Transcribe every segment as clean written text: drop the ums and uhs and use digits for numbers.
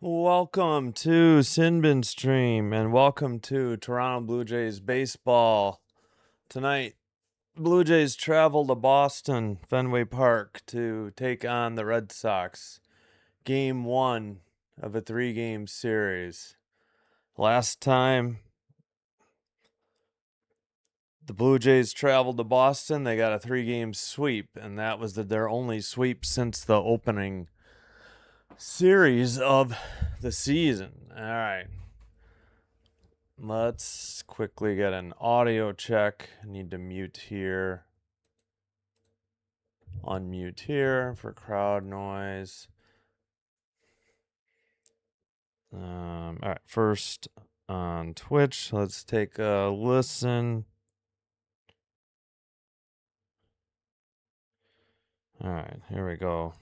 Welcome to Sinbin Stream and welcome to Toronto Blue Jays baseball. Tonight, Blue Jays travel to Boston, Fenway Park, to take on the Red Sox. Game 1 of a 3-game series. Last time the Blue Jays traveled to Boston, they got a 3-game sweep, and that was their only sweep since the opening series of the season. All right. Let's quickly get an audio check. I need to mute here. Unmute here for crowd noise. All right, first on Twitch, let's take a listen. All right, here we go.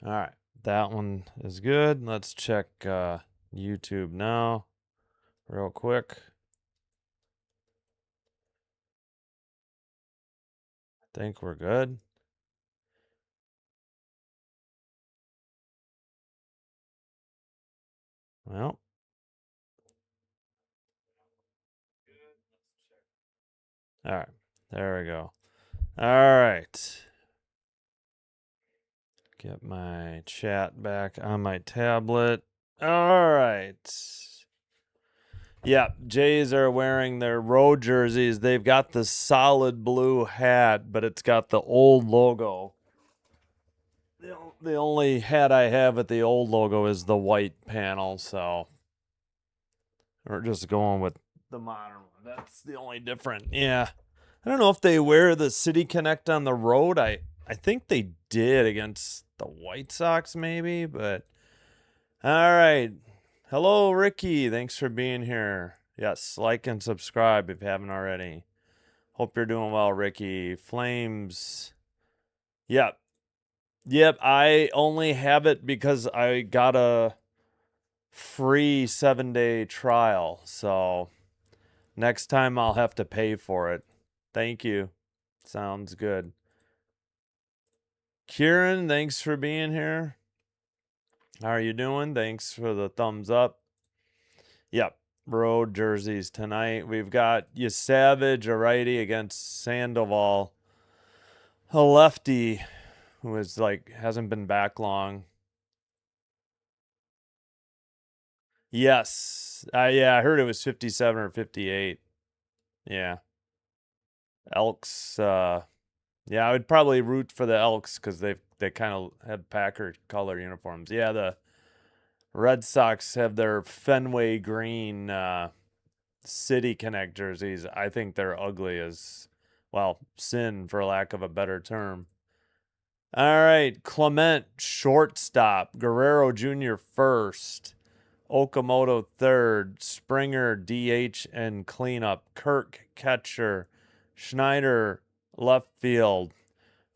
All right, that one is good. Let's check YouTube now, real quick. I think we're good. Well, all right, there we go. All right. Get my chat back on my tablet. All right. Yeah, Jays are wearing their road jerseys. They've got the solid blue hat, but it's got the old logo. The only hat I have with the old logo is the white panel, so we're just going with the modern one. That's the only different. Yeah. I don't know if they wear the City Connect on the road. I think they did against the White Sox, maybe, but all right. Hello, Ricky. Thanks for being here. Yes, like and subscribe if you haven't already. Hope you're doing well, Ricky. Flames. Yep. Yep, I only have it because I got a free 7-day trial. So next time I'll have to pay for it. Thank you. Sounds good. Kieran, thanks for being here. How are you doing? Thanks for the thumbs up. Yep, road jerseys tonight. We've got Savage, a righty, against Sandoval, a lefty who is hasn't been back long. Yes. Yeah, I heard it was 57 or 58. Yeah. Elks, yeah, I would probably root for the Elks because they kind of have Packer color uniforms. Yeah, the Red Sox have their Fenway green City Connect jerseys. I think they're ugly as, well, sin for lack of a better term. All right, Clement, shortstop. Guerrero Jr. first. Okamoto third. Springer, DH and cleanup. Kirk, catcher. Schneider, left field.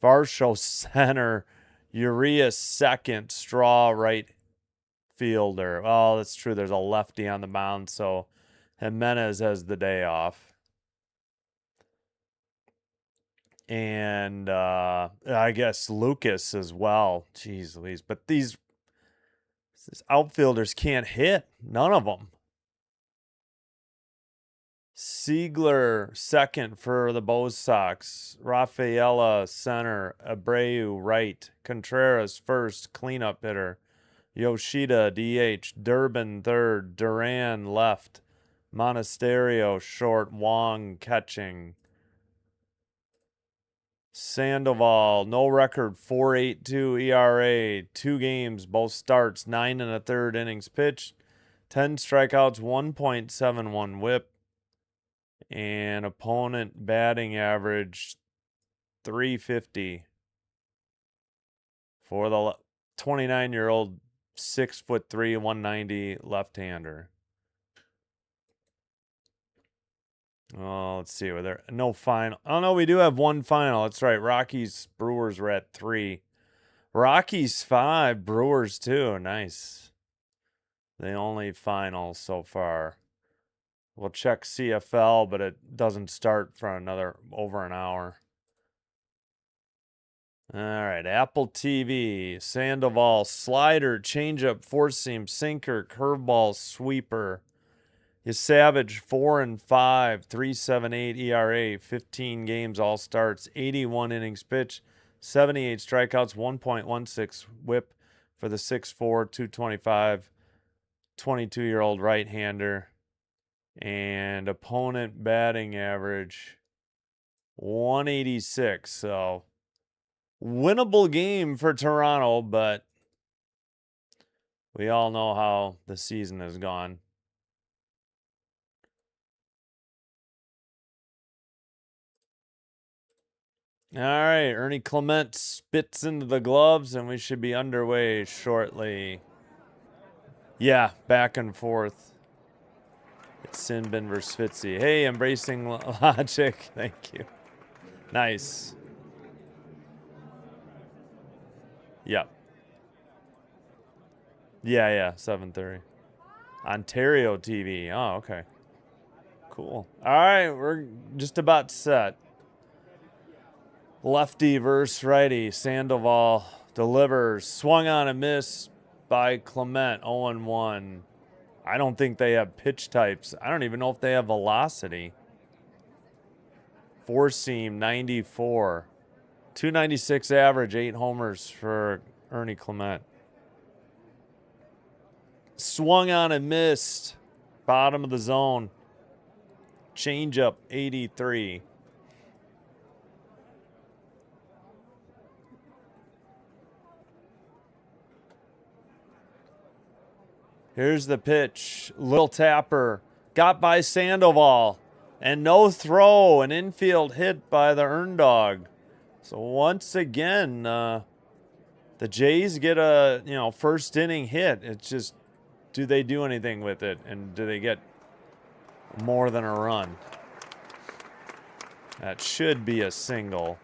Varsho, center. Urias, second. Straw, right fielder. Oh, that's true. There's a lefty on the mound, so Jimenez has the day off. And I guess Lucas as well. Jeez Louise. But these outfielders can't hit. None of them. Siegler, second for the Bo Sox. Rafaela, center. Abreu, right. Contreras, first. Cleanup hitter. Yoshida, DH. Durbin, third. Duran, left. Monasterio, short. Wong, catching. Sandoval, no record, 4.82 ERA, 2 games, both starts, 9 1/3 innings pitched, 10 strikeouts, 1.71 whip, and opponent batting average 350 for the 29-year-old 6'3", 190 left-hander. Oh, let's see. Were there no final? Oh no, we do have one final. That's right. Rockies, Brewers were at 3. Rockies 5, Brewers 2. Nice. The only final so far. We'll check CFL, but it doesn't start for another over an hour. All right, Apple TV, Sandoval, slider, changeup, four seam, sinker, curveball, sweeper. His Savage 4-5, 3.78 ERA, 15 games, all starts, 81 innings pitched, 78 strikeouts, 1.16 WHIP for the 6'4", 225, 22-year-old right-hander, and opponent batting average 186. So winnable game for Toronto, but we all know how the season has gone. All right, Ernie Clement spits into the gloves, and we should be underway shortly. Yeah, back and forth. It's Sinbin versus Fitzy. Hey, embracing logic. Thank you. Nice. Yep. Yeah, 7:30. Ontario TV. Oh, okay. Cool. All right, we're just about set. Lefty versus righty. Sandoval delivers. Swung on a miss by Clement. 0-1. I don't think they have pitch types. I don't even know if they have velocity. Four seam, 94. 296 average, 8 homers for Ernie Clement. Swung on and missed. Bottom of the zone. Changeup, 83. Here's the pitch. Little tapper. Got by Sandoval. And no throw. An infield hit by the Earn Dog. So once again, the Jays get a first inning hit. It's just, do they do anything with it? And do they get more than a run? That should be a single.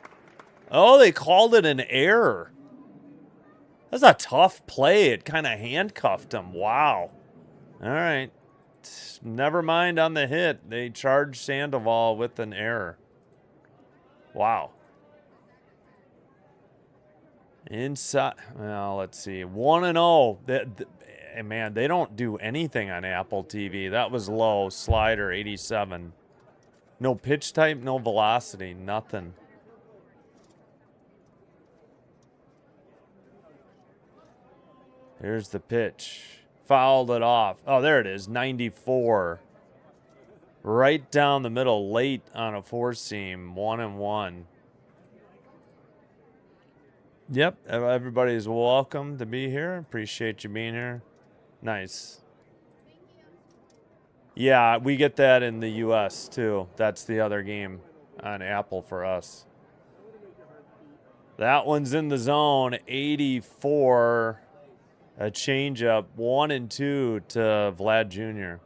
Oh, they called it an error. That's a tough play. It kind of handcuffed him. Wow. All right. Never mind on the hit. They charged Sandoval with an error. Wow. Inside. Well, let's see. 1-0. Man, they don't do anything on Apple TV. That was low. Slider, 87. No pitch type, no velocity, nothing. Here's the pitch. Fouled it off. Oh, there it is. 94. Right down the middle, late on a four seam. 1-1. Yep, everybody's welcome to be here. Appreciate you being here. Nice. Yeah, we get that in the U.S. too. That's the other game on Apple for us. That one's in the zone. 84. A changeup. 1-2 to Vlad Jr.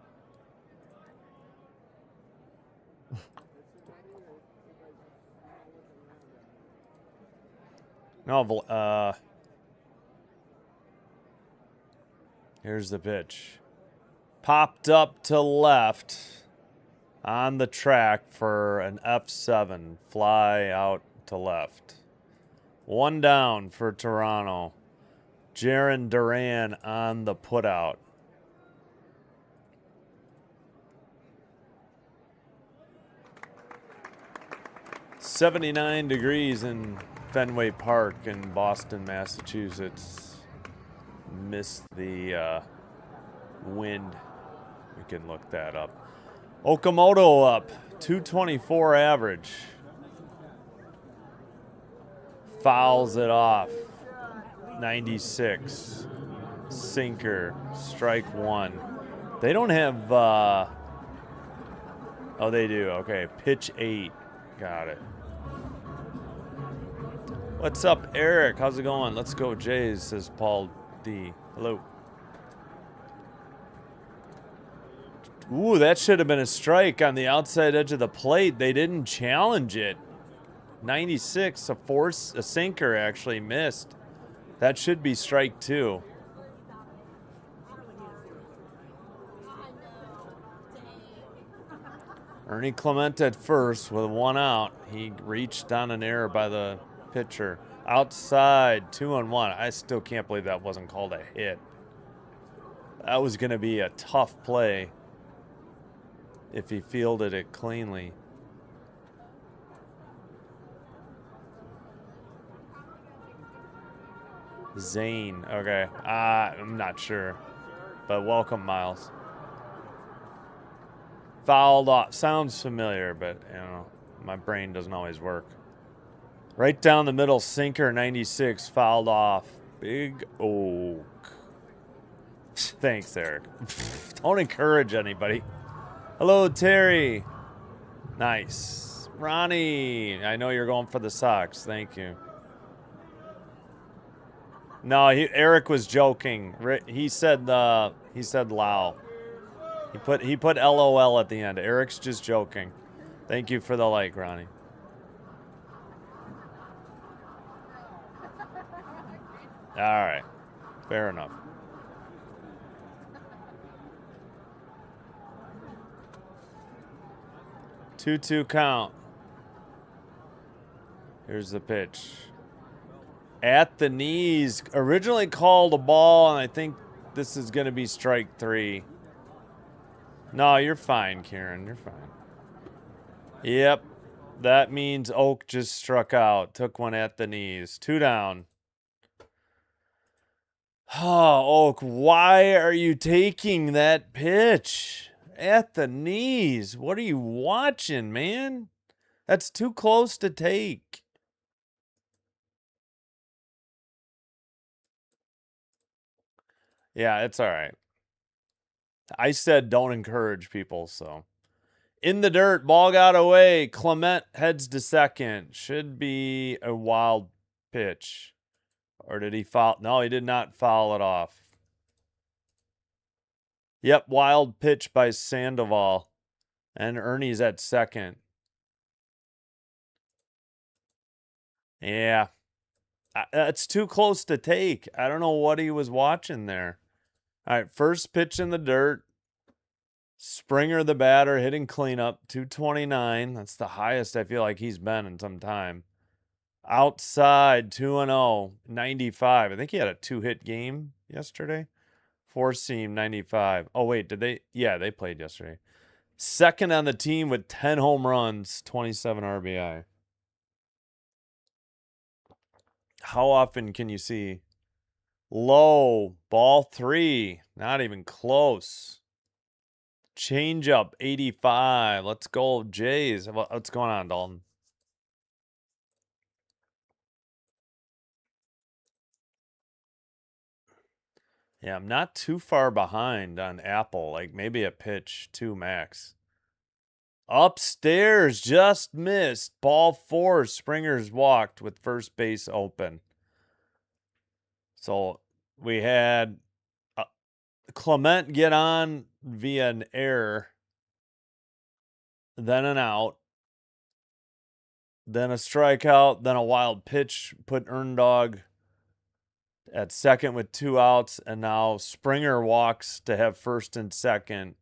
No, here's the pitch. Popped up to left on the track for an F7. Fly out to left. One down for Toronto. Jarren Duran on the putout. .79 degrees in Fenway Park in Boston, Massachusetts. Missed the wind. We can look that up. Okamoto up. 224 average. Fouls it off. 96. Sinker. Strike one. They don't have... oh, they do. Okay. Pitch 8. Got it. What's up, Eric? How's it going? Let's go, Jays, says Paul D. Hello. Ooh, that should have been a strike on the outside edge of the plate. They didn't challenge it. 96, a sinker actually missed. That should be strike 2. Ernie Clement at first with 1 out. He reached on an error by the pitcher. Outside, 2-1. I still can't believe that wasn't called a hit. That was going to be a tough play if he fielded it cleanly. Zane. Okay. I'm not sure. But welcome, Miles. Fouled off. Sounds familiar, but, you know, my brain doesn't always work. Right down the middle, sinker, 96, fouled off. Big Oak. Thanks, Eric. Don't encourage anybody. Hello, Terry. Nice. Ronnie, I know you're going for the Sox. Thank you. No, Eric was joking. He said Lau. He put LOL at the end. Eric's just joking. Thank you for the like, Ronnie. All right. Fair enough. 2-2 count. Here's the pitch. At the knees. Originally called a ball, and I think this is going to be strike 3. No, you're fine, Kieran. You're fine. Yep. That means Oak just struck out. Took one at the knees. 2 down. Oh, Oak, why are you taking that pitch? At the knees. What are you watching, man? That's too close to take. Yeah, it's all right. I said don't encourage people, so. In the dirt, ball got away. Clement heads to second. Should be a wild pitch. Or did he foul? No, he did not foul it off. Yep, wild pitch by Sandoval. And Ernie's at second. Yeah. That's too close to take. I don't know what he was watching there. All right, first pitch in the dirt. Springer, the batter, hitting cleanup, 229. That's the highest I feel like he's been in some time. Outside, 2-0, 95. I think he had a 2-hit game yesterday. 4-seam, 95. Oh, wait, did they? Yeah, they played yesterday. Second on the team with 10 home runs, 27 RBI. How often can you see? Low, ball 3, not even close. Change up, 85. Let's go, Jays. What's going on, Dalton? Yeah, I'm not too far behind on Apple. Like maybe a pitch, 2 max. Upstairs, just missed. Ball 4, Springer's walked with first base open. So we had Clement get on via an error, then an out, then a strikeout, then a wild pitch, put Erndog at second with 2 outs, and now Springer walks to have first and second,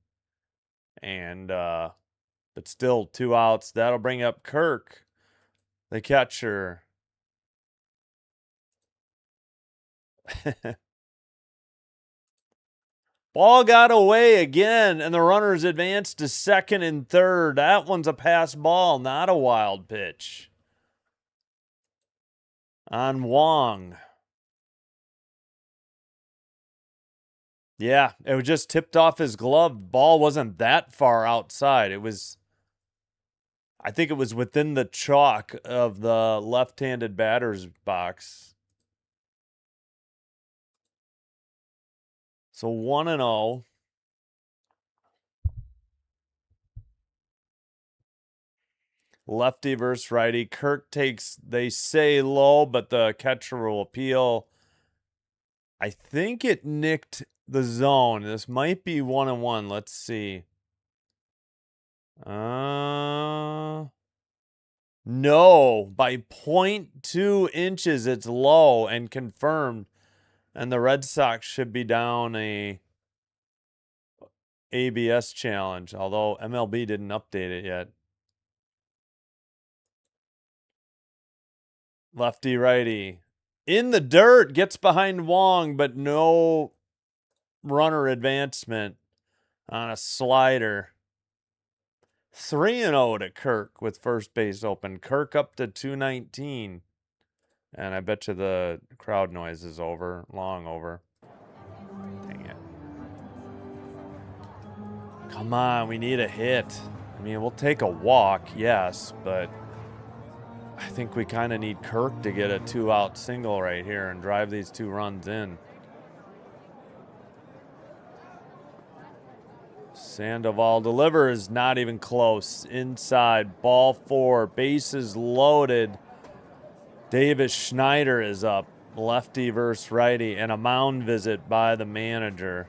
and but still 2 outs. That'll bring up Kirk, the catcher. Ball got away again, and the runners advanced to second and third. That one's a pass ball, not a wild pitch. On Wong. Yeah, it was just tipped off his glove. Ball wasn't that far outside. It was, I think it was within the chalk of the left-handed batter's box. So 1-0. Lefty versus righty. Kirk takes, they say low, but the catcher will appeal. I think it nicked the zone. This might be 1-1. Let's see. No, by 0.2 inches, it's low and confirmed. And the Red Sox should be down a ABS challenge, although MLB didn't update it yet. Lefty righty. In the dirt, gets behind Wong, but no runner advancement on a slider. 3-0 to Kirk with first base open. Kirk up to 219. And I bet you the crowd noise is over, long over. Dang it. Come on, we need a hit. I mean, we'll take a walk, yes, but I think we kind of need Kirk to get a 2-out single right here and drive these 2 runs in. Sandoval delivers, not even close. Inside, ball 4, bases loaded. Davis Schneider is up, lefty versus righty, and a mound visit by the manager.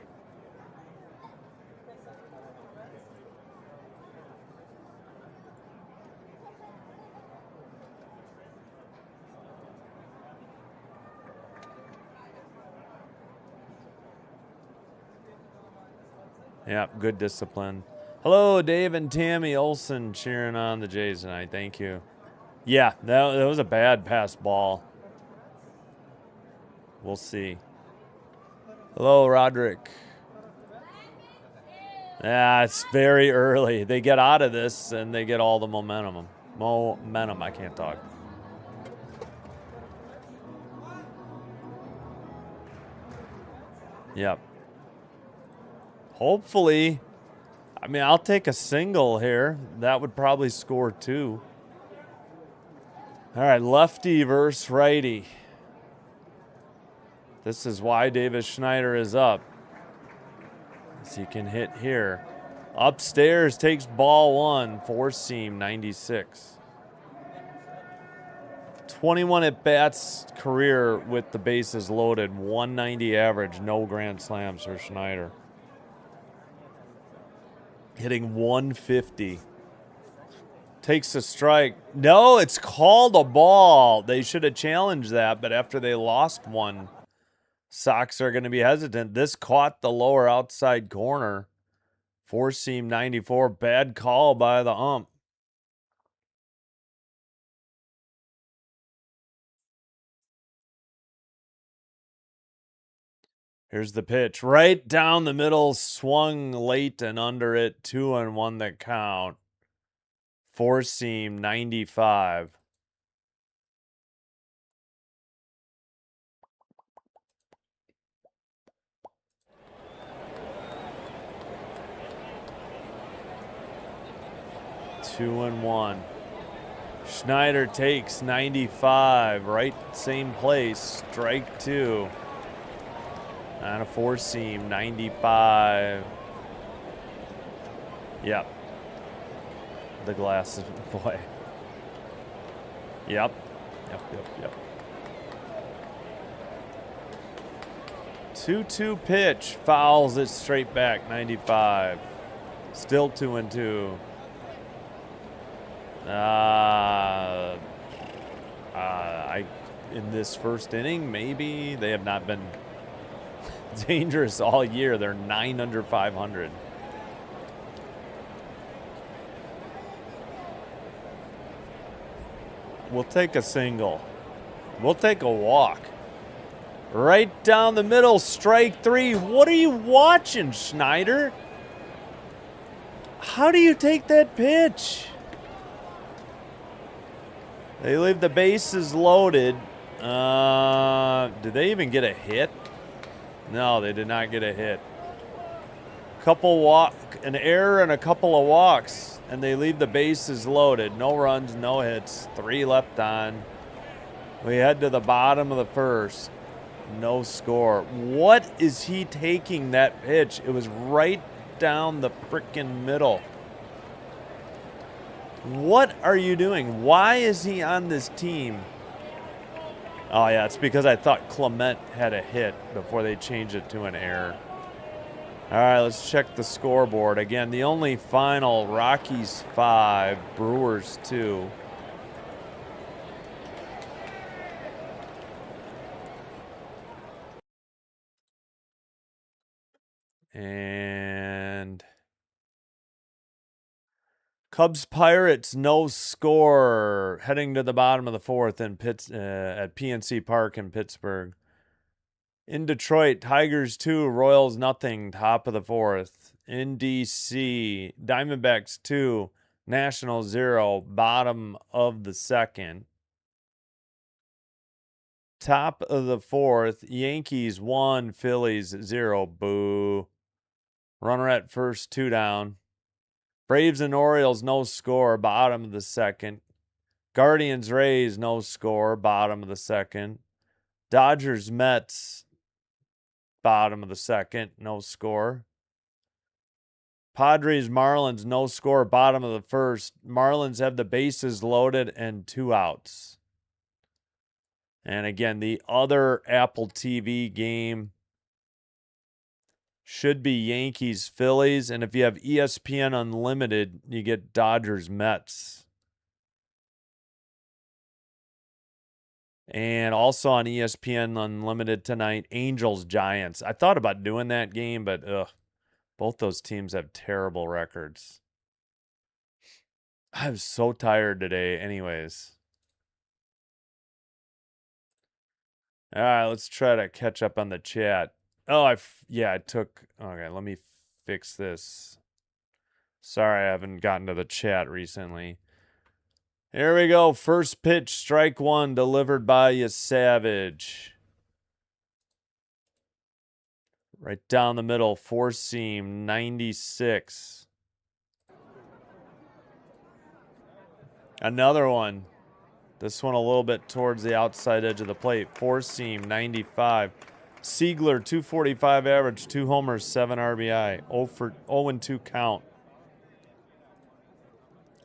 Yep, good discipline. Hello, Dave and Tammy Olson cheering on the Jays tonight. Thank you. Yeah, that was a bad pass ball. We'll see. Hello, Roderick. Yeah, it's very early. They get out of this and they get all the momentum. I can't talk. Yep. Hopefully, I mean, I'll take a single here. That would probably score 2. All right, lefty versus righty. This is why Davis Schneider is up. So you can hit here. Upstairs takes ball 1, 4-seam, 96. 21 at-bats career with the bases loaded, 190 average, no grand slams for Schneider. Hitting 150. Takes a strike. No, it's called a ball. They should have challenged that, but after they lost one, Sox are going to be hesitant. This caught the lower outside corner. 4-seam 94. Bad call by the ump. Here's the pitch. Right down the middle, swung late and under it. 2-1 the count. 4-seam 95. Two and 1. Schneider takes 95. Right, same place. Strike 2. On a 4-seam 95. Yep. The glasses, boy. Yep. Yep. 2-2 pitch. Fouls it straight back. 95. Still 2-2. In this first inning, maybe they have not been dangerous all year. They're 9 under 500. We'll take a single. We'll take a walk. Right down the middle, strike 3. What are you watching, Schneider? How do you take that pitch? They leave the bases loaded. Did they even get a hit? No, they did not get a hit. An error and a couple of walks, and they leave the bases loaded. No runs, no hits. 3 left on. We head to the bottom of the first. No score. What is he taking that pitch? It was right down the frickin' middle. What are you doing? Why is he on this team? Oh, yeah, it's because I thought Clement had a hit before they changed it to an error. All right, let's check the scoreboard. Again, the only final, Rockies 5, Brewers 2. And Cubs Pirates, no score. Heading to the bottom of the fourth in at PNC Park in Pittsburgh. In Detroit, Tigers 2, Royals nothing, top of the fourth. In DC, Diamondbacks 2, Nationals 0, bottom of the second. Top of the fourth, Yankees 1, Phillies 0, boo. Runner at first, 2 down. Braves and Orioles, no score, bottom of the second. Guardians, Rays, no score, bottom of the second. Dodgers, Mets, bottom of the second, no score. Padres, Marlins, no score, bottom of the first. Marlins have the bases loaded and 2 outs. And again, the other Apple TV game should be Yankees, Phillies. And if you have ESPN Unlimited, you get Dodgers, Mets. And also on ESPN Unlimited tonight, Angels, Giants. I thought about doing that game, but both those teams have terrible records. I'm so tired today anyways. All right, let's try to catch up on the chat. Oh, I took... Okay, let me fix this. Sorry, I haven't gotten to the chat recently. Here we go. First pitch, strike one, delivered by you, Savage. Right down the middle, four seam, 96. Another one. This one a little bit towards the outside edge of the plate. Four seam, 95. Siegler, 245 average, 2 homers, 7 RBI. 0-2 count.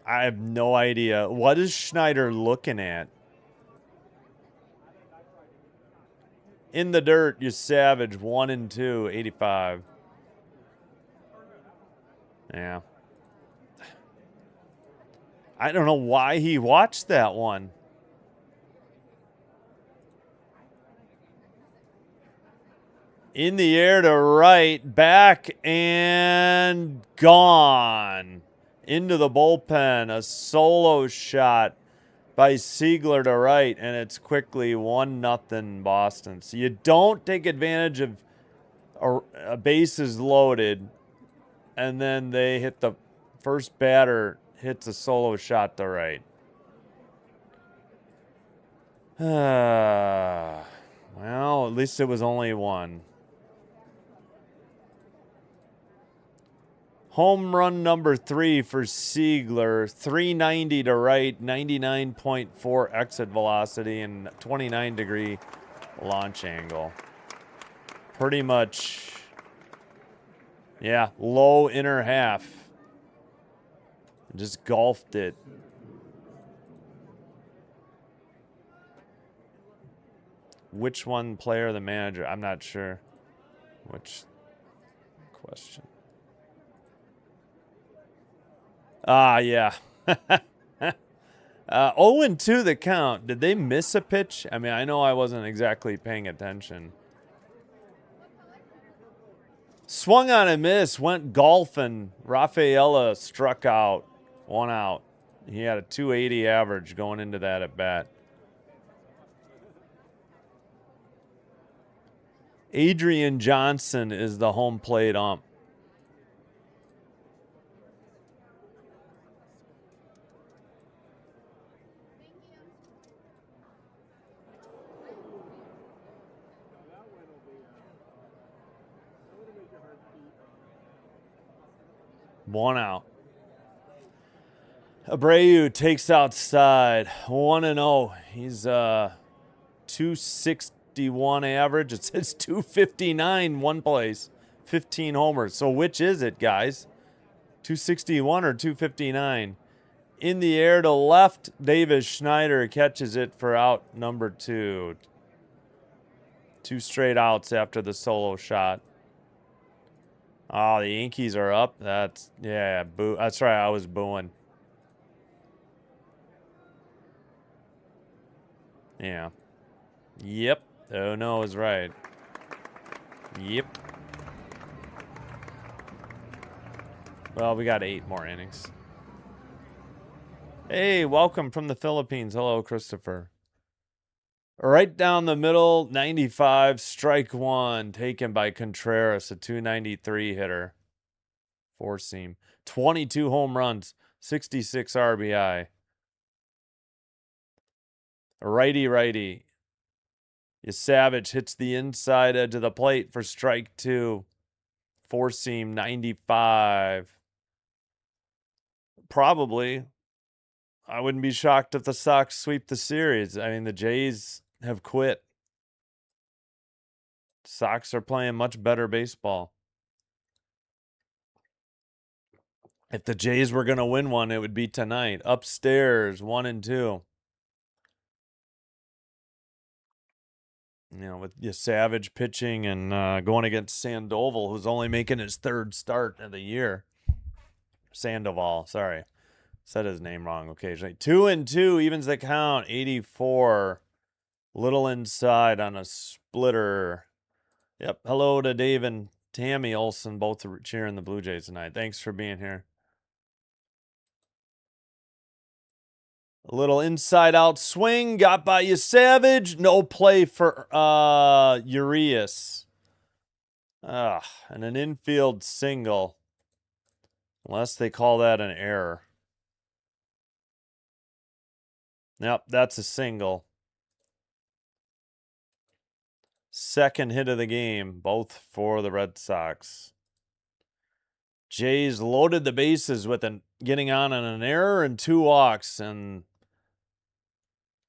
I have no idea. What is Schneider looking at? In the dirt, you Savage, 1-2, 85. Yeah. I don't know why he watched that one. In the air to right, back and gone. Into the bullpen, a solo shot by Siegler to right, and it's quickly 1-0 Boston. So you don't take advantage of a bases loaded, and then they hit the first batter, hits a solo shot to right. Well, at least it was only one. Home run number 3 for Siegler. 390 to right, 99.4 exit velocity, and 29-degree launch angle. Pretty much, yeah, low inner half. Just golfed it. Which one, player or the manager? I'm not sure. Which question? Yeah. 0-2 the count. Did they miss a pitch? I mean, I know I wasn't exactly paying attention. Swung on a miss, went golfing. Rafaela struck out. 1 out. He had a 280 average going into that at bat. Adrian Johnson is the home plate ump. One out. Abreu takes outside. 1-0. He's 261 average. It says 259 one place. 15 homers. So which is it, guys? 261 or 259? In the air to left, Davis Schneider catches it for out number 2. 2 straight outs after the solo shot. Oh, the Yankees are up. That's, yeah, boo. That's right, I was booing. Yeah. Yep. Oh, no, is right. Yep. Well, we got 8 more innings. Hey, welcome from the Philippines. Hello, Christopher. Right down the middle, 95, strike one, taken by Contreras, a 293 hitter. Four seam. 22 home runs, 66 RBI. Righty. Savage hits the inside edge of the plate for strike two. Four seam, 95. Probably. I wouldn't be shocked if the Sox sweep the series. I mean, the Jays have quit. Sox are playing much better baseball. If the Jays were going to win one, it would be tonight. Upstairs, 1-2. You know, with Savage pitching and going against Sandoval, who's only making his third start of the year. Sandoval, sorry. Said his name wrong occasionally. 2-2 evens the count. 84. Little inside on a splitter. Yep. Hello to Dave and Tammy Olson, both cheering the Blue Jays tonight. Thanks for being here. A little inside out swing. Got by Savage. No play for Urias. And an infield single. Unless they call that an error. Yep, that's a single. Second hit of the game, both for the Red Sox. Jays loaded the bases with getting on an error and 2 walks and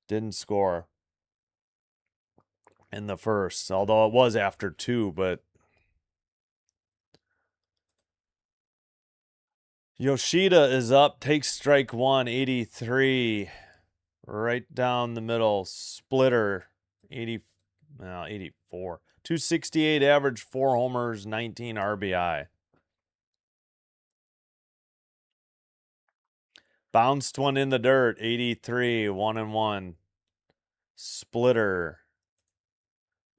didn't score in the first, although it was after 2, but Yoshida is up, takes strike one, 83. Right down the middle, splitter, 84. 268 average, 4 homers, 19 RBI. Bounced one in the dirt, 83, 1-1. Splitter.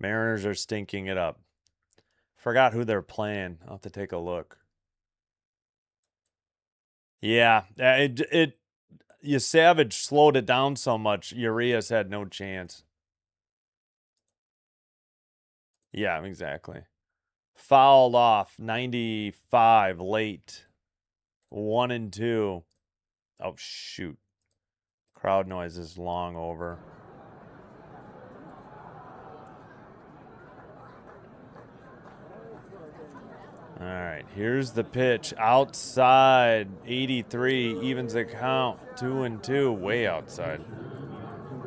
Mariners are stinking it up. Forgot who they're playing. I'll have to take a look. Yeah, Savage slowed it down so much, Urias had no chance. Yeah, exactly. Fouled off, 95, late. 1-2. Oh, shoot. Crowd noise is long over. All right, here's the pitch. Outside, 83, evens the count. 2-2, way outside.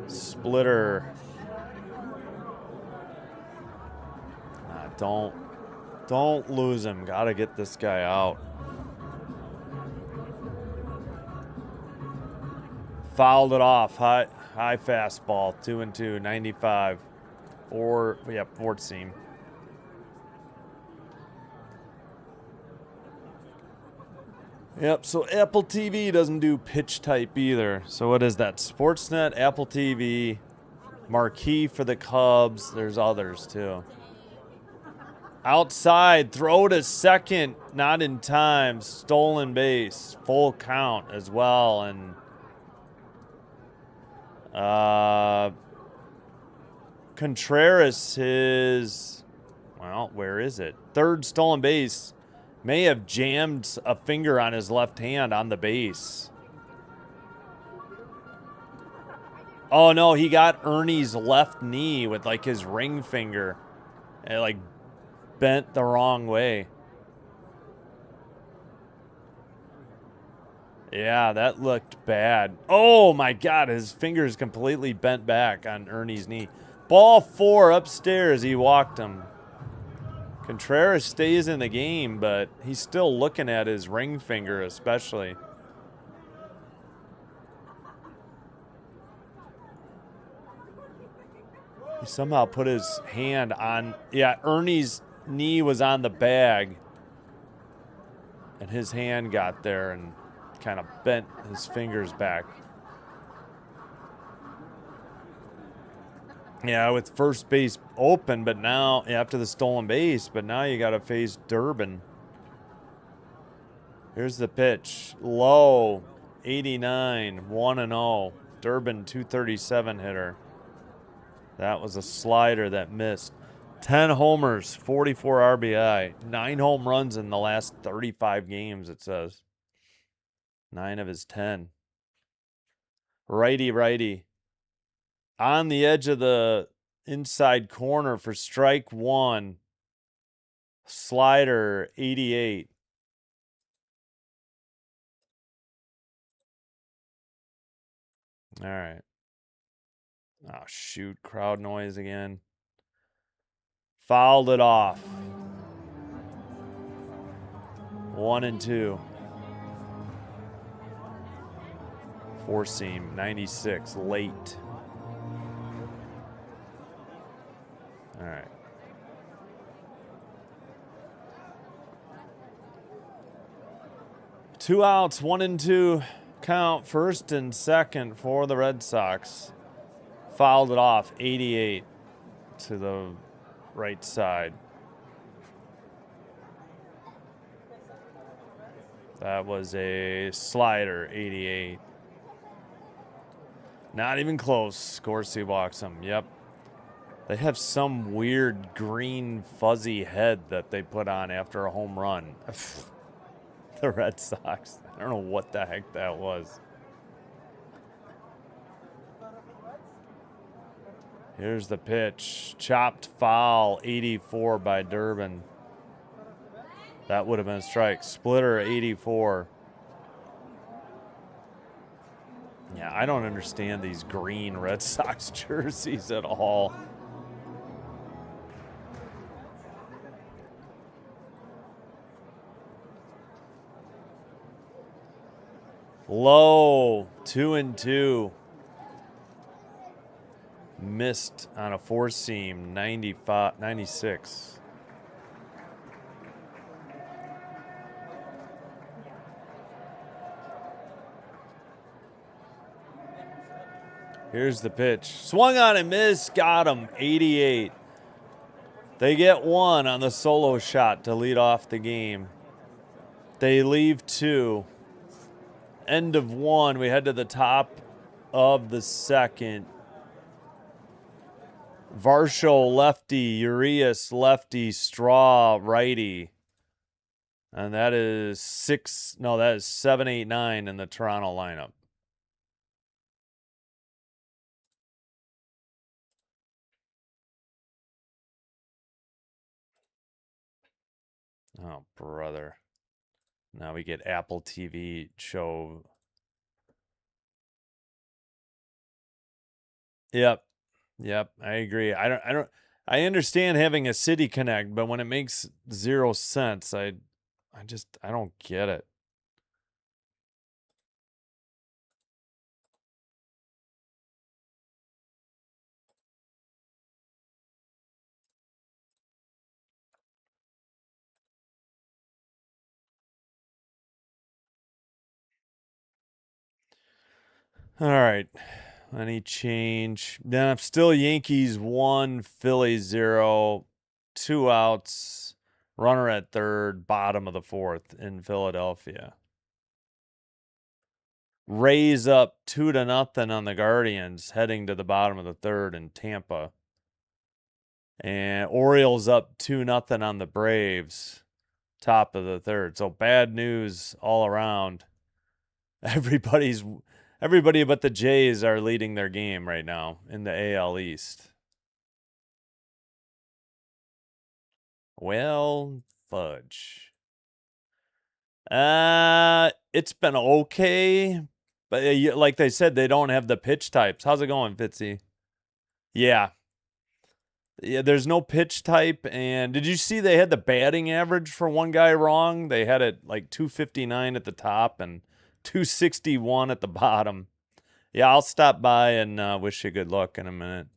Splitter. Don't lose him. Gotta get this guy out. Fouled it off. High fastball. 2-2, 95. Fourth seam. Yep, so Apple TV doesn't do pitch type either. So what is that? Sportsnet, Apple TV, Marquee for the Cubs. There's others too. Outside, throw to second, not in time. Stolen base, full count as well. And Contreras, where is it? Third stolen base. May have jammed a finger on his left hand on the base. Oh, no, he got Ernie's left knee with, like, his ring finger. It, like, bent the wrong way. Yeah, that looked bad. Oh, my God, his finger's completely bent back on Ernie's knee. Ball 4 upstairs, he walked him. Contreras stays in the game, but he's still looking at his ring finger especially. He somehow put his hand on... Yeah, Ernie's knee was on the bag. And his hand got there and kind of bent his fingers back. Yeah, with first base open, but now after the stolen base, but now you got to face Durbin. Here's the pitch. Low, 89, 1-0. Durbin, 237 hitter. That was a slider that missed. 10 homers, 44 RBI, 9 home runs in the last 35 games, it says. 9 of his 10. Righty. On the edge of the inside corner for strike one. Slider, 88. All right. Oh, shoot. Crowd noise again. Fouled it off. 1-2. Four seam, 96, late. All right. Two outs, 1-2 count, first and second for the Red Sox. Fouled it off, 88 to the right side. That was a slider, 88. Not even close. Corsi walks him. Yep. They have some weird green fuzzy head that they put on after a home run. The Red Sox. I don't know what the heck that was. Here's the pitch. Chopped foul, 84 by Durbin. That would have been a strike. Splitter, 84. Yeah, I don't understand these green Red Sox jerseys at all. Low, 2-2. Missed on a four seam, 96. Here's the pitch. Swung on and missed. Got him. 88. They get one on the solo shot to lead off the game. They leave two. End of one. We head to the top of the second. Varsho lefty, Urias lefty, Straw righty. And that is 7, 8, 9 in the Toronto lineup. Oh, brother. Now we get Apple TV show. Yep. I agree. I understand having a city connect, but when it makes 0 sense, I don't get it. All right. Any change? Then I'm still Yankees 1, Phillies 0, 2 outs, runner at third, bottom of the fourth in Philadelphia. Rays up 2-0 on the Guardians, heading to the bottom of the third in Tampa. And Orioles up 2-0 on the Braves, top of the third. So bad news all around. Everybody but the Jays are leading their game right now in the AL East. Well, fudge. It's been okay, but like they said, they don't have the pitch types. How's it going, Fitzy? Yeah, there's no pitch type. And did you see they had the batting average for one guy wrong? They had it like 259 at the top and 261 at the bottom. Yeah, I'll stop by and wish you good luck in a minute.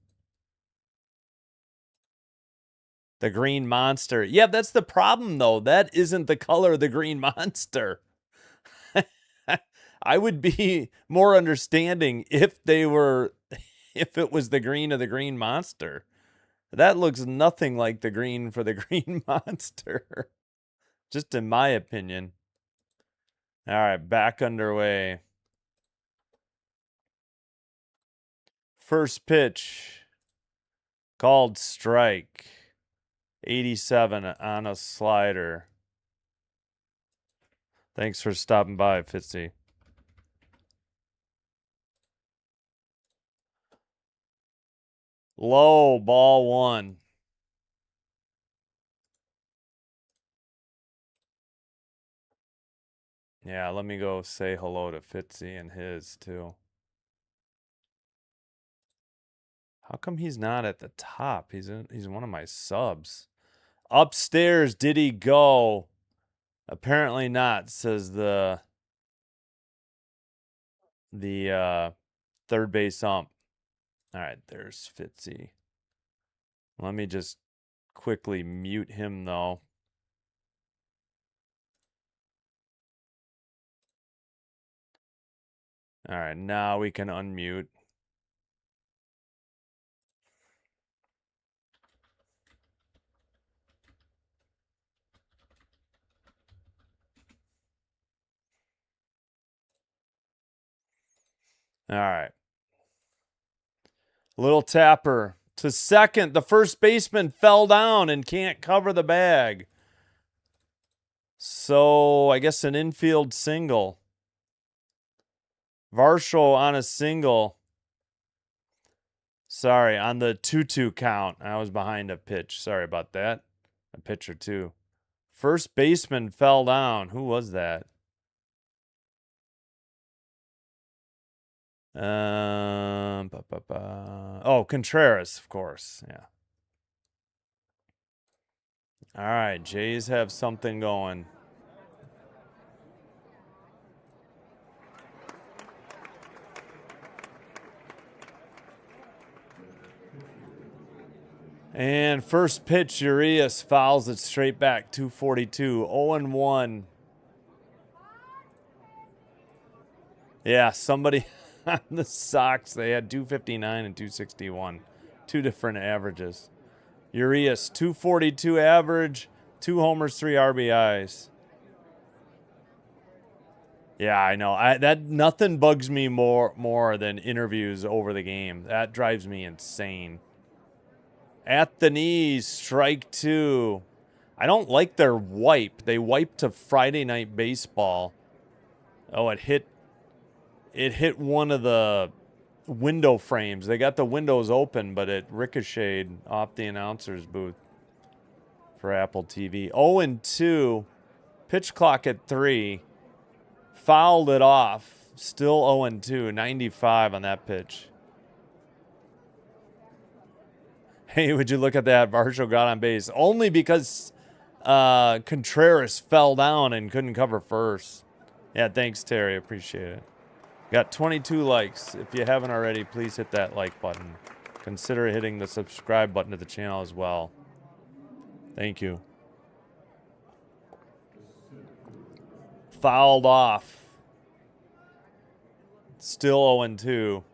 The green monster. Yeah, that's the problem, though. That isn't the color of the green monster. I would be more understanding if it was the green of the green monster. That looks nothing like the green for the green monster. Just in my opinion. All right, back underway. First pitch. Called strike. 87 on a slider. Thanks for stopping by, Fitzy. Low, ball one. Yeah, let me go say hello to Fitzy and his, too. How come he's not at the top? He's one of my subs. Upstairs, did he go? Apparently not, says the third base ump. All right, there's Fitzy. Let me just quickly mute him, though. All right, now we can unmute. All right. Little tapper to second. The first baseman fell down and can't cover the bag. So I guess an infield single. Varsho on a single. Sorry, on the 2-2 count. I was behind a pitch. Sorry about that. A pitch or two. First baseman fell down. Who was that? Oh, Contreras, of course. Yeah. All right, Jays have something going. And first pitch, Urias fouls it straight back, 242, 0-1. Yeah, somebody on the Sox, they had 259 and 261. Two different averages. Urias, 242 average, 2 homers, 3 RBIs. Yeah, I know. That nothing bugs me more than interviews over the game. That drives me insane. At the knees, strike 2. I don't like their wipe. They wiped to Friday Night Baseball. Oh, it hit one of the window frames. They got the windows open, but it ricocheted off the announcer's booth for Apple TV. 0-2. Pitch clock at 3. Fouled it off. Still 0-2. 95 on that pitch. Hey, would you look at that? Varsho got on base. Only because Contreras fell down and couldn't cover first. Yeah, thanks, Terry. Appreciate it. Got 22 likes. If you haven't already, please hit that like button. Consider hitting the subscribe button to the channel as well. Thank you. Fouled off. Still 0-2.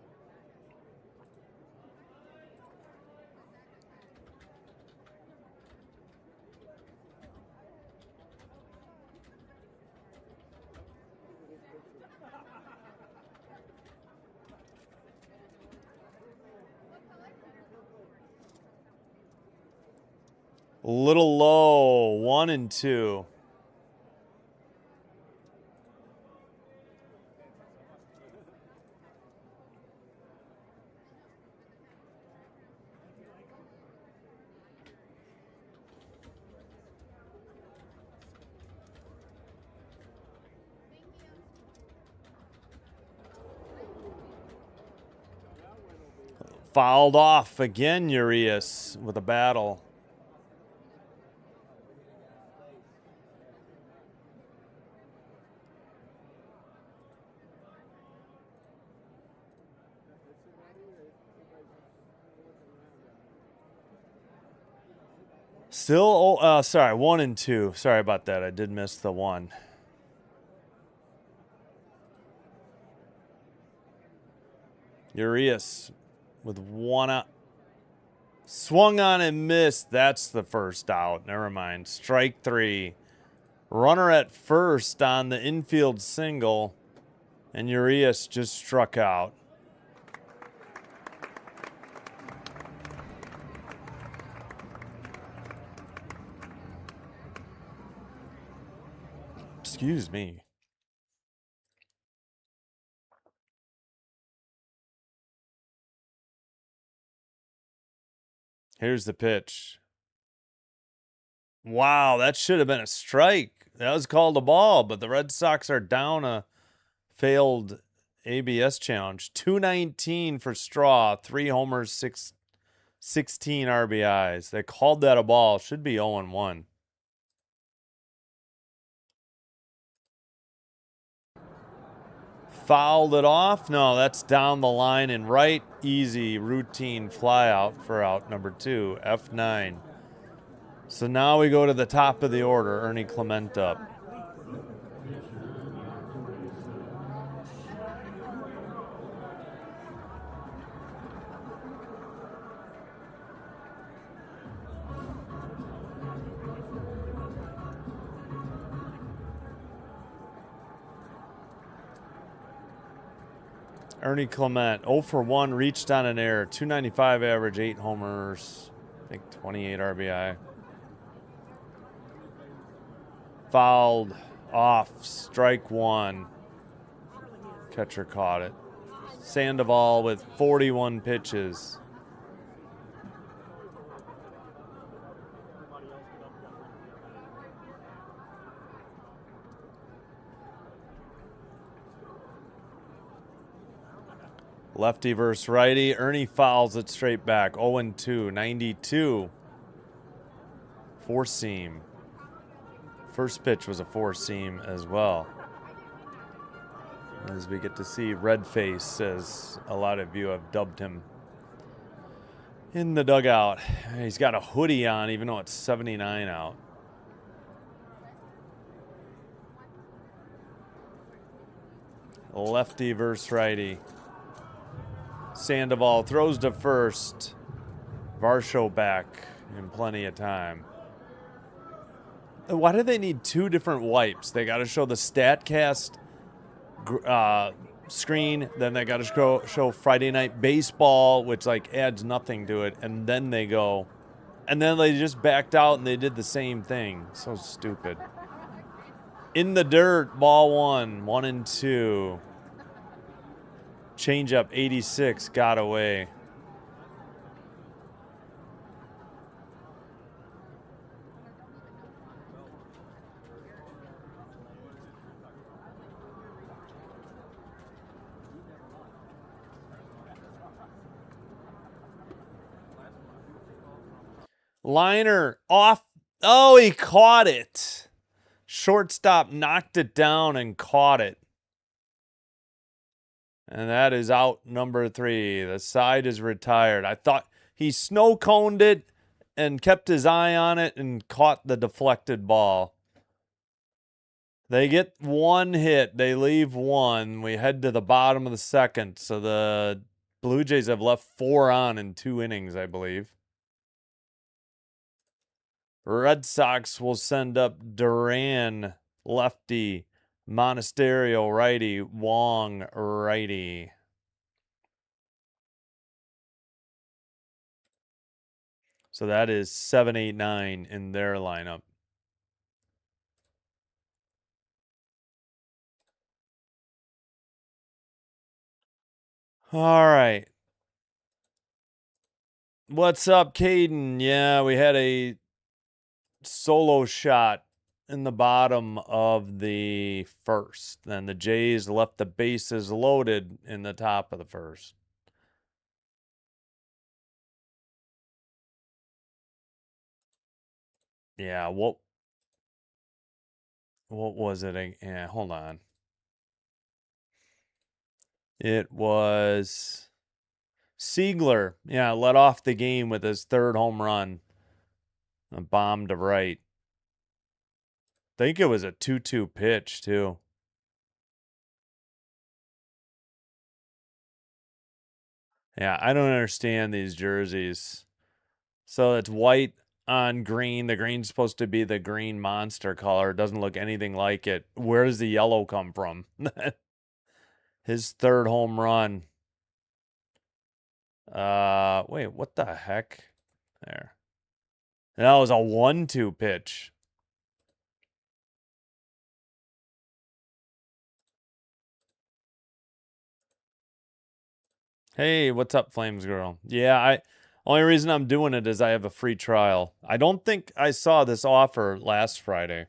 A little low. 1-2. Fouled off again, Urias with a battle. Still, sorry, 1-2. Sorry about that. I did miss the 1. Urias with 1 out. Swung on and missed. That's the first out. Never mind. Strike 3. Runner at first on the infield single. And Urias just struck out. Excuse me. Here's the pitch. Wow, that should have been a strike. That was called a ball, but the Red Sox are down a failed ABS challenge. 219 for Straw, 3 homers, 16 RBIs. They called that a ball. Should be 0-1. Fouled it off. No, that's down the line and right. Easy routine fly out for out number 2, F9. So now we go to the top of the order. Ernie Clement up. Ernie Clement, 0 for 1, reached on an error. 295 average, 8 homers, I think 28 RBI. Fouled off, strike 1. Catcher caught it. Sandoval with 41 pitches. Lefty versus righty. Ernie fouls it straight back. 0-2, 92. Four-seam. First pitch was a four-seam as well. As we get to see Redface, as a lot of you have dubbed him, in the dugout. He's got a hoodie on, even though it's 79 out. Lefty versus righty. Sandoval throws to first. Varsho back in plenty of time. Why do they need 2 different wipes? They got to show the StatCast screen, then they got to show Friday Night Baseball, which like adds nothing to it, and then they go, and then they just backed out and they did the same thing. So stupid. In the dirt, ball 1, 1-2. Changeup 86 got away. Liner off. Oh, he caught it. Shortstop knocked it down and caught it. And that is out number 3. The side is retired. I thought he snow coned it and kept his eye on it and caught the deflected ball. They get 1 hit. They leave 1. We head to the bottom of the second. So the Blue Jays have left 4 on in 2 innings, I believe. Red Sox will send up Duran, lefty, Monasterio, righty, Wong, righty. So that is 7, 8, 9 in their lineup. All right. What's up, Caden? Yeah, we had a solo shot in the bottom of the first. Then the Jays left the bases loaded in the top of the first. Yeah, what was it? Yeah, hold on. It was Siegler. Yeah, led off the game with his 3rd home run. A bomb to right. I think it was a 2-2 pitch, too. Yeah, I don't understand these jerseys. So it's white on green. The green's supposed to be the green monster color. It doesn't look anything like it. Where does the yellow come from? His 3rd home run. Wait, what the heck? There. That was a 1-2 pitch. Hey, what's up, Flames Girl? Yeah, only reason I'm doing it is I have a free trial. I don't think I saw this offer last Friday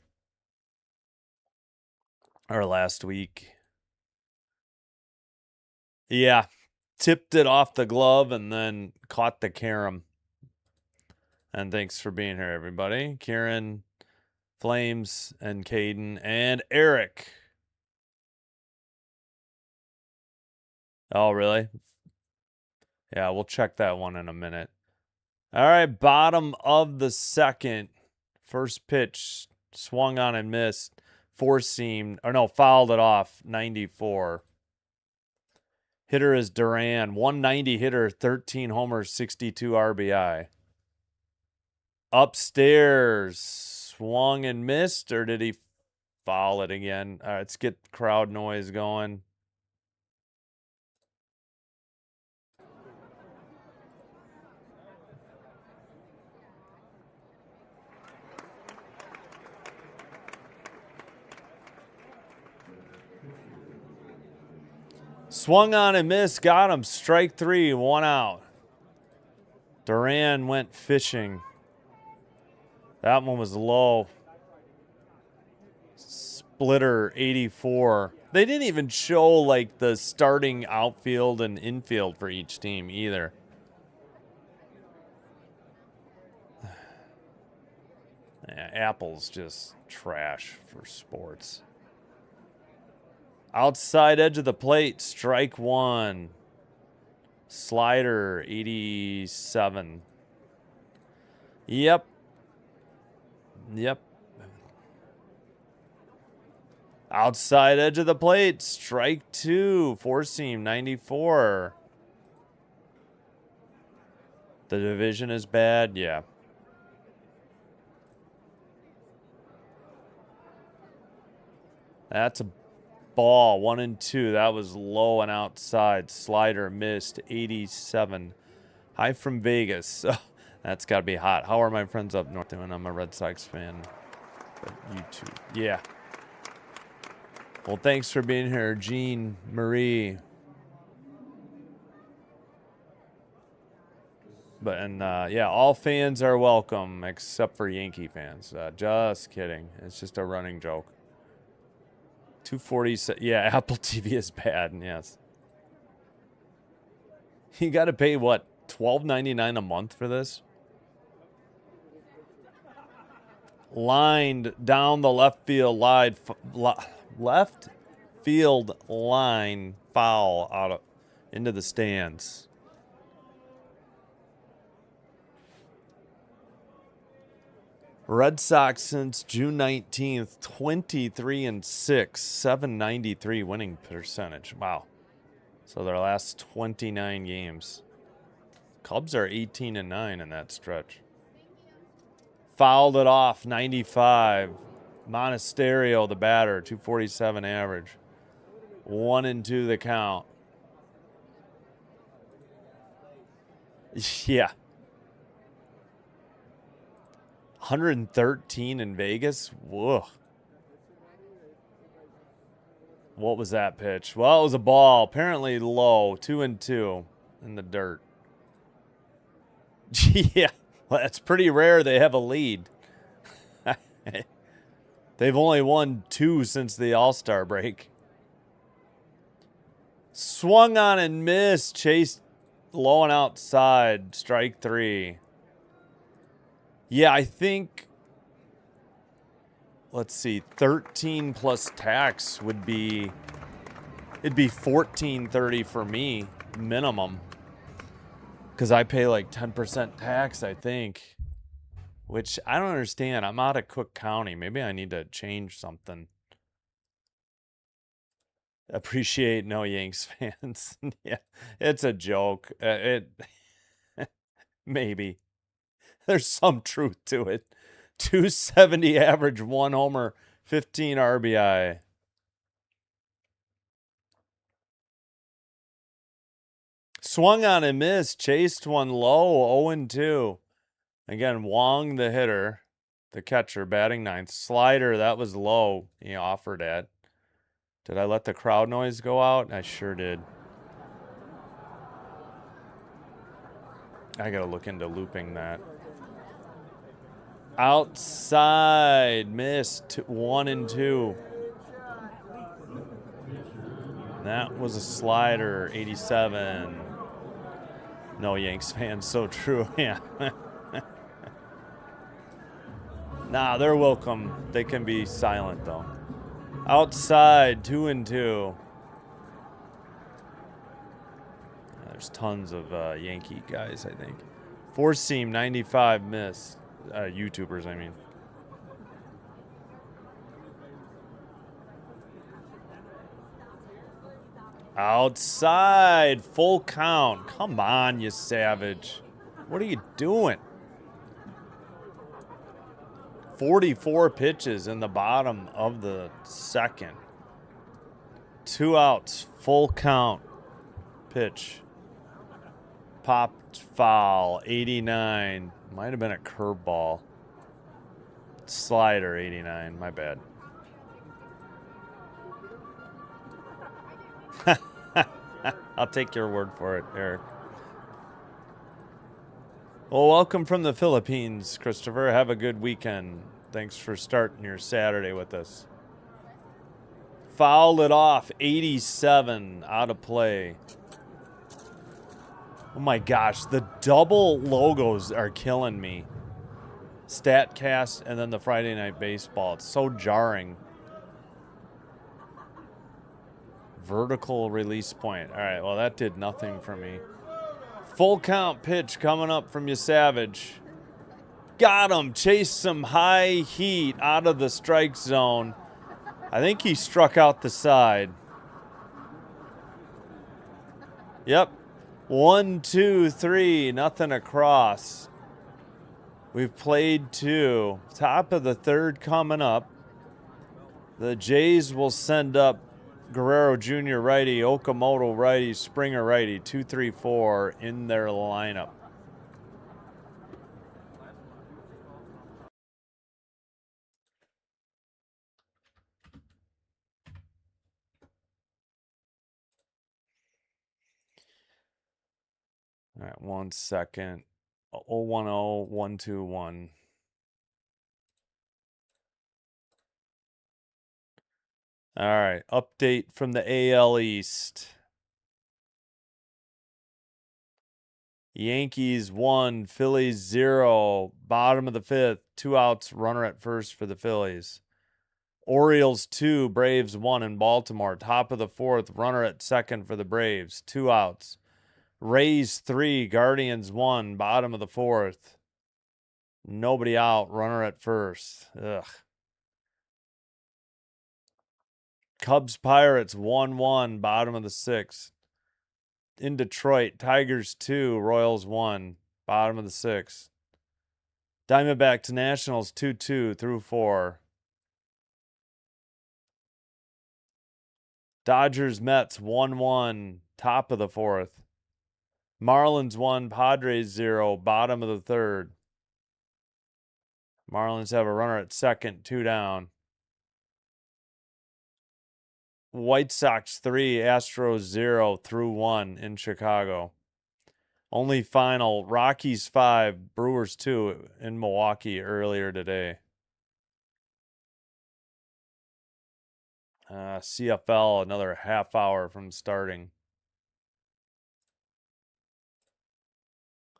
or last week. Yeah, tipped it off the glove and then caught the carom. And thanks for being here, everybody. Kieran, Flames, and Caden, and Eric. Oh, really? Yeah, we'll check that one in a minute. All right, bottom of the second. First pitch, swung on and missed. Four seam, or no, fouled it off. 94. Hitter is Duran. 190 hitter, 13 homers, 62 RBI. Upstairs, swung and missed, or did he foul it again? All right, let's get crowd noise going. Swung on and missed, got him. Strike three, one out. Duran went fishing. That one was low. Splitter 84. They didn't even show like the starting outfield and infield for each team either. Yeah, Apple's just trash for sports. Outside edge of the plate, strike one. Slider 87. Yep. Outside edge of the plate, strike two. Four seam 94. The division is bad, yeah. That's a ball, 1-2. That was low and outside. Slider missed, 87. Hi from Vegas. That's got to be hot. How are my friends up north doing? I'm a Red Sox fan. But YouTube. Yeah. Well, thanks for being here, Jean Marie. Yeah, all fans are welcome except for Yankee fans. Just kidding. It's just a running joke. 240. Yeah, Apple TV is bad. Yes. You got to pay what, $12.99 a month for this? Lined down the left field line, left field line, foul out of into the stands. Red Sox since June 19th, 23-6, 793 winning percentage. Wow. So their last 29 games. Cubs are 18-9 in that stretch. Fouled it off, 95. Monasterio, the batter, 247 average. 1-2 the count. Yeah. 113 in Vegas? Whoa. What was that pitch? Well, it was a ball. Apparently low. 2-2 in the dirt. Yeah. Well, that's pretty rare they have a lead. They've only won 2 since the All-Star break. Swung on and missed. Chased low and outside. Strike 3. Yeah, I think, let's see, 13 plus tax would be, it'd be $14.30 for me, minimum. Because I pay like 10% tax, I think. Which I don't understand. I'm out of Cook County. Maybe I need to change something. Appreciate no Yanks fans. Yeah, it's a joke. Maybe. There's some truth to it. 270 average, 1 homer, 15 RBI. Swung on and missed. Chased one low, 0-2. Again, Wong, the hitter, the catcher, batting ninth. Slider, that was low. He offered at. Did I let the crowd noise go out? I sure did. I gotta look into looping that. Outside, missed 1 and 2. That was a slider, 87. No Yanks fans, so true. Yeah. Nah, they're welcome. They can be silent though. Outside, 2 and 2. There's tons of Yankee guys, I think. Four seam, 95 miss. YouTubers, I mean. Outside, full count. Come on, you savage. What are you doing? 44 pitches in the bottom of the second. 2 outs, full count pitch. Popped foul, 89. Might have been a curveball. Slider, 89. My bad. I'll take your word for it, Eric. Well, welcome from the Philippines, Christopher. Have a good weekend. Thanks for starting your Saturday with us. Fouled it off, 87, out of play. Oh my gosh, the double logos are killing me. StatCast and then the Friday Night Baseball. It's so jarring. Vertical release point. All right, well, that did nothing for me. Full count pitch coming up from you, Savage. Got him. Chased some high heat out of the strike zone. I think he struck out the side. Yep. 1, 2, 3. Nothing across. We've played 2. Top of the third coming up. The Jays will send up Guerrero Jr. righty, Okamoto righty, Springer righty, 2, 3, 4 in their lineup. All right, 1 second. 010 121. All right, update from the AL East. Yankees 1, Phillies 0. Bottom of the 5th, 2 outs, runner at first for the Phillies. Orioles 2, Braves 1 in Baltimore. Top of the 4th, runner at second for the Braves, 2 outs. Rays 3, Guardians 1, bottom of the 4th. Nobody out, runner at first. Ugh. Cubs Pirates 1-1, bottom of the 6th. In Detroit, Tigers 2, Royals 1, bottom of the 6th. Diamondbacks Nationals 2-2 through 4. Dodgers Mets 1-1, top of the 4th. Marlins 1, Padres 0, bottom of the 3rd. Marlins have a runner at second, 2 down. White Sox 3, Astros 0 through 1 in Chicago. Only final, Rockies 5, Brewers 2 in Milwaukee earlier today. CFL, another half hour from starting.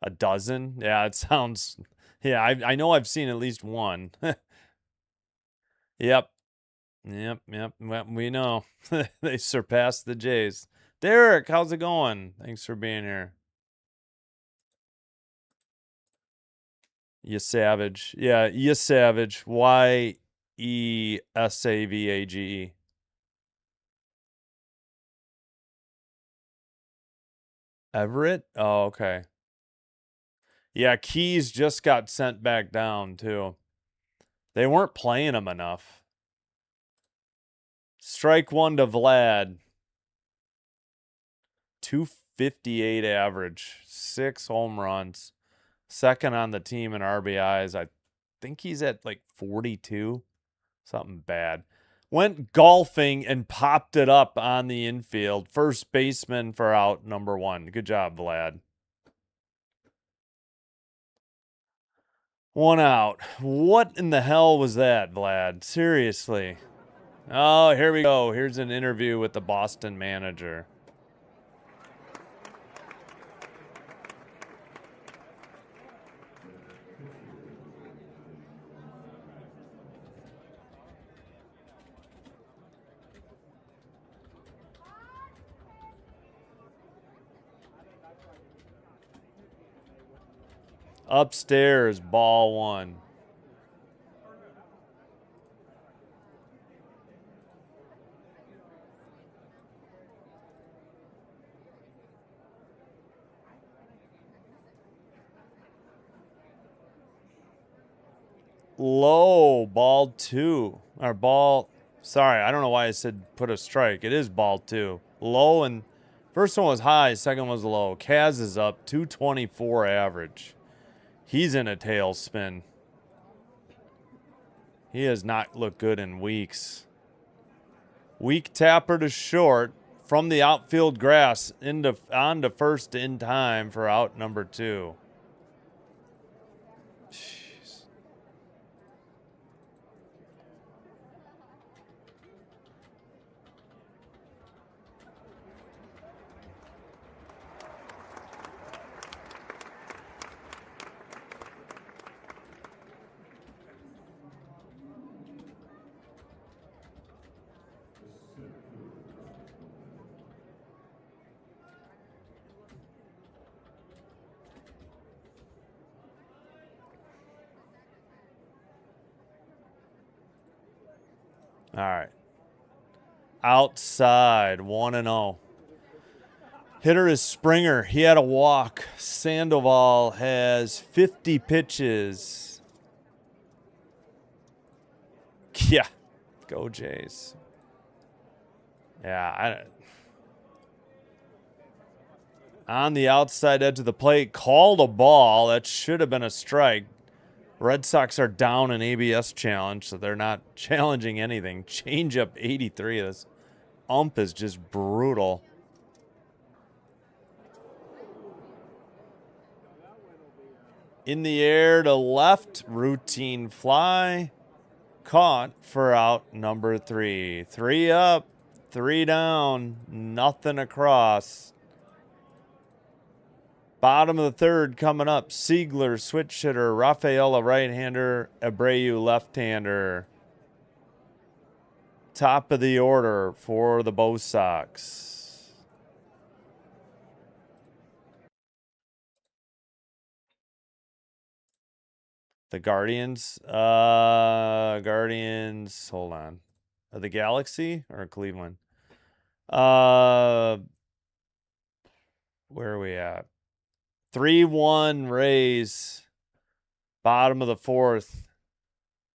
A dozen? Yeah, it sounds... Yeah, I know I've seen at least one. Yep. Well, we know. They surpassed the Jays. Derek, how's it going? Thanks for being here. You savage. Yeah, you savage. Yesavage. Everett? Oh, okay. Yeah, Keys just got sent back down, too. They weren't playing him enough. Strike 1 to Vlad. 258 average. 6 home runs. Second on the team in RBIs. I think he's at like 42. Something bad. Went golfing and popped it up on the infield. First baseman for out number 1. Good job, Vlad. One out. What in the hell was that, Vlad? Seriously. Oh, here we go. Here's an interview with the Boston manager. Upstairs, ball one. Low, ball two. Or ball, sorry, I don't know why I said put a strike. It is ball two. Low, and first one was high, second one was low. Kaz is up, 224 average. He's in a tailspin. He has not looked good in weeks. Weak tapper to short from the outfield grass onto first in time for out number two. Jeez. All right. Outside, 1-0. Hitter is Springer. He had a walk. Sandoval has 50 pitches. Yeah. Go Jays. Yeah, on the outside edge of the plate, called a ball. That should have been a strike. Red Sox are down an ABS challenge, so they're not challenging anything. Change up 83. This ump is just brutal. In the air to left, routine fly. Caught for out number three. 3 up, 3 down, nothing across. Bottom of the third coming up. Siegler, switch hitter. Rafaela, right-hander. Abreu, left-hander. Top of the order for the Bo Sox. The Guardians. Guardians. Hold on. The Galaxy or Cleveland? Where are we at? 3-1 Rays. Bottom of the fourth.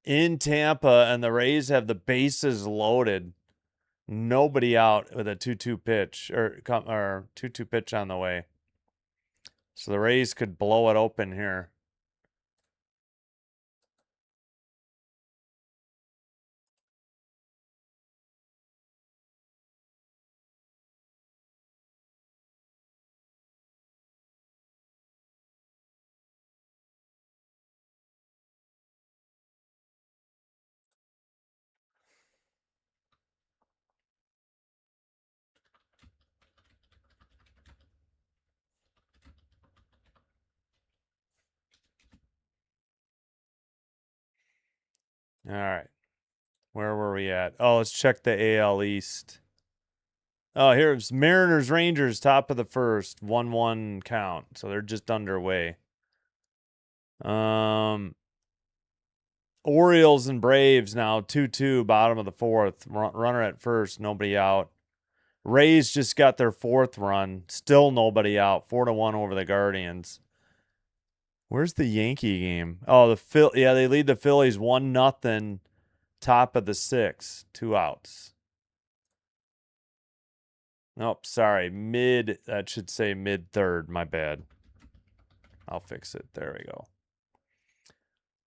In Tampa, and the Rays have the bases loaded. Nobody out with a 2-2 pitch or 2-2 pitch on the way. So the Rays could blow it open here. All right. Where were we at? Oh, let's check the AL East. Oh, here's Mariners Rangers, top of the first, 1-1 count. So they're just underway. Orioles and Braves now 2-2, bottom of the fourth. Runner at first, nobody out. Rays just got their fourth run, still nobody out. 4-1 over the Guardians. Where's the Yankee game? Oh, they lead the Phillies 1-0. Top of the sixth, 2 outs. Nope, sorry. That should say mid-third. My bad. I'll fix it. There we go.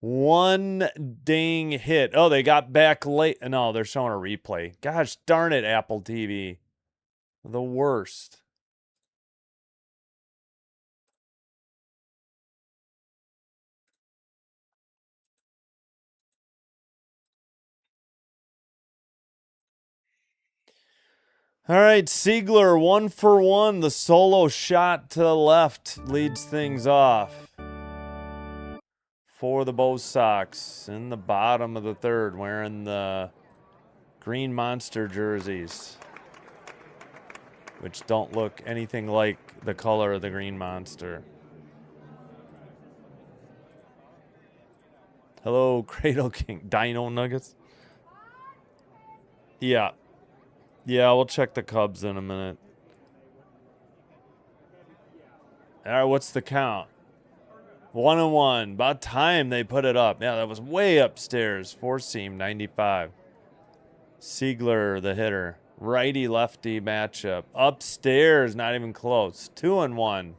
One dang hit. Oh, they got back late. No, they're showing a replay. Gosh darn it, Apple TV. The worst. All right, Siegler, 1-for-1. The solo shot to the left leads things off for the Bo Sox in the bottom of the third, wearing the Green Monster jerseys, which don't look anything like the color of the Green Monster. Hello, Cradle King. Dino Nuggets? Yeah. Yeah, we'll check the Cubs in a minute. All right, what's the count? 1-1. About time they put it up. Yeah, that was way upstairs. Four seam, 95. Siegler, the hitter. Righty-lefty matchup. Upstairs, not even close. 2-1.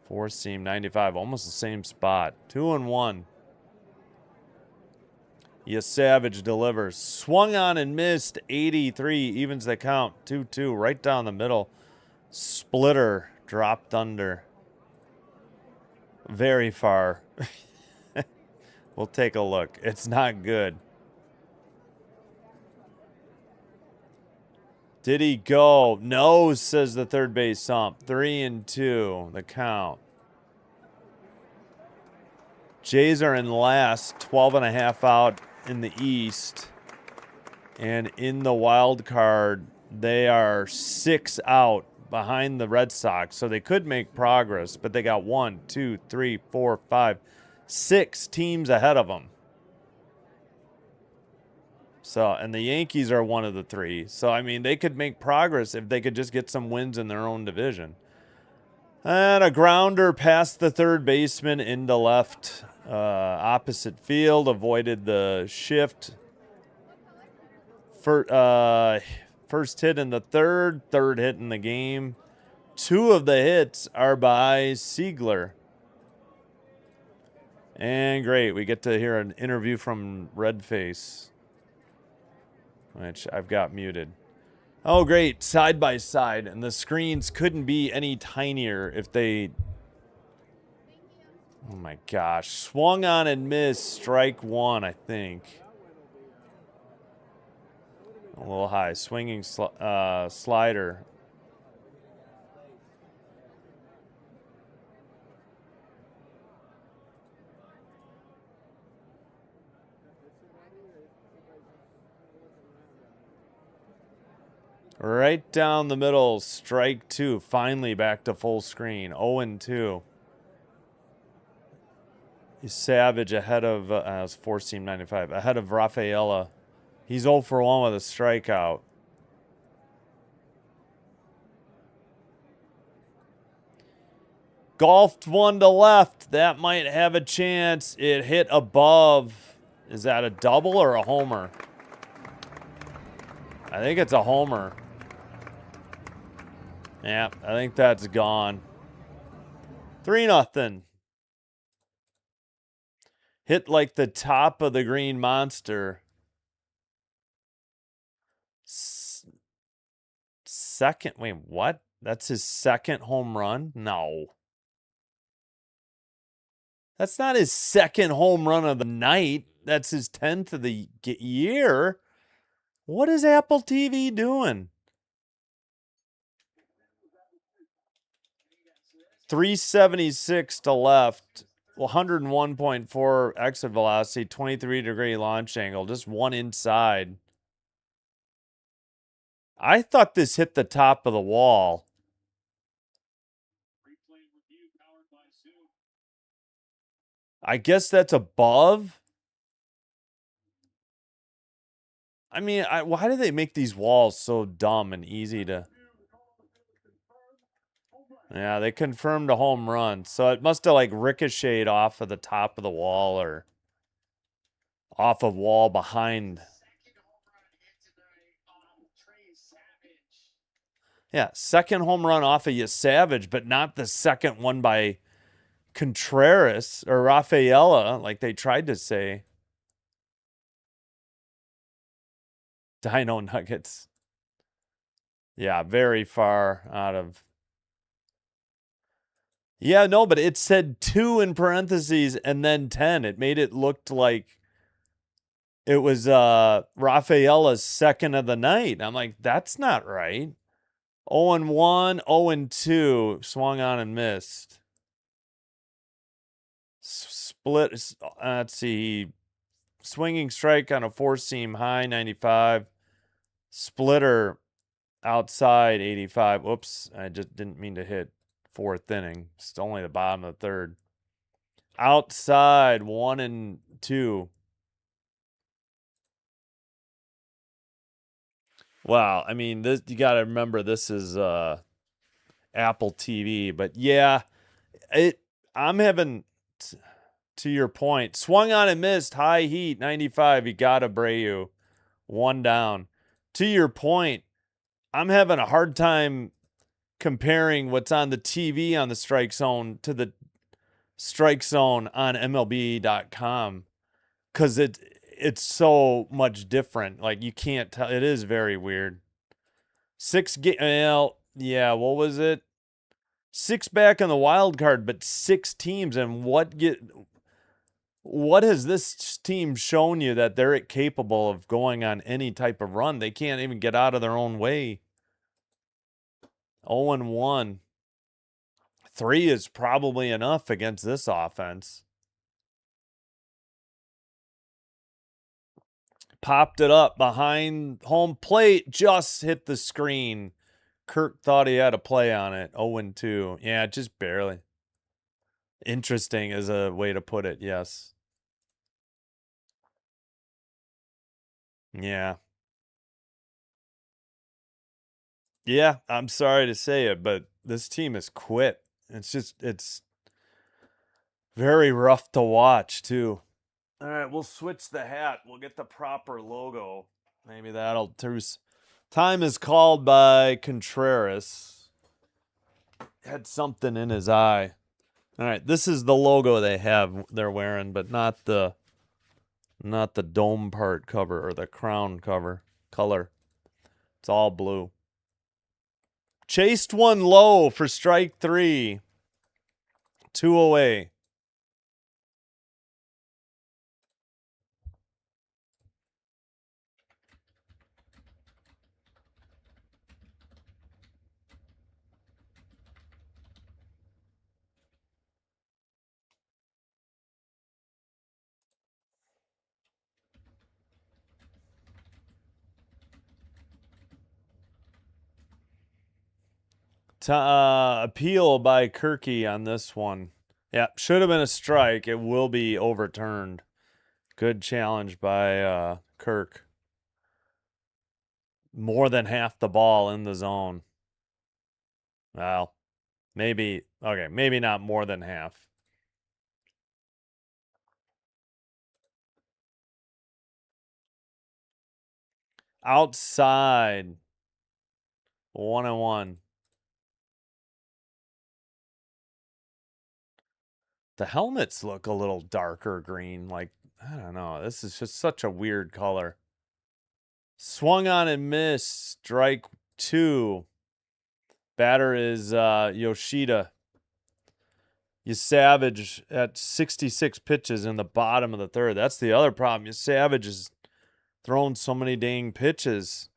Four seam, 95. Almost the same spot. 2-1. Savage delivers. Swung on and missed. 83. Evens the count. 2-2. Right down the middle. Splitter. Dropped under. Very far. We'll take a look. It's not good. Did he go? No, says the third base ump. 3-2. The count. Jays are in last. 12.5 out in the East. And in the wild card, they are 6 out behind the Red Sox. So they could make progress, but they got 1, 2, 3, 4, 5, 6 teams ahead of them. So, and the Yankees are one of the 3. So, I mean, they could make progress if they could just get some wins in their own division. And a grounder past the third baseman into left opposite field. Avoided the shift. First hit in the third hit in the game. 2 of the hits are by Siegler. And great, we get to hear an interview from Redface, which I've got muted. Oh, great, side by side, and the screens couldn't be any tinier if they... Oh my gosh, swung on and missed, strike 1, I think. A little high, swinging slider. Right down the middle, strike 2. Finally back to full screen. 0-2. Savage ahead of it's 4-seam 95. Ahead of Rafaela. He's 0-for-1 with a strikeout. Golfed one to left. That might have a chance. It hit above. Is that a double or a homer? I think it's a homer. Yeah, I think that's gone. 3-0. Hit like the top of the Green Monster. Second, wait, what? That's his second home run? No. That's not his second home run of the night. That's his 10th of the year. What is Apple TV doing? 376 to left, 101.4 exit velocity, 23-degree launch angle, just one inside. I thought this hit the top of the wall. I guess that's above. I mean, why do they make these walls so dumb and easy to... Yeah, they confirmed a home run. So it must have like ricocheted off of the top of the wall or off of wall behind. Yeah, second home run off of Savage, but not the second one by Contreras or Rafaela, like they tried to say. Dino Nuggets. Yeah, very far out of... Yeah, no, but it said 2 in parentheses and then 10. It made it look like it was Rafaela's second of the night. I'm like, that's not right. 0-1, 0-2, swung on and missed. Split. Let's see. Swinging strike on a four-seam high, 95. Splitter outside, 85. Whoops, I just didn't mean to hit fourth inning. It's only the bottom of the third. Outside, 1-2. Wow, I mean, this you got to remember this is Apple TV, but yeah, it. I'm having, to your point, swung on and missed, high heat, 95. You got Abreu, one down. To your point, I'm having a hard time comparing what's on the TV on the strike zone to the strike zone on MLB.com because it's so much different. Like you can't tell. It is very weird. Well, yeah. What was it? 6 back on the wild card, but 6 teams. And what has this team shown you that they're capable of going on any type of run? They can't even get out of their own way. 0-1. 3 is probably enough against this offense. Popped it up behind home plate, just hit the screen. Kirk thought he had a play on it. 0-2. Yeah, just barely. Interesting is a way to put it, yes. Yeah. Yeah, I'm sorry to say it, but this team has quit. It's very rough to watch, too. All right, we'll switch the hat. We'll get the proper logo. Maybe that'll truce. Time is called by Contreras. Had something in his eye. All right, this is the logo they're wearing, but not the dome part cover or the crown cover color. It's all blue. Chased one low for strike 3. 2 away. Appeal by Kirky on this one. Yeah, should have been a strike. It will be overturned. Good challenge by Kirk. More than half the ball in the zone. Well, maybe not more than half. Outside. 1-1. The helmets look a little darker green. Like, I don't know. This is just such a weird color. Swung on and missed. Strike 2. Batter is Yoshida. You Savage at 66 pitches in the bottom of the third. That's the other problem. You Savage has thrown so many dang pitches.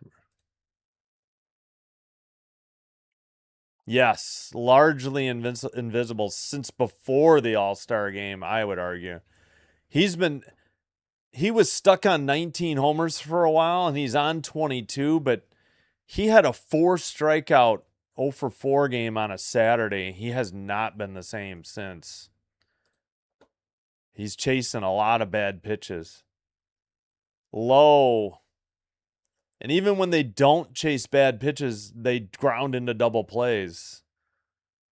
Yes, largely invisible since before the All-Star game, I would argue. He was stuck on 19 homers for a while, and he's on 22, but he had a 4 strikeout 0 for 4 game on a Saturday. He has not been the same since. He's chasing a lot of bad pitches. Low. And even when they don't chase bad pitches, they ground into double plays.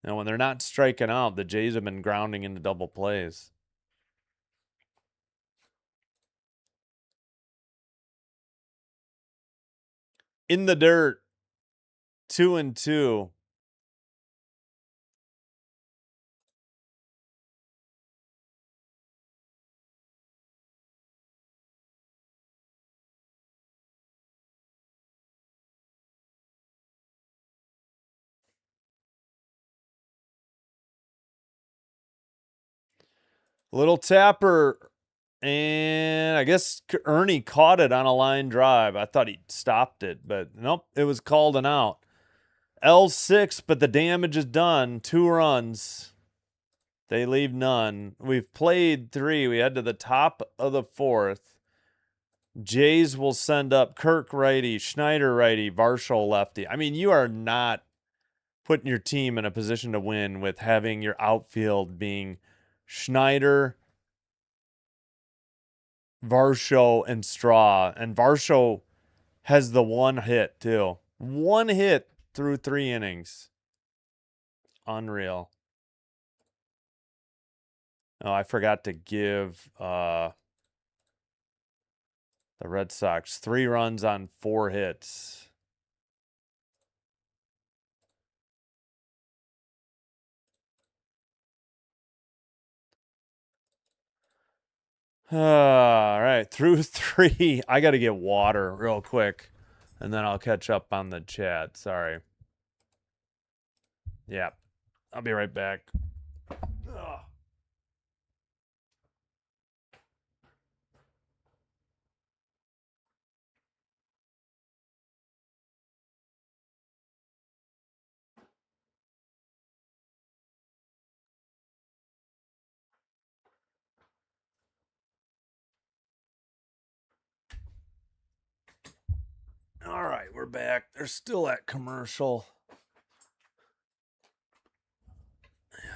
You know, when they're not striking out, the Jays have been grounding into double plays. In the dirt. 2-2. Little tapper. And I guess Ernie caught it on a line drive. I thought he stopped it, but nope, it was called an out. L6, but the damage is done. 2 runs. They leave none. We've played 3. We head to the top of the 4th. Jays will send up Kirk righty, Schneider righty, Varsho lefty. I mean, you are not putting your team in a position to win with having your outfield being Schneider, Varsho, and Straw. And Varsho has the 1 hit, too. 1 hit through 3 innings. Unreal. Oh, I forgot to give the Red Sox 3 runs on 4 hits. All right, through 3. I got to get water real quick, and then I'll catch up on the chat. Sorry. Yeah, I'll be right back. Ugh. All right, we're back. They're still at commercial.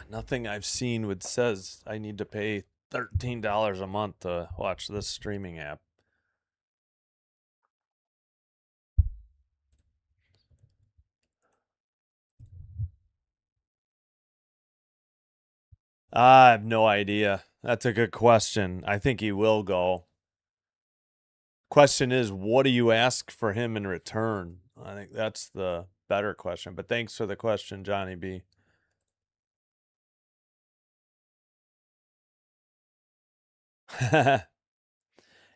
Nothing I've seen would says I need to pay $13 a month to watch this streaming app. I have no idea. That's a good question. I think he will go. Question is, what do you ask for him in return? I think that's the better question. But thanks for the question, Johnny B.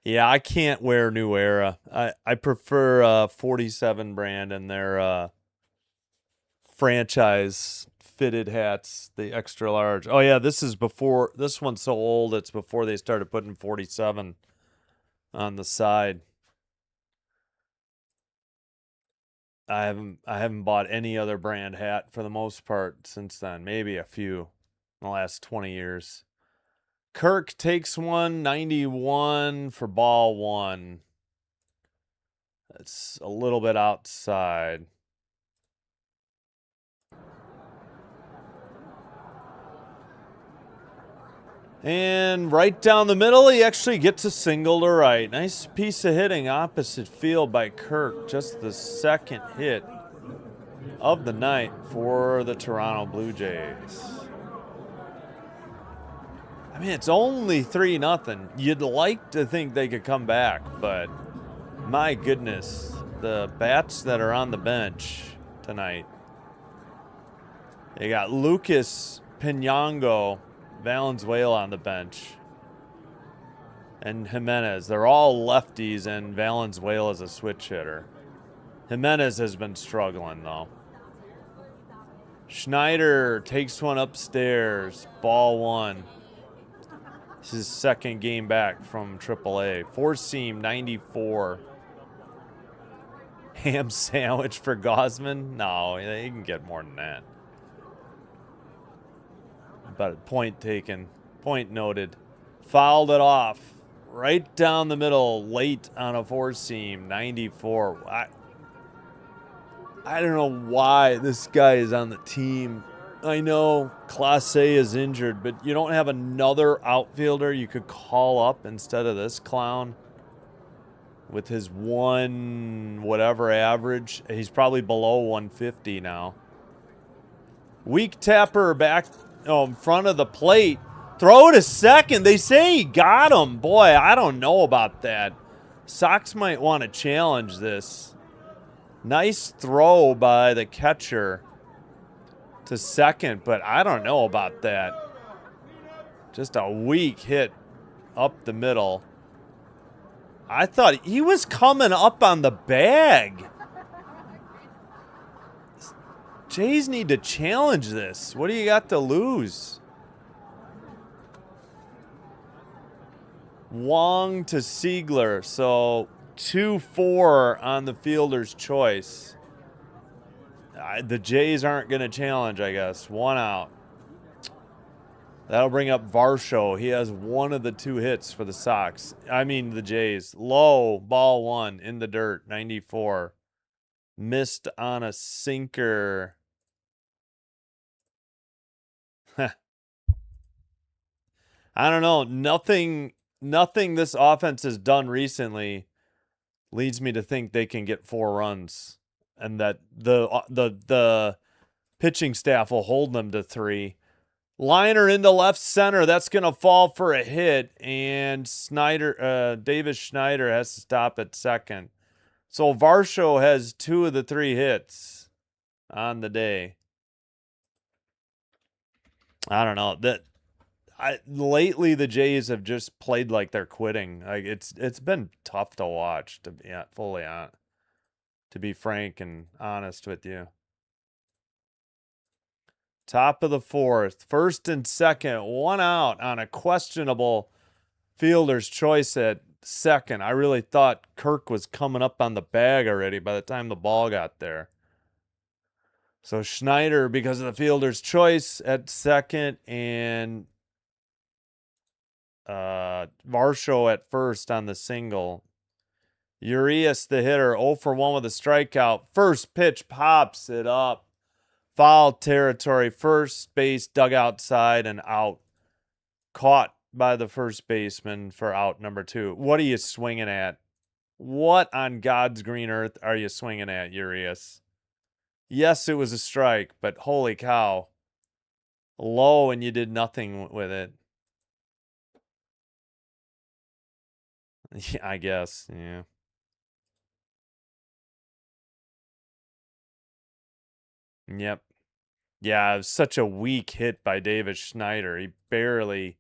Yeah, I can't wear New Era. I prefer 47 brand and their franchise fitted hats, the extra large. Oh yeah, this one's so old, it's before they started putting 47 on the side. I haven't bought any other brand hat for the most part since then. Maybe a few in the last 20 years. Kirk takes one, 91 for ball 1. It's a little bit outside. And right down the middle, he actually gets a single to right. Nice piece of hitting opposite field by Kirk. Just the second hit of the night for the Toronto Blue Jays. I mean, it's only 3-0. You'd like to think they could come back, but my goodness, the bats that are on the bench tonight. They got Lucas Pinango, Valenzuela on the bench, and Jimenez. They're all lefties, and Valenzuela's a switch hitter. Jimenez has been struggling, though. Schneider takes one upstairs, ball 1. This is his second game back from AAA. 4-seam, 94. Ham sandwich for Gosman? No, he can get more than that. But point taken. Point noted. Fouled it off. Right down the middle. Late on a 4-seam. 94. I don't know why this guy is on the team. I know Clase is injured, but you don't have another outfielder you could call up instead of this clown with his 1 whatever average. He's probably below 150 now. Weak tapper back in front of the plate. Throw to second. They say he got him. Boy, I don't know about that. Sox might want to challenge this. Nice throw by the catcher to second, but I don't know about that. Just a weak hit up the middle. I thought he was coming up on the bag. Jays need to challenge this. What do you got to lose? Wong to Siegler. So 2-4 on the fielder's choice. The Jays aren't going to challenge, I guess. 1 out. That'll bring up Varsho. He has one of the 2 hits for the Sox. I mean the Jays. Low, ball 1 in the dirt, 94. Missed on a sinker. I don't know. Nothing this offense has done recently leads me to think they can get 4 runs and that the pitching staff will hold them to 3. Liner into left center. That's going to fall for a hit, and Davis Schneider has to stop at second. So Varsho has 2 of the 3 hits on the day. I don't know. Lately the Jays have just played like they're quitting. Like it's been tough to watch, to be frank and honest with you. Top of the 4th, 1st and 2nd, 1 out on a questionable fielder's choice at second. I really thought Kirk was coming up on the bag already by the time the ball got there. So Schneider, because of the fielder's choice at second, and Varsho at first on the single. Urias, the hitter, 0 for 1 with a strikeout. First pitch pops it up. Foul territory, first base, dug outside and out. Caught by the first baseman for out number 2. What are you swinging at? What on God's green earth are you swinging at, Urias? Yes, it was a strike, but holy cow. Low and you did nothing with it. Yeah, I guess, yeah. Yep. Yeah, it was such a weak hit by David Schneider. He barely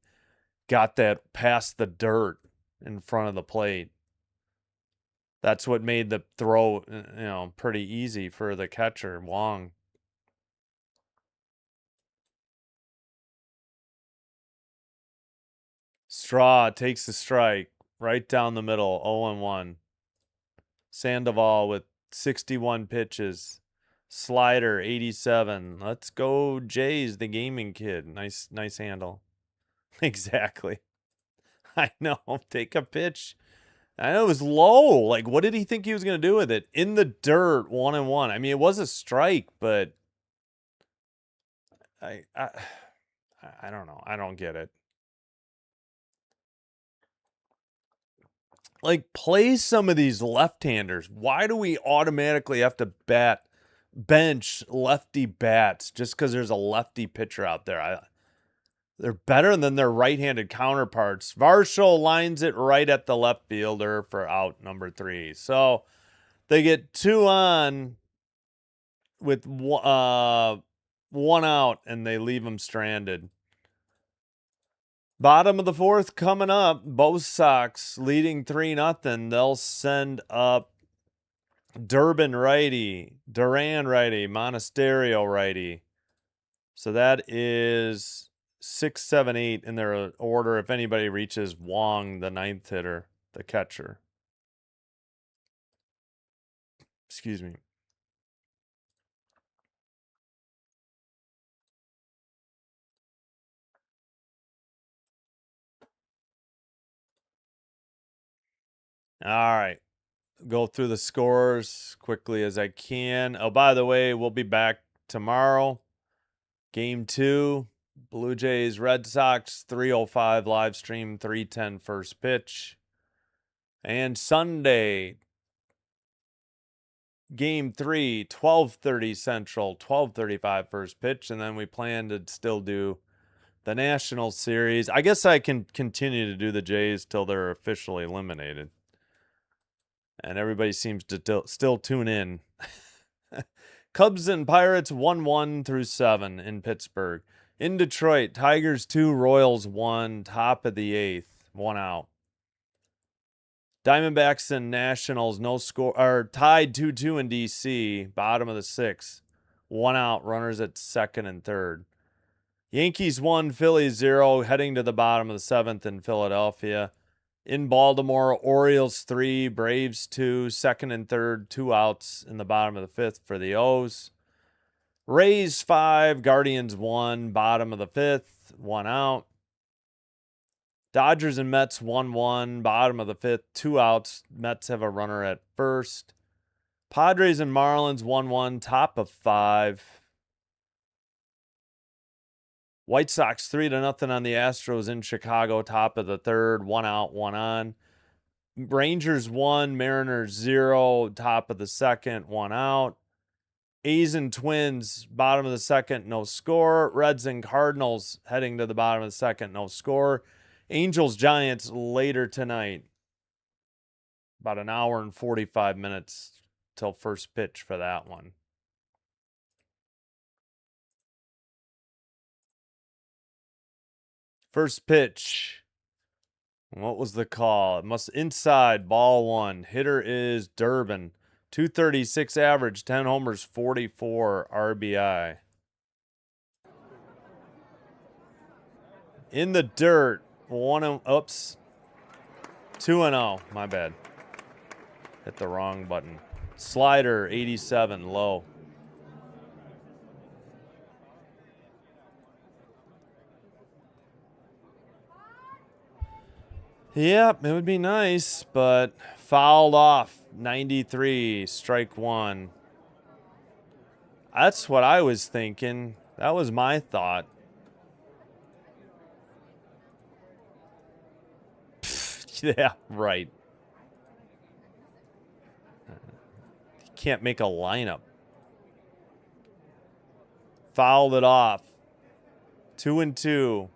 got that past the dirt in front of the plate. That's what made the throw, pretty easy for the catcher, Wong. Straw takes the strike right down the middle, 0-1. Sandoval with 61 pitches. Slider, 87. Let's go, Jays, the gaming kid. Nice handle. Exactly. I know. Take a pitch. I know it was low. Like, what did he think he was going to do with it? In the dirt, 1-1. I mean, it was a strike, but I don't know. I don't get it. Like, play some of these left-handers. Why do we automatically have to bench lefty bats just because there's a lefty pitcher out there? They're better than their right-handed counterparts. Varsho lines it right at the left fielder for out number 3. So they get 2 on with 1 out, and they leave them stranded. Bottom of the 4th coming up. Both Sox leading 3-0. They'll send up Durbin righty, Duran righty, Monasterio righty. So that is 6, 7, 8 in their order. If anybody reaches Wong, the 9th hitter, the catcher. Excuse me. All right. Go through the scores quickly as I can. Oh, by the way, we'll be back tomorrow. Game 2, Blue Jays, Red Sox, 3:05 live stream, 3:10 first pitch. And Sunday, Game 3, 12:30 Central, 12:35 first pitch. And then we plan to still do the National Series. I guess I can continue to do the Jays till they're officially eliminated. And everybody seems to still tune in. Cubs and Pirates 1-1 through 7 in Pittsburgh. In Detroit, Tigers 2, Royals 1, top of the 8th, 1 out. Diamondbacks and Nationals no score, are tied 2-2 in DC, bottom of the 6th, 1 out, runners at second and third. Yankees 1, Phillies 0, heading to the bottom of the 7th in Philadelphia. In Baltimore, Orioles 3, Braves 2, second and third, 2 outs in the bottom of the 5th for the O's. Rays 5, Guardians 1, bottom of the 5th, 1 out. Dodgers and Mets 1-1, bottom of the 5th, 2 outs. Mets have a runner at first. Padres and Marlins 1-1, top of 5. White Sox 3-0 on the Astros in Chicago, top of the 3rd, 1 out, 1 on. Rangers 1, Mariners 0, top of the 2nd, 1 out. A's and Twins, bottom of the 2nd, no score. Reds and Cardinals heading to the bottom of the 2nd, no score. Angels Giants later tonight. About an hour and 45 minutes till first pitch for that one. First pitch. What was the call? It must inside, ball 1. Hitter is Durbin. 236 average, 10 homers, 44 RBI. In the dirt, 2-0. My bad. Hit the wrong button. Slider, 87, low. Yep, it would be nice, but fouled off. 93, strike 1. That's what I was thinking. That was my thought. Yeah, right. You can't make a lineup. Fouled it off. 2-2.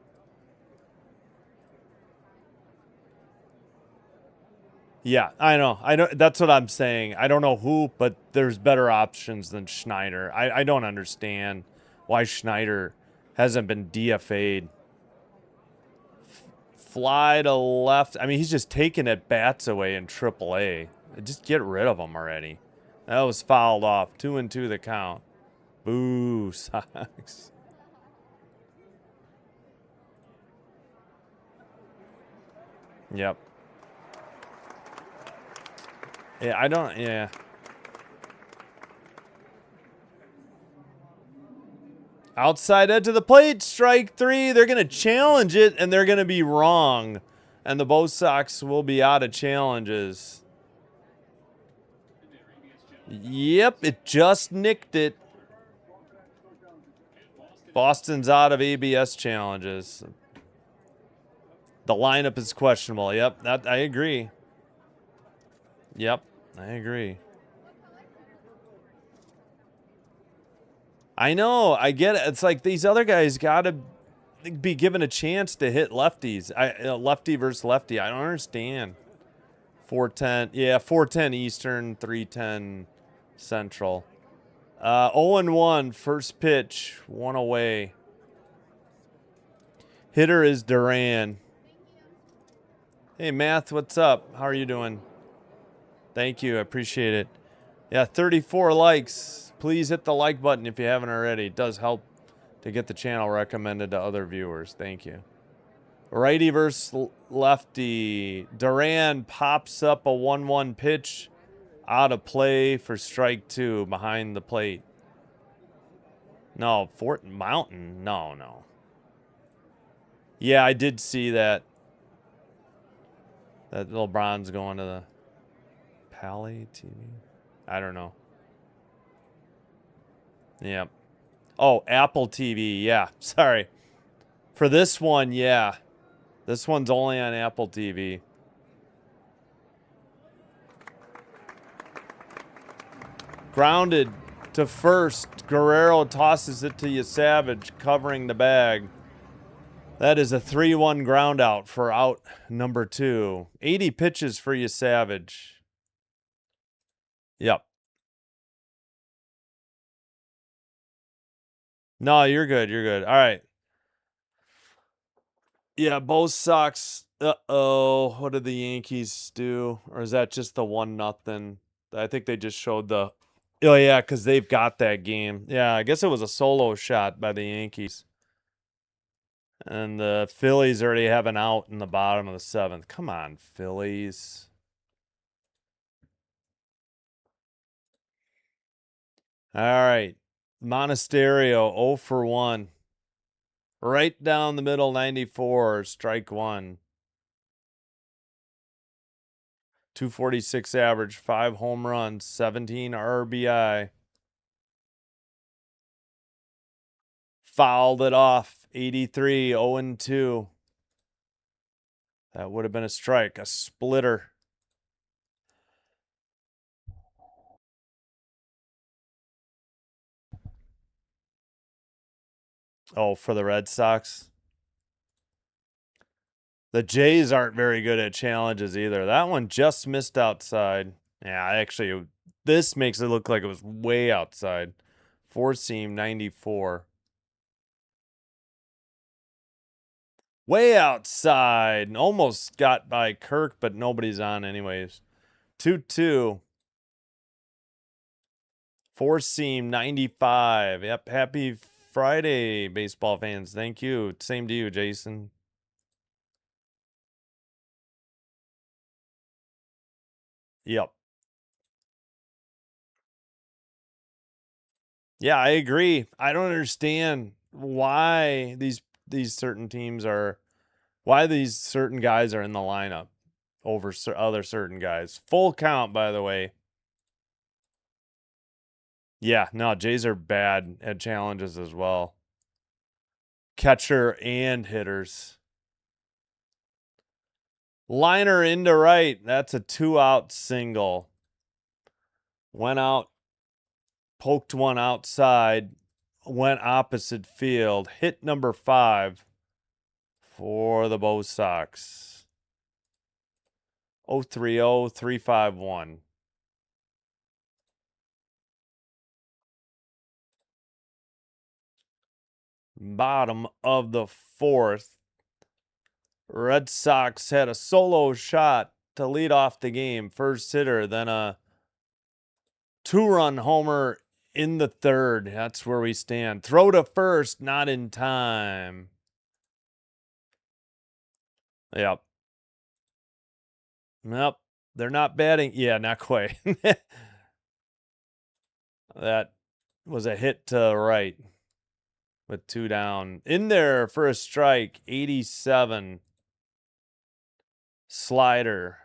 Yeah, I know. I don't. That's what I'm saying. I don't know who, but there's better options than Schneider. I don't understand why Schneider hasn't been DFA'd. Fly to left. I mean, he's just taking at bats away in AAA. Just get rid of him already. That was fouled off. 2-2 the count. Boo, Sox. Yep. Yeah, I don't. Yeah. Outside edge of the plate, strike 3. They're going to challenge it, and they're going to be wrong. And the Bo Sox will be out of challenges. Yep, it just nicked it. Boston's out of ABS challenges. The lineup is questionable. Yep, that I agree. Yep, I agree. I know. I get it. It's like these other guys got to be given a chance to hit lefties. Lefty versus lefty. I don't understand. 410. Yeah, 410 Eastern, 310 Central. 0-1, first pitch, 1 away. Hitter is Duran. Hey, Math, what's up? How are you doing? Thank you. I appreciate it. Yeah, 34 likes. Please hit the like button if you haven't already. It does help to get the channel recommended to other viewers. Thank you. Righty versus lefty. Duran pops up a 1-1 pitch. Out of play for strike 2 behind the plate. No, Fort Mountain. No. Yeah, I did see that. That LeBron's going to the Pally TV. I don't know. Yep. Oh, Apple TV. Yeah, sorry. For this one, yeah. This one's only on Apple TV. Grounded to first. Guerrero tosses it to Savage, covering the bag. That is a 3-1 ground out for out number 2. 80 pitches for Savage. Yep. No, you're good. You're good. All right. Yeah, both Sox. Uh-oh. What did the Yankees do? Or is that just the 1-0? I think they just showed the... Oh, yeah, because they've got that game. Yeah, I guess it was a solo shot by the Yankees. And the Phillies already have an out in the bottom of the 7th. Come on, Phillies. All right. Monasterio, 0 for 1. Right down the middle, 94, strike 1. 246 average, 5 home runs, 17 RBI. Fouled it off, 83, 0 2. That would have been a strike, a splitter. Oh, for the Red Sox? The Jays aren't very good at challenges either. That one just missed outside. Yeah, actually, this makes it look like it was way outside. Four seam, 94. Way outside. Almost got by Kirk, but nobody's on anyways. 2-2. Four seam, 95. Yep, happy Friday, baseball fans. Thank you. Same to you, Jason. Yep. Yeah, I agree. I don't understand why these certain teams are, why these certain guys are in the lineup over other certain guys. Full count, by the way. Yeah, no, Jays are bad at challenges as well. Catcher and hitters. Liner into right. That's a 2-out single. Went out, poked one outside, went opposite field, hit number 5 for the Bo Sox. 0-3-0-3-5-1. Bottom of the 4th. Red Sox had a solo shot to lead off the game. First hitter, then a 2-run homer in the 3rd. That's where we stand. Throw to first, not in time. Yep. Nope. They're not batting. Yeah, not quite. That was a hit to right with 2 down. In there for a strike, 87. Slider.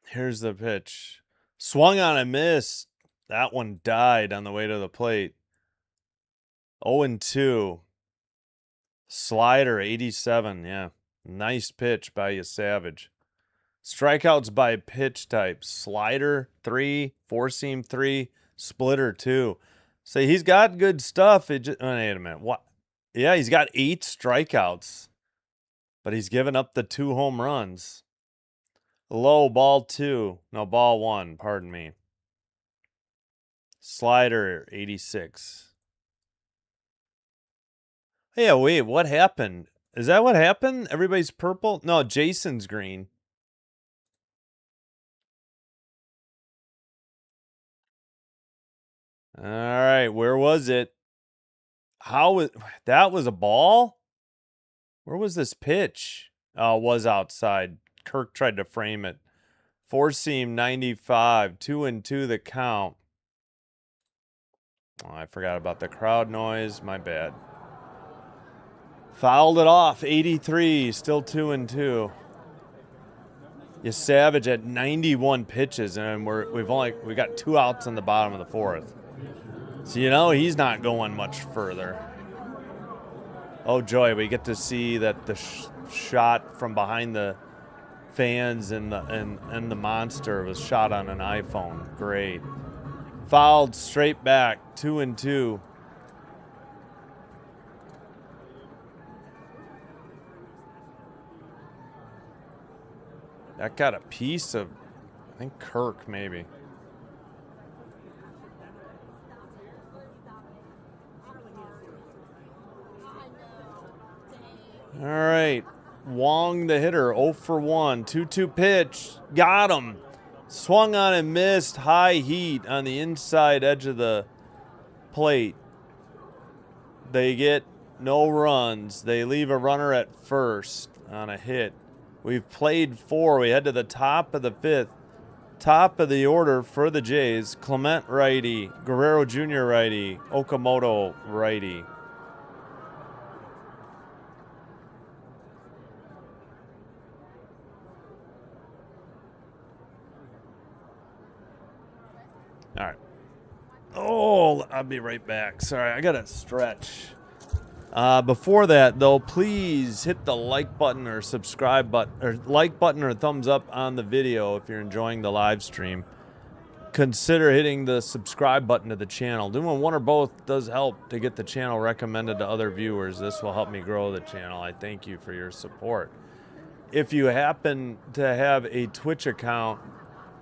Here's the pitch. Swung on a miss. That one died on the way to the plate. 0-2. Slider, 87. Yeah. Nice pitch by you, Savage. Strikeouts by pitch type. Slider, 3. Four-seam, 3. Splitter, 2. So he's got good stuff. Wait a minute. What? Yeah, he's got 8 strikeouts. But he's given up the 2 home runs. Low, ball 2. No, ball 1. Pardon me. Slider, 86. Yeah, wait, what happened? Is that what happened? Everybody's purple? No, Jason's green. All right, where was it? That was a ball? Where was this pitch? Oh, it was outside. Kirk tried to frame it. Four seam, 95. 2-2 the count. Oh, I forgot about the crowd noise. My bad. Fouled it off. 83. Still 2-2. You Savage at 91 pitches, and we got 2 outs in the bottom of the 4th. So he's not going much further. Oh joy, we get to see that the shot from behind the fans and the monster was shot on an iPhone. Great. Fouled straight back. 2-2. That got a piece of, I think, Kirk, maybe. All right. Wong, the hitter, 0 for 1. 2-2 pitch. Got him. Swung on and missed. High heat on the inside edge of the plate. They get no runs. They leave a runner at first on a hit. We've played 4. We head to the top of the 5th. Top of the order for the Jays. Clement righty. Guerrero Jr. righty. Okamoto righty. All right. Oh, I'll be right back. Sorry, I got to stretch. Before that, though, please hit the like button or subscribe button, or like button or thumbs up on the video if you're enjoying the live stream. Consider hitting the subscribe button to the channel. Doing one or both does help to get the channel recommended to other viewers. This will help me grow the channel. I thank you for your support. If you happen to have a Twitch account,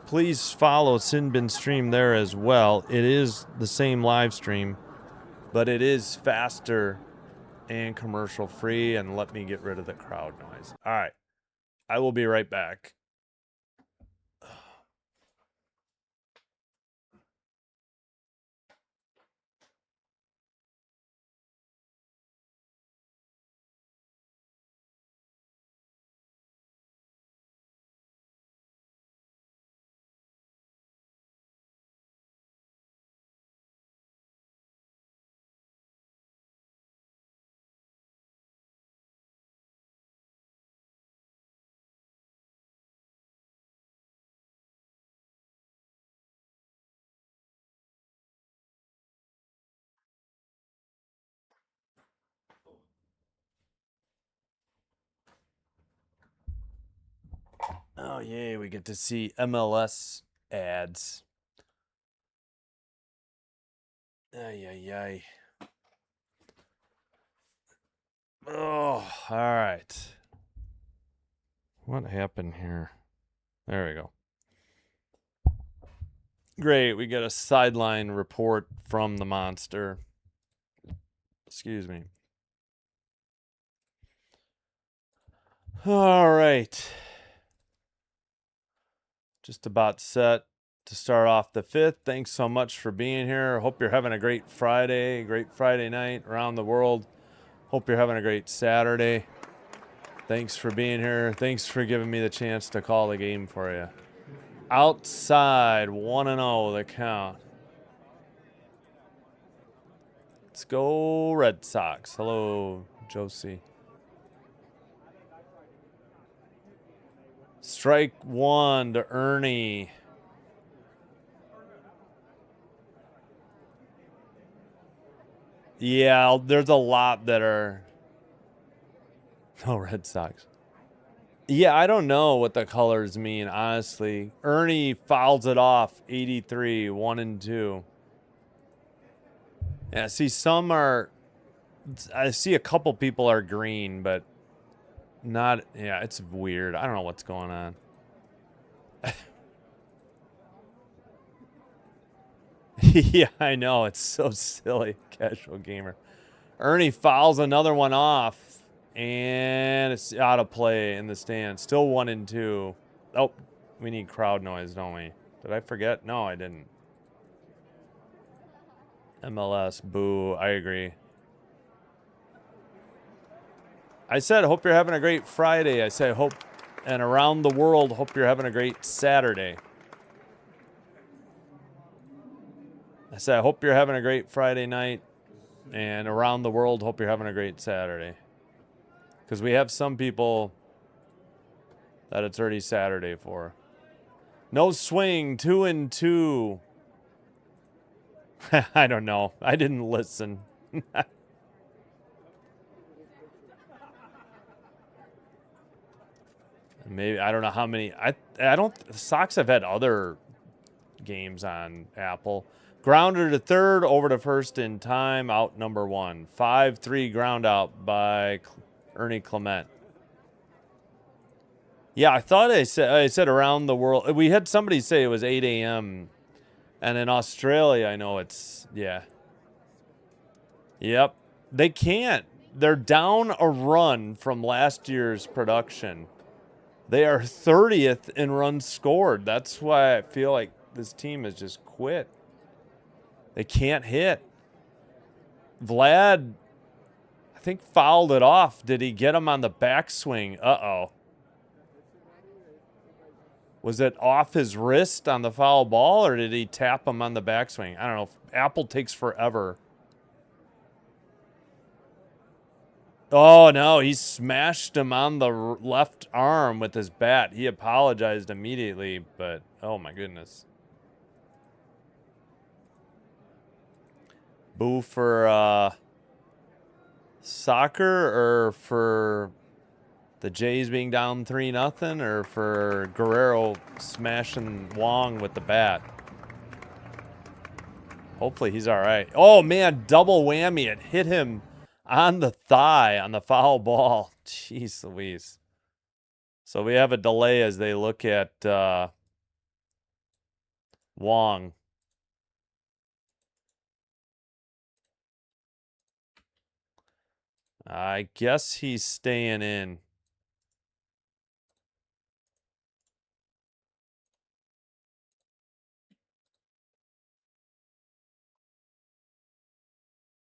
please follow Sinbin Stream there as well. It is the same live stream, but it is faster and commercial free. And let me get rid of the crowd noise. All right, I will be right back. Oh, yay, we get to see MLS ads. Ay, ay, ay. Oh, all right. What happened here? There we go. Great, we get a sideline report from the monster. Excuse me. All right. Just about set to start off the 5th. Thanks so much for being here. Hope you're having a great Friday night around the world. Hope you're having a great Saturday. Thanks for being here. Thanks for giving me the chance to call the game for you. Outside, 1-0 the count. Let's go Red Sox. Hello, Josie. Strike 1 to Ernie. Yeah, there's a lot that are... No, Red Sox. Yeah, I don't know what the colors mean, honestly. Ernie fouls it off, 83, 1-2. Yeah, see, some are... I see a couple people are green, but not... Yeah, it's weird. I don't know what's going on. Yeah, I know. It's so silly. Casual gamer. Ernie fouls another one off, and it's out of play in the stand. Still 1-2. Oh, we need crowd noise, don't we? Did I forget? No, I didn't. MLS, boo. I agree. I said, hope you're having a great Friday. I said, hope, and around the world, hope you're having a great Saturday. I said, I hope you're having a great Friday night, and around the world, hope you're having a great Saturday. Because we have some people that it's already Saturday for. No swing, 2-2. I don't know. I didn't listen. Maybe, I don't know how many. I don't, the Sox have had other games on Apple. Grounder to third, over to first in time, out number 1. 5-3 ground out by Ernie Clement. Yeah, I thought I said around the world. We had somebody say it was 8 a.m. And in Australia, I know it's, yeah. Yep. They can't. They're down a run from last year's production. They are 30th in runs scored. That's why I feel like this team has just quit. They can't hit. Vlad, I think, fouled it off. Did he get him on the backswing? Uh-oh. Was it off his wrist on the foul ball, or did he tap him on the backswing? I don't know. Apple takes forever. Oh, no. He smashed him on the left arm with his bat. He apologized immediately, but oh, my goodness. Boo for soccer, or for the Jays being down 3-0, or for Guerrero smashing Wong with the bat? Hopefully he's all right. Oh, man, double whammy. It hit him on the thigh on the foul ball. Jeez Louise. So we have a delay as they look at Wong. I guess he's staying in.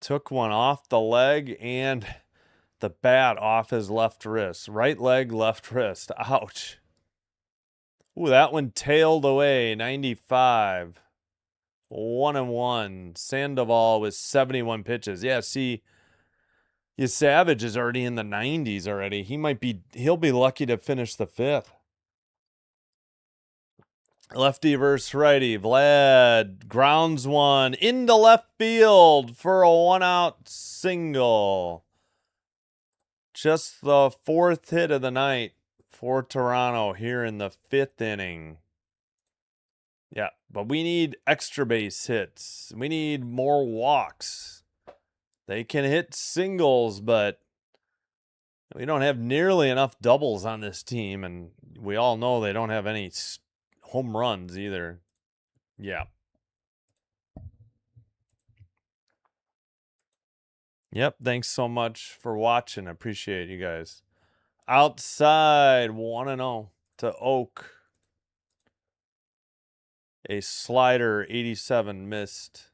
Took one off the leg and the bat off his left wrist. Right leg, left wrist. Ouch. Ooh, that one tailed away. 95. 1-1. Sandoval with 71 pitches. Yeah, see, Savage is already in the 90s already. He'll be lucky to finish the 5th. Lefty versus righty. Vlad grounds one into left field for a 1-out single. Just the 4th hit of the night for Toronto here in the 5th inning. Yeah, but we need extra base hits. We need more walks. They can hit singles, but we don't have nearly enough doubles on this team, and we all know they don't have any home runs either. Yeah. Yep, thanks so much for watching. I appreciate you guys. Outside, 1-0 to Oak. A slider, 87 missed.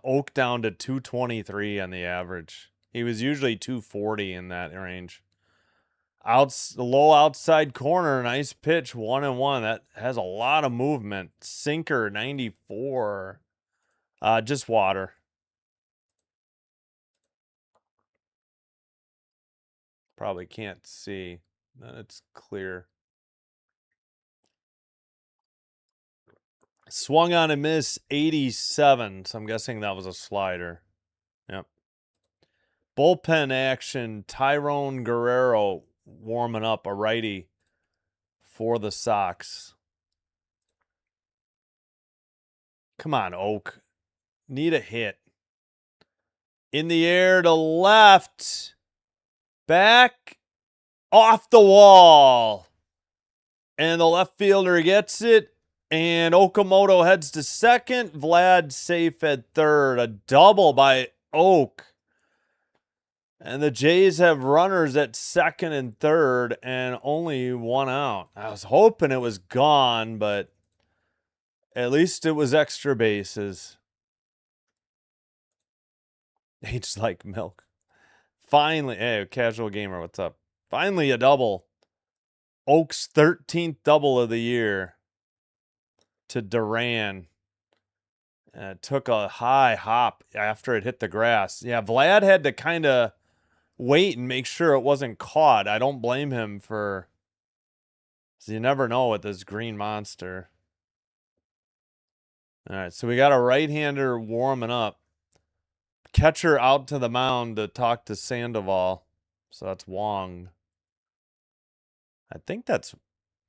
Oak down to 223 on the average. He was usually 240 in that range. Low outside corner, nice pitch, 1-1. That has a lot of movement. Sinker, 94. Just water. Probably can't see. It's clear. Swung on and missed, 87. So I'm guessing that was a slider. Yep. Bullpen action. Tyrone Guerrero warming up, a righty for the Sox. Come on, Oak. Need a hit. In the air to left. Back. Off the wall. And the left fielder gets it. And Okamoto heads to second. Vlad safe at third. A double by Oak. And the Jays have runners at second and third and only 1 out. I was hoping it was gone, but at least it was extra bases. Aged like milk. Finally, hey, casual gamer, what's up? Finally a double. Oak's 13th double of the year to Duran. It took a high hop after it hit the grass. Yeah, Vlad had to kind of wait and make sure it wasn't caught. I don't blame him for... So you never know with this green monster. All right, so we got a right-hander warming up. Catcher out to the mound to talk to Sandoval. So that's Wong. I think that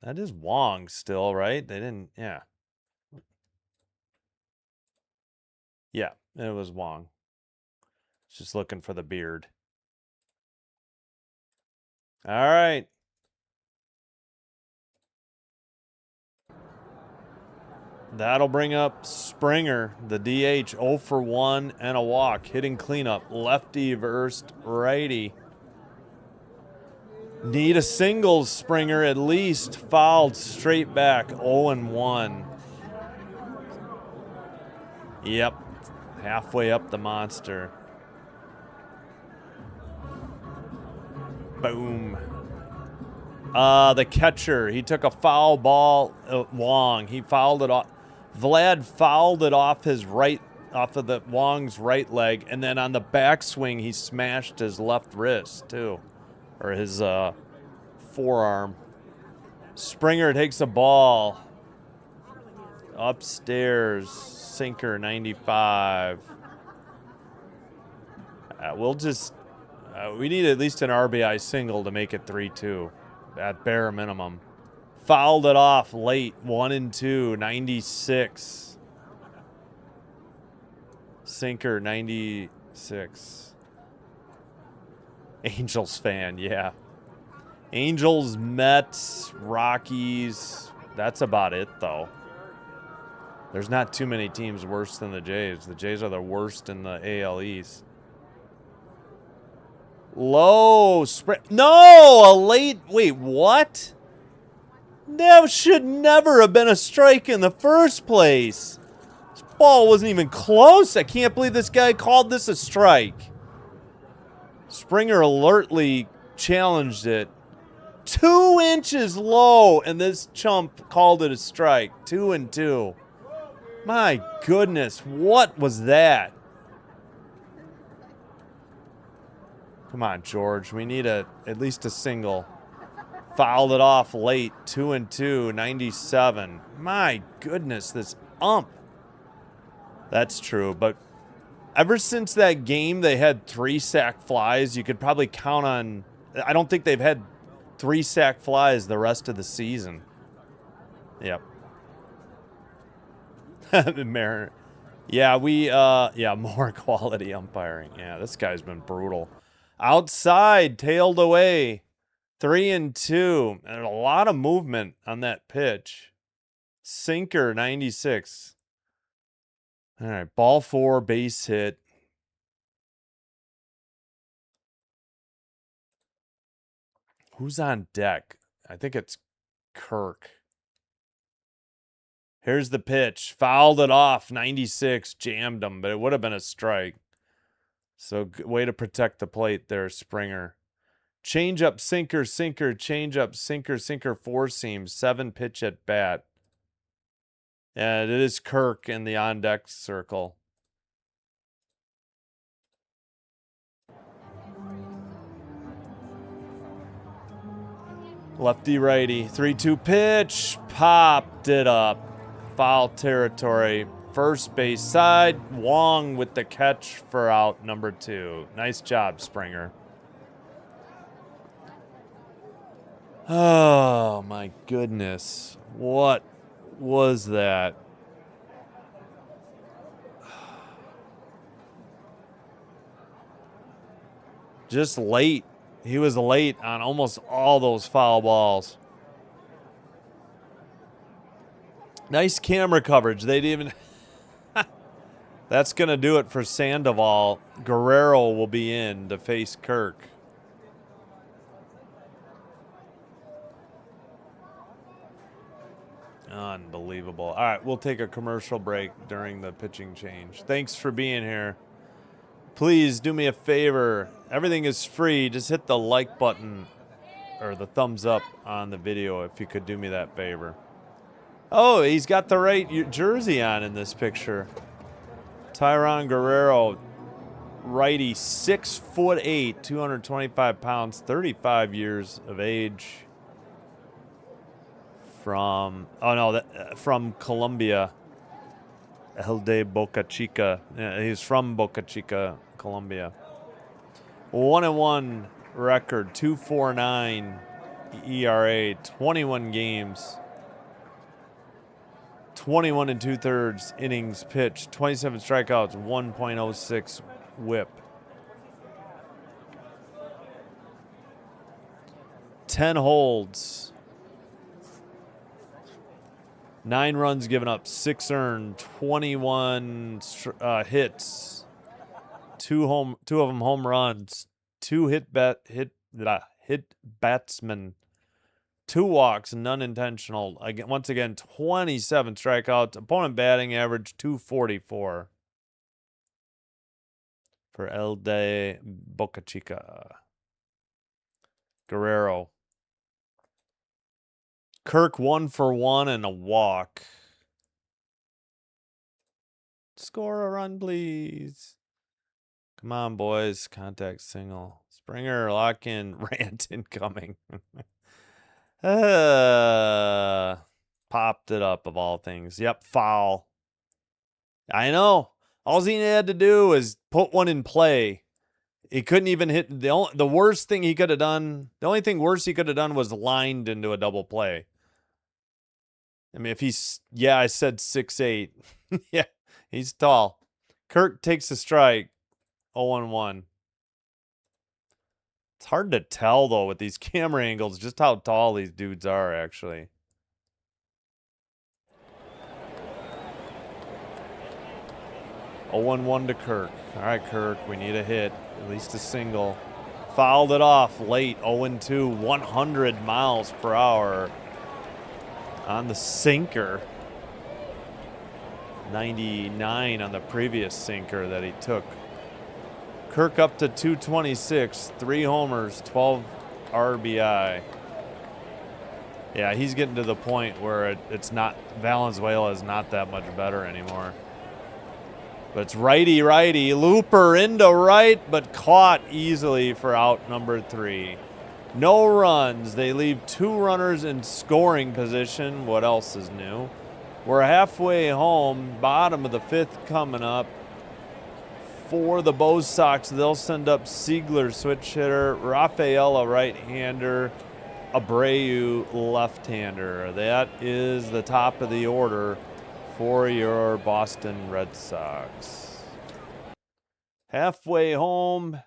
is Wong still, right? They didn't, yeah. Yeah, it was Wong. Just looking for the beard. All right. That'll bring up Springer, the DH, 0 for 1 and a walk. Hitting cleanup, lefty versus righty. Need a singles, Springer, at least. Fouled straight back, 0 and 1. Yep, halfway up the monster. Boom. The catcher, he took a foul ball. Wong, he fouled it off. Vlad fouled it off his right, off of the Wong's right leg, and then on the backswing, he smashed his left wrist too, or his forearm. Springer takes a ball upstairs, sinker 95. We'll just we need at least an RBI single to make it 3-2 at bare minimum. Fouled it off late, 1 and 2, 96. Sinker 96. Angels fan, yeah. Angels, Mets, Rockies. That's about it, though. There's not too many teams worse than the Jays. The Jays are the worst in the AL East. Low spread. No, a late. Wait, what? That should never have been a strike in the first place. This ball wasn't even close. I can't believe this guy called this a strike. Springer alertly challenged it. 2 inches low, and this chump called it a strike. 2 and 2. My goodness, what was that? Come on, George. We need at least a single. Fouled it off late. 2 and 2, 97. My goodness, this ump. That's true, but ever since that game, they had 3 sack flies. You could probably count on. I don't think they've had 3 sack flies the rest of the season. Yep. Mariner. Yeah, more quality umpiring. Yeah, this guy's been brutal. Outside, tailed away. 3 and 2. And a lot of movement on that pitch. Sinker, 96. All right, ball 4, base hit. Who's on deck? I think it's Kirk. Here's the pitch. Fouled it off. 96. Jammed him, but it would have been a strike. So way to protect the plate there, Springer. Change up, sinker, sinker, change up, sinker, sinker, 4 seams. 7 pitch at bat. Yeah, it is Kirk in the on deck circle. Lefty righty. 3-2 pitch. Popped it up. Foul territory. First base side. Wong with the catch for out number 2. Nice job, Springer. Oh, my goodness. What was that? Just late. He was late on almost all those foul balls. Nice camera coverage. They didn't even... That's going to do it for Sandoval. Guerrero will be in to face Kirk. Unbelievable. All right, we'll take a commercial break during the pitching change. Thanks for being here. Please do me a favor. Everything is free. Just hit the like button or the thumbs up on the video if you could do me that favor. Oh, he's got the right jersey on in this picture. Tyron Guerrero, righty, 6'8", 225 pounds, 35 years of age. From Colombia. El de Boca Chica. Yeah, he's from Boca Chica, Colombia. 1-1 record, 2.49 ERA, 21 games. 21 2/3 innings pitched, 27 strikeouts, 1.06 whip. 10 holds. 9 runs given up, 6 earned, 21 hits, two of them home runs, 2 hit batsmen, 2 walks, none intentional. Again, once again, 27 strikeouts. Opponent batting average 244 for El de Boca Chica. Guerrero. Kirk 1 for 1 and a walk. Score a run, please. Come on, boys. Contact single. Springer, lock in. Rant incoming. Popped it up, of all things. Yep, foul. I know. All he had to do was put one in play. He couldn't even hit. The worst thing he could have done, the only thing worse he could have done was lined into a double play. I mean, if he's, yeah, I said 6'8". Yeah, he's tall. Kirk takes a strike. 0-1. It's hard to tell, though, with these camera angles, just how tall these dudes are, actually. Oh, 1-1 to Kirk. All right, Kirk, we need a hit, at least a single. Fouled it off late, 0-2, 100 miles per hour on the sinker. 99 on the previous sinker that he took. Kirk up to 226, 3 homers, 12 RBI. Yeah, he's getting to the point where it's not, Valenzuela is not that much better anymore. But it's righty, looper into right, but caught easily for out number 3. No runs. They leave 2 runners in scoring position. What else is new? We're halfway home, bottom of the 5th coming up. For the Bo Sox, they'll send up Siegler, switch hitter, Rafaela, right-hander, Abreu, left-hander. That is the top of the order for your Boston Red Sox. Halfway home.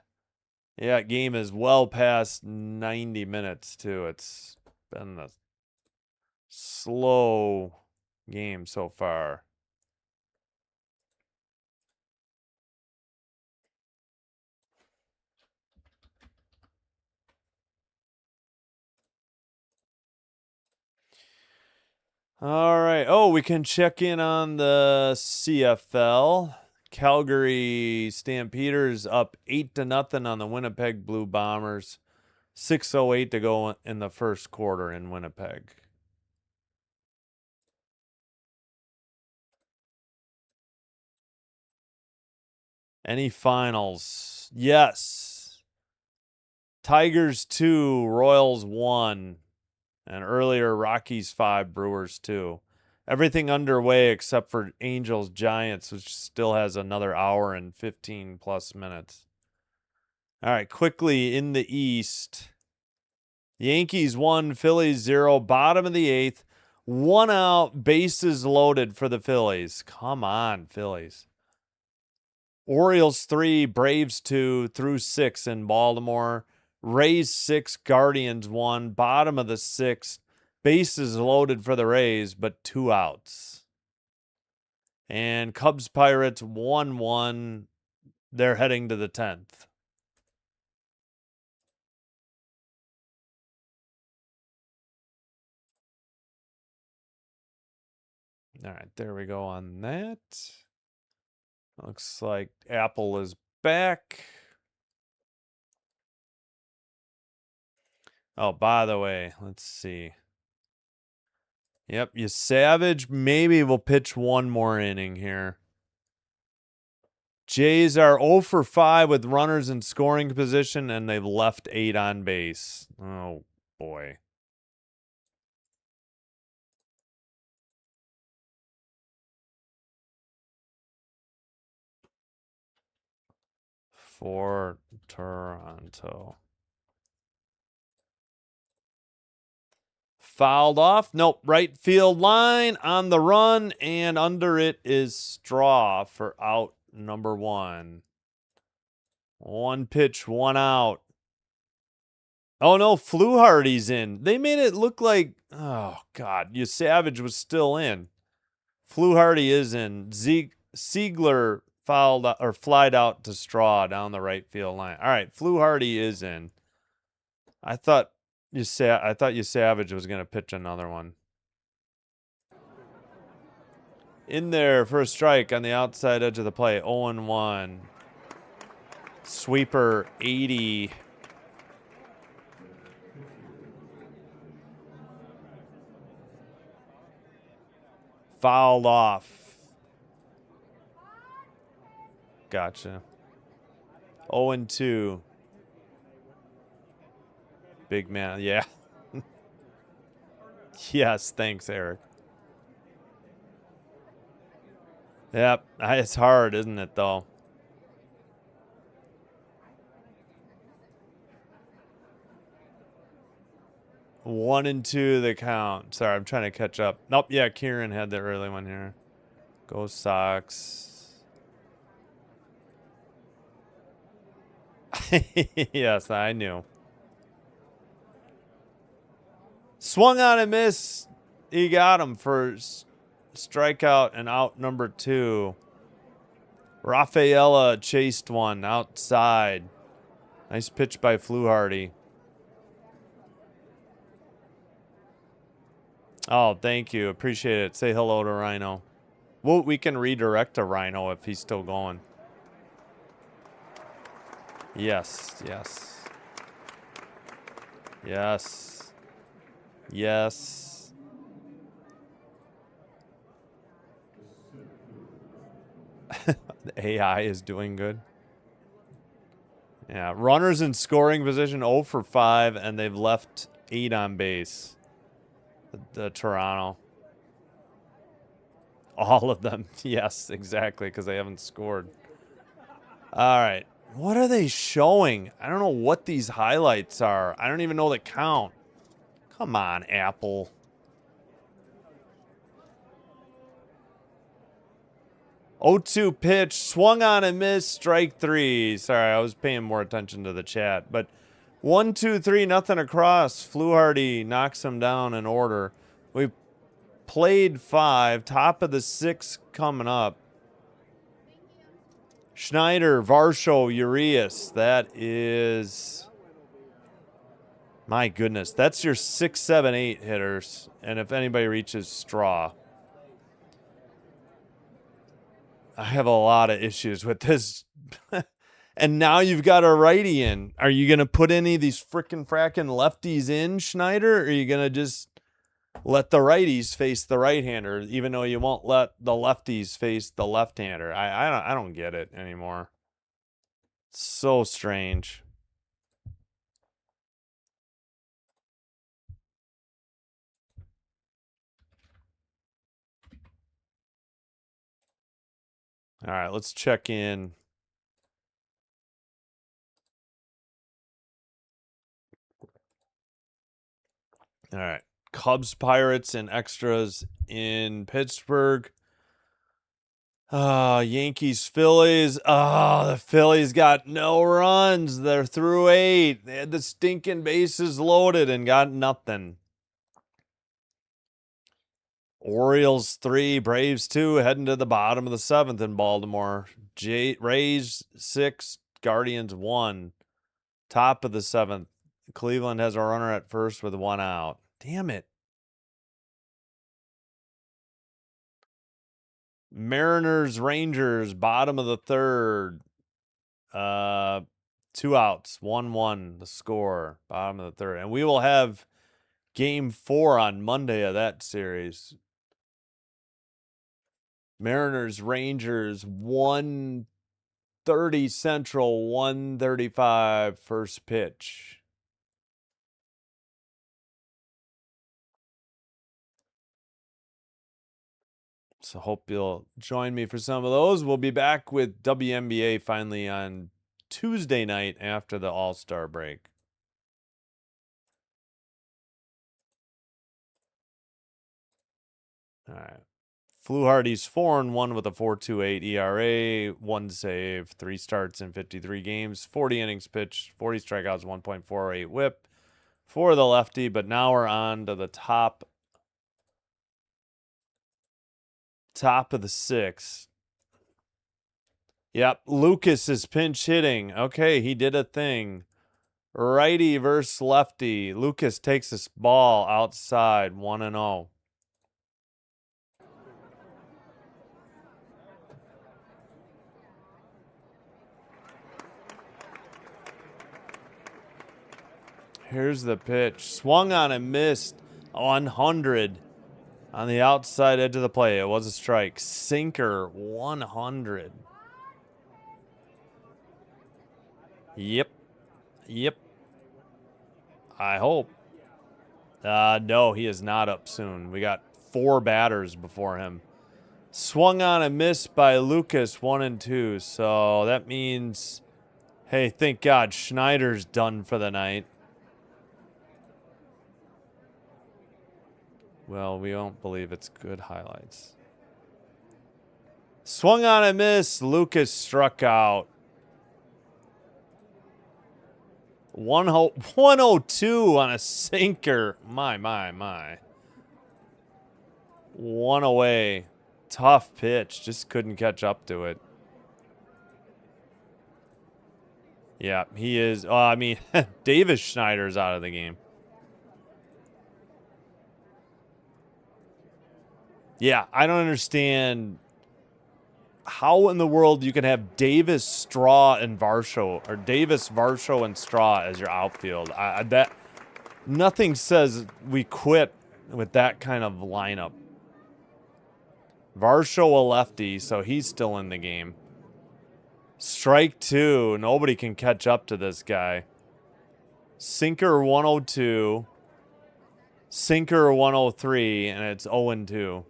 Yeah, game is well past 90 minutes, too. It's been a slow game so far. All right. Oh, we can check in on the CFL. Calgary Stampeders up 8-0 on the Winnipeg Blue Bombers. 6:08 to go in the first quarter in Winnipeg. Any finals? Yes. Tigers 2, Royals 1. And earlier, Rockies 5, Brewers 2. Everything underway except for Angels Giants, which still has another hour and 15 plus minutes. All right, quickly in the East. Yankees 1, Phillies 0, bottom of the 8th. 1 out, bases loaded for the Phillies. Come on, Phillies. Orioles 3, Braves 2, through 6 in Baltimore. Rays 6, Guardians 1, bottom of the 6th. Bases loaded for the Rays, but 2 outs. And Cubs Pirates 1-1. They're heading to the 10th. All right, there we go on that. Looks like Apple is back. Oh, by the way, let's see. Yep, you Savage maybe will pitch one more inning here. Jays are 0 for 5 with runners in scoring position, and they've left 8 on base. Oh, boy. For Toronto. Fouled off. Nope. Right field line on the run, and under it is Straw for out number 1. 1 pitch, 1 out. Oh no, Fluharty's in. They made it look like, oh God, you Savage was still in. Fluharty is in. Siegler fouled or flied out to Straw down the right field line. All right, Fluharty is in. I thought you Savage was gonna pitch another one. In there for a strike on the outside edge of the plate. 0-1. Sweeper 80. Fouled off. Gotcha. 0-2. Big man. Yeah. Yes, thanks, Eric. Yep, it's hard, isn't it, though? One and two the count. Sorry, I'm trying to catch up. Nope, yeah, Kieran had the early one here. Go Sox. Yes, I knew. Swung on and missed. He got him for strikeout and out number 2. Rafaela chased one outside. Nice pitch by Fluharty. Oh, thank you. Appreciate it. Say hello to Rhino. Well, we can redirect to Rhino if he's still going. Yes, yes. Yes. Yes. The AI is doing good. Yeah, runners in scoring position 0 for 5, and they've left 8 on base. The Toronto. All of them. Yes, exactly, because they haven't scored. All right. What are they showing? I don't know what these highlights are. I don't even know the count. Come on, Apple. O2 pitch, swung on and missed, strike 3. Sorry, I was paying more attention to the chat. But 1, 2, 3, nothing across. Fluharty knocks him down in order. We played 5, top of the 6 coming up. Schneider, Varsho, Urias. That is... My goodness, that's your 6, 7, 8 hitters. And if anybody reaches Straw. I have a lot of issues with this. And now you've got a righty in. Are you going to put any of these frickin' frackin' lefties in, Schneider? Or are you going to just let the righties face the right-hander, even though you won't let the lefties face the left-hander? I don't get it anymore. It's so strange. All right, let's check in. All right. Cubs, Pirates, and extras in Pittsburgh. Yankees, Phillies. The Phillies got no runs. They're through 8. They had the stinking bases loaded and got nothing. Orioles 3, Braves 2, heading to the bottom of the 7th in Baltimore. Rays 6, Guardians 1. Top of the 7th. Cleveland has a runner at first with 1 out. Damn it. Mariners, Rangers, bottom of the 3rd. 2 outs, 1-1 the score, bottom of the 3rd. And we will have game 4 on Monday of that series. Mariners, Rangers, 1:30 Central, 1:35 first pitch. So hope you'll join me for some of those. We'll be back with WNBA finally on Tuesday night after the All-Star break. All right. Fluharty's 4-1 with a 4.28 ERA, 1 save, 3 starts in 53 games, 40 innings pitched, 40 strikeouts, 1.48 WHIP. for the lefty, but now we're on to the top of the sixth. Yep, Lucas is pinch hitting. Okay, he did a thing. Righty versus lefty. Lucas takes this ball outside, 1-0. Here's the pitch. Swung on and missed. 100 on the outside edge of the plate. It was a strike. Sinker, 100. Yep. I hope. No, he is not up soon. We got 4 batters before him. Swung on and missed by Lucas, 1-2. So that means, hey, thank God Schneider's done for the night. Well, we don't believe it's good highlights. Swung on and missed. Lucas struck out. 102 on a sinker. My. 1 away. Tough pitch. Just couldn't catch up to it. Yeah, he is. I mean, Davis Schneider's out of the game. Yeah, I don't understand how in the world you can have Davis, Straw, and Varsho, or Davis, Varsho, and Straw as your outfield. That nothing says we quit with that kind of lineup. Varsho a lefty, so he's still in the game. Strike 2. Nobody can catch up to this guy. Sinker 102. Sinker 103, and it's 0-2.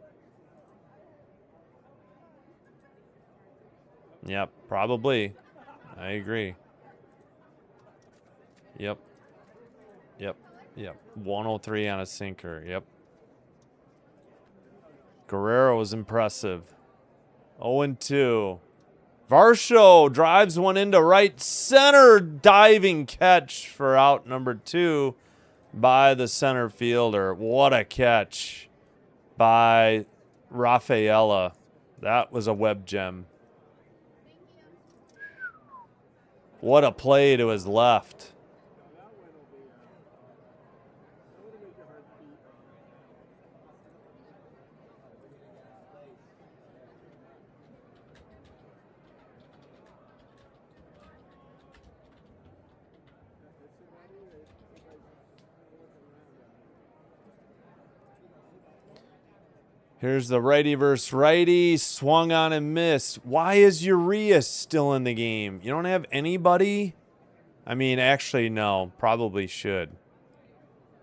Yep, probably. I agree. Yep. 103 on a sinker. Yep. Guerrero was impressive. 0-2. Varsho drives one into right center. Diving catch for out number 2 by the center fielder. What a catch by Rafaela. That was a web gem. What a play to his left. Here's the righty versus righty. Swung on and missed. Why is Urias still in the game? You don't have anybody? I mean, actually, no. Probably should.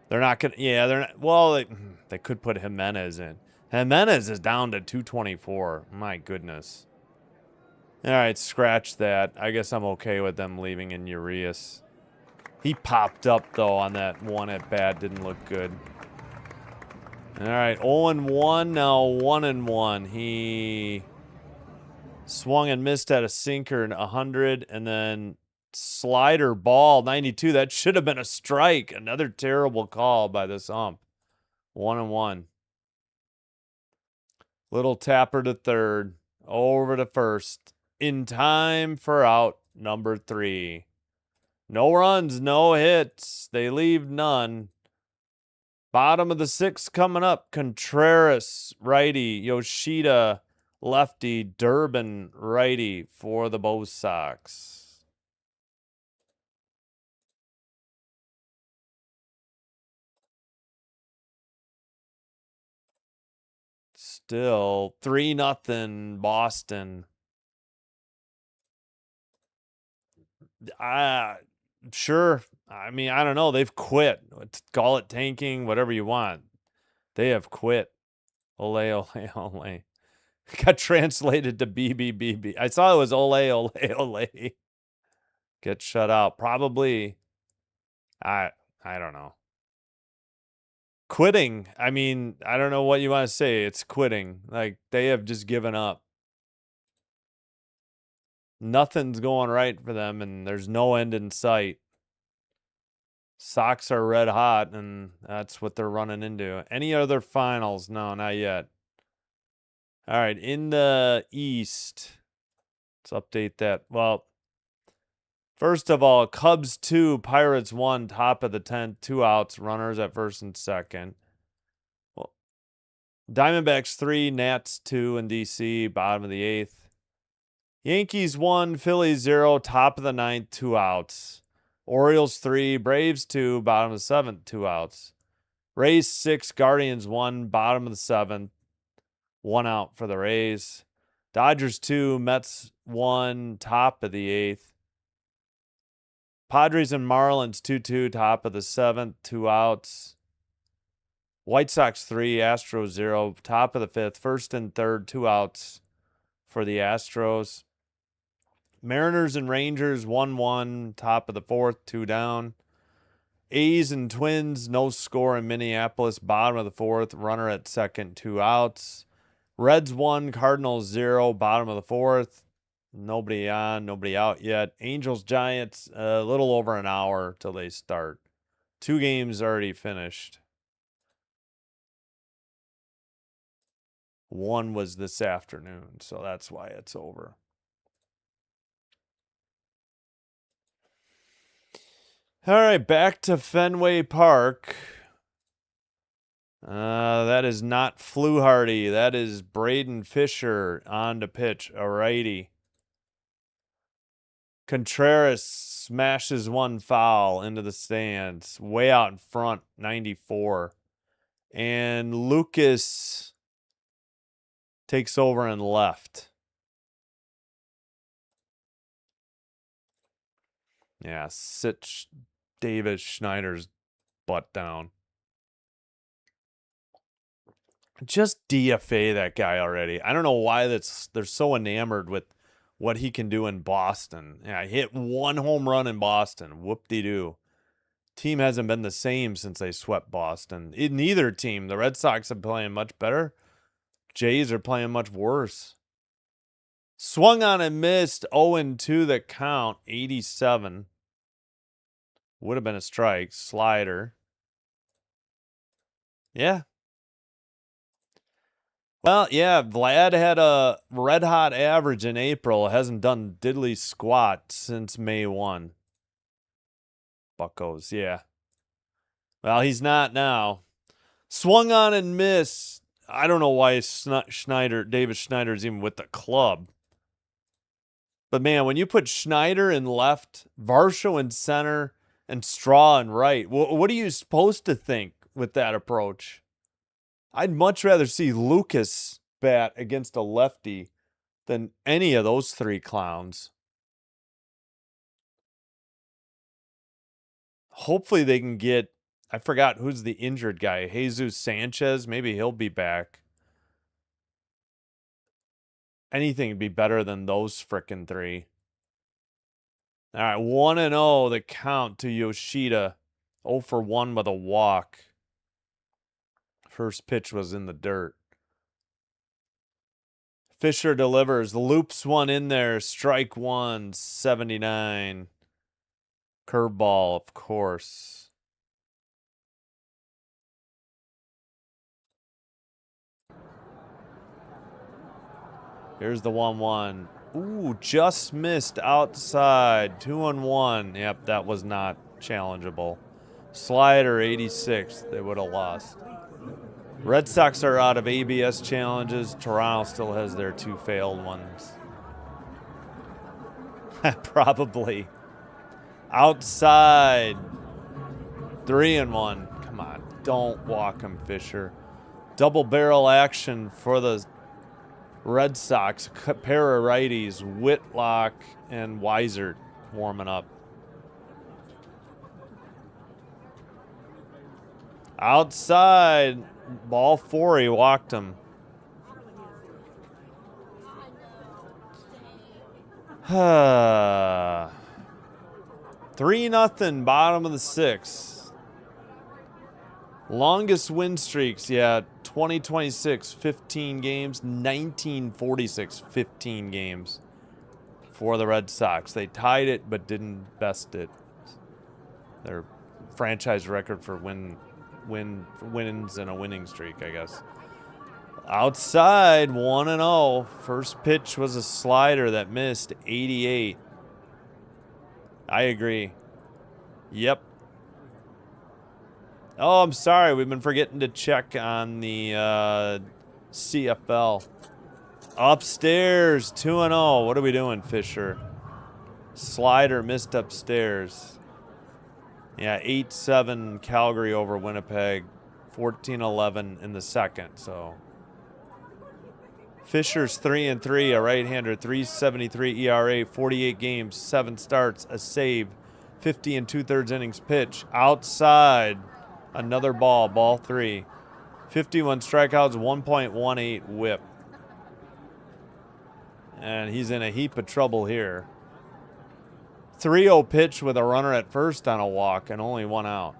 They're not going to... Yeah, they're not... Well, they could put Jimenez in. Jimenez is down to 224. My goodness. All right, scratch that. I guess I'm okay with them leaving in Urias. He popped up, though, on that one at bat. Didn't look good. All right, 0-1, now 1-1. He swung and missed at a sinker in 100, and then slider ball, 92. That should have been a strike. Another terrible call by this ump. 1-1. Little tapper to third, over to first. In time for out number 3. No runs, no hits. They leave none. Bottom of the 6th coming up. Contreras, righty. Yoshida, lefty. Durbin, righty for the Bo Sox. Still 3-0 Boston. Sure. I mean, I don't know. They've quit. Call it tanking, whatever you want. They have quit. Ole. Got translated to BBBB. I saw it was ole. Get shut out. Probably. I don't know. Quitting. I mean, I don't know what you want to say. It's quitting. Like, they have just given up. Nothing's going right for them, and there's no end in sight. Sox are red hot, and that's what they're running into. Any other finals? No, not yet. All right, in the East, let's update that. Well, first of all, Cubs 2, Pirates 1, top of the 10th, 2 outs, runners at first and second. Well, Diamondbacks 3, Nats 2 in DC, bottom of the 8th. Yankees 1, Phillies 0, top of the 9th, 2 outs. Orioles 3, Braves 2, bottom of the 7th, 2 outs. Rays 6, Guardians 1, bottom of the 7th, 1 out for the Rays. Dodgers 2, Mets 1, top of the 8th. Padres and Marlins 2-2, top of the 7th, 2 outs. White Sox 3, Astros 0, top of the 5th, first and third, 2 outs for the Astros. Mariners and Rangers 1-1, top of the 4th, 2 down. A's and Twins, no score in Minneapolis, bottom of the 4th, runner at second, 2 outs. Reds 1, Cardinals 0, bottom of the 4th. Nobody on, nobody out yet. Angels, Giants, a little over an hour till they start. 2 games already finished. 1 was this afternoon, so that's why it's over. All right, back to Fenway Park. That is not Fluharty. That is Braden Fisher on to pitch, a righty. Contreras smashes 1 foul into the stands, way out in front, 94. And Lucas takes over and left. Yeah, sit Davis Schneider's butt down. Just DFA that guy already. I don't know why they're so enamored with what he can do in Boston. Yeah, hit 1 home run in Boston. Whoop-de-doo. Team hasn't been the same since they swept Boston. In neither team. The Red Sox are playing much better. Jays are playing much worse. Swung on and missed. 0-2 that count. 87. Would have been a strike. Slider. Yeah. Well, yeah, Vlad had a red-hot average in April. Hasn't done diddly squat since May 1. Buccos, yeah. Well, he's not now. Swung on and missed. I don't know why David Schneider's even with the club. But, man, when you put Schneider in left, Varsho in center, and Straw in right, what are you supposed to think with that approach? I'd much rather see Lucas bat against a lefty than any of those 3 clowns. Hopefully they can get, I forgot who's the injured guy, Jesus Sanchez. Maybe he'll be back. Anything would be better than those frickin' 3. All right, 1-0 the count to Yoshida. 0 for 1 with a walk. First pitch was in the dirt. Fisher delivers. Loops 1 in there. Strike 1. 79. Curveball, of course. Here's the 1-1. Ooh, just missed outside. 2-1. Yep, that was not challengeable. Slider, 86. They would have lost. Red Sox are out of ABS challenges. Toronto still has their 2 failed ones. Probably. Outside. 3-1. Come on. Don't walk him, Fisher. Double barrel action for the Red Sox. Pair of righties. Whitlock and Weisert warming up. Outside. Ball 4. He walked him. 3-0, bottom of the 6th. Longest win streaks, yeah, 2026, 15 games, 1946, 15 games for the Red Sox. They tied it but didn't best it. They're franchise record for wins in a winning streak, I guess. Outside, 1-0. First pitch was a slider that missed, 88. I agree. Yep. Oh, I'm sorry. We've been forgetting to check on the CFL. Upstairs, 2-0. What are we doing, Fisher? Slider missed upstairs. Yeah, 8-7 Calgary over Winnipeg. 14-11 in the second, so... Fisher's 3-3, a right-hander, 3.73 ERA, 48 games, 7 starts, a save, 50 and 2/3 innings pitch. Outside, another ball, ball 3. 51 strikeouts, 1.18 whip. And he's in a heap of trouble here. 3-0 pitch with a runner at first on a walk and only 1 out.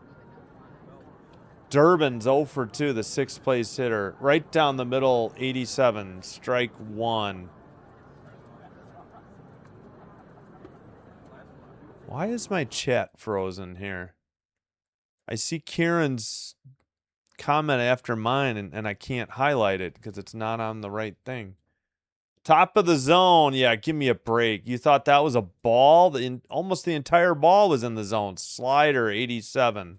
Durbin's 0 for 2, the 6th place hitter. Right down the middle, 87, strike 1. Why is my chat frozen here? I see Kieran's comment after mine, and I can't highlight it because it's not on the right thing. Top of the zone. Yeah, give me a break. You thought that was a ball? Almost the entire ball was in the zone. Slider, 87.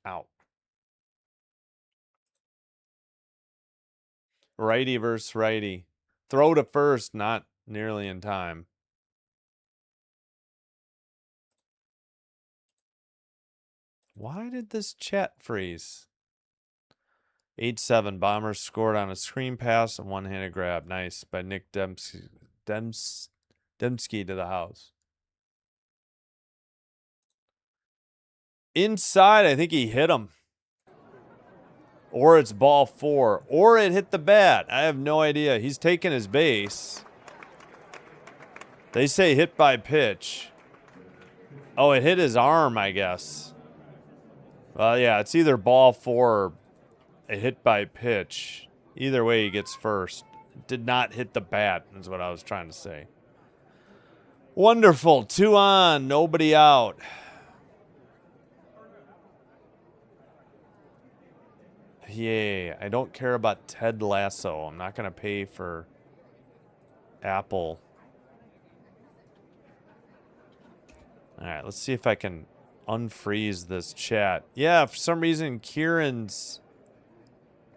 Out. Righty versus righty. Throw to first, not nearly in time. Why did this chat freeze? 8-7. Bombers scored on a screen pass and one-handed grab. Nice by Nick Dembski to the house. Inside, I think he hit him. Or it's ball 4. Or it hit the bat. I have no idea. He's taking his base. They say hit by pitch. Oh, it hit his arm, I guess. Well, yeah, it's either ball 4 or a hit by pitch. Either way, he gets first. Did not hit the bat, is what I was trying to say. Wonderful. 2 on, nobody out. Yay. I don't care about Ted Lasso. I'm not going to pay for Apple. All right, let's see if I can unfreeze this chat. Yeah, for some reason, Kieran's...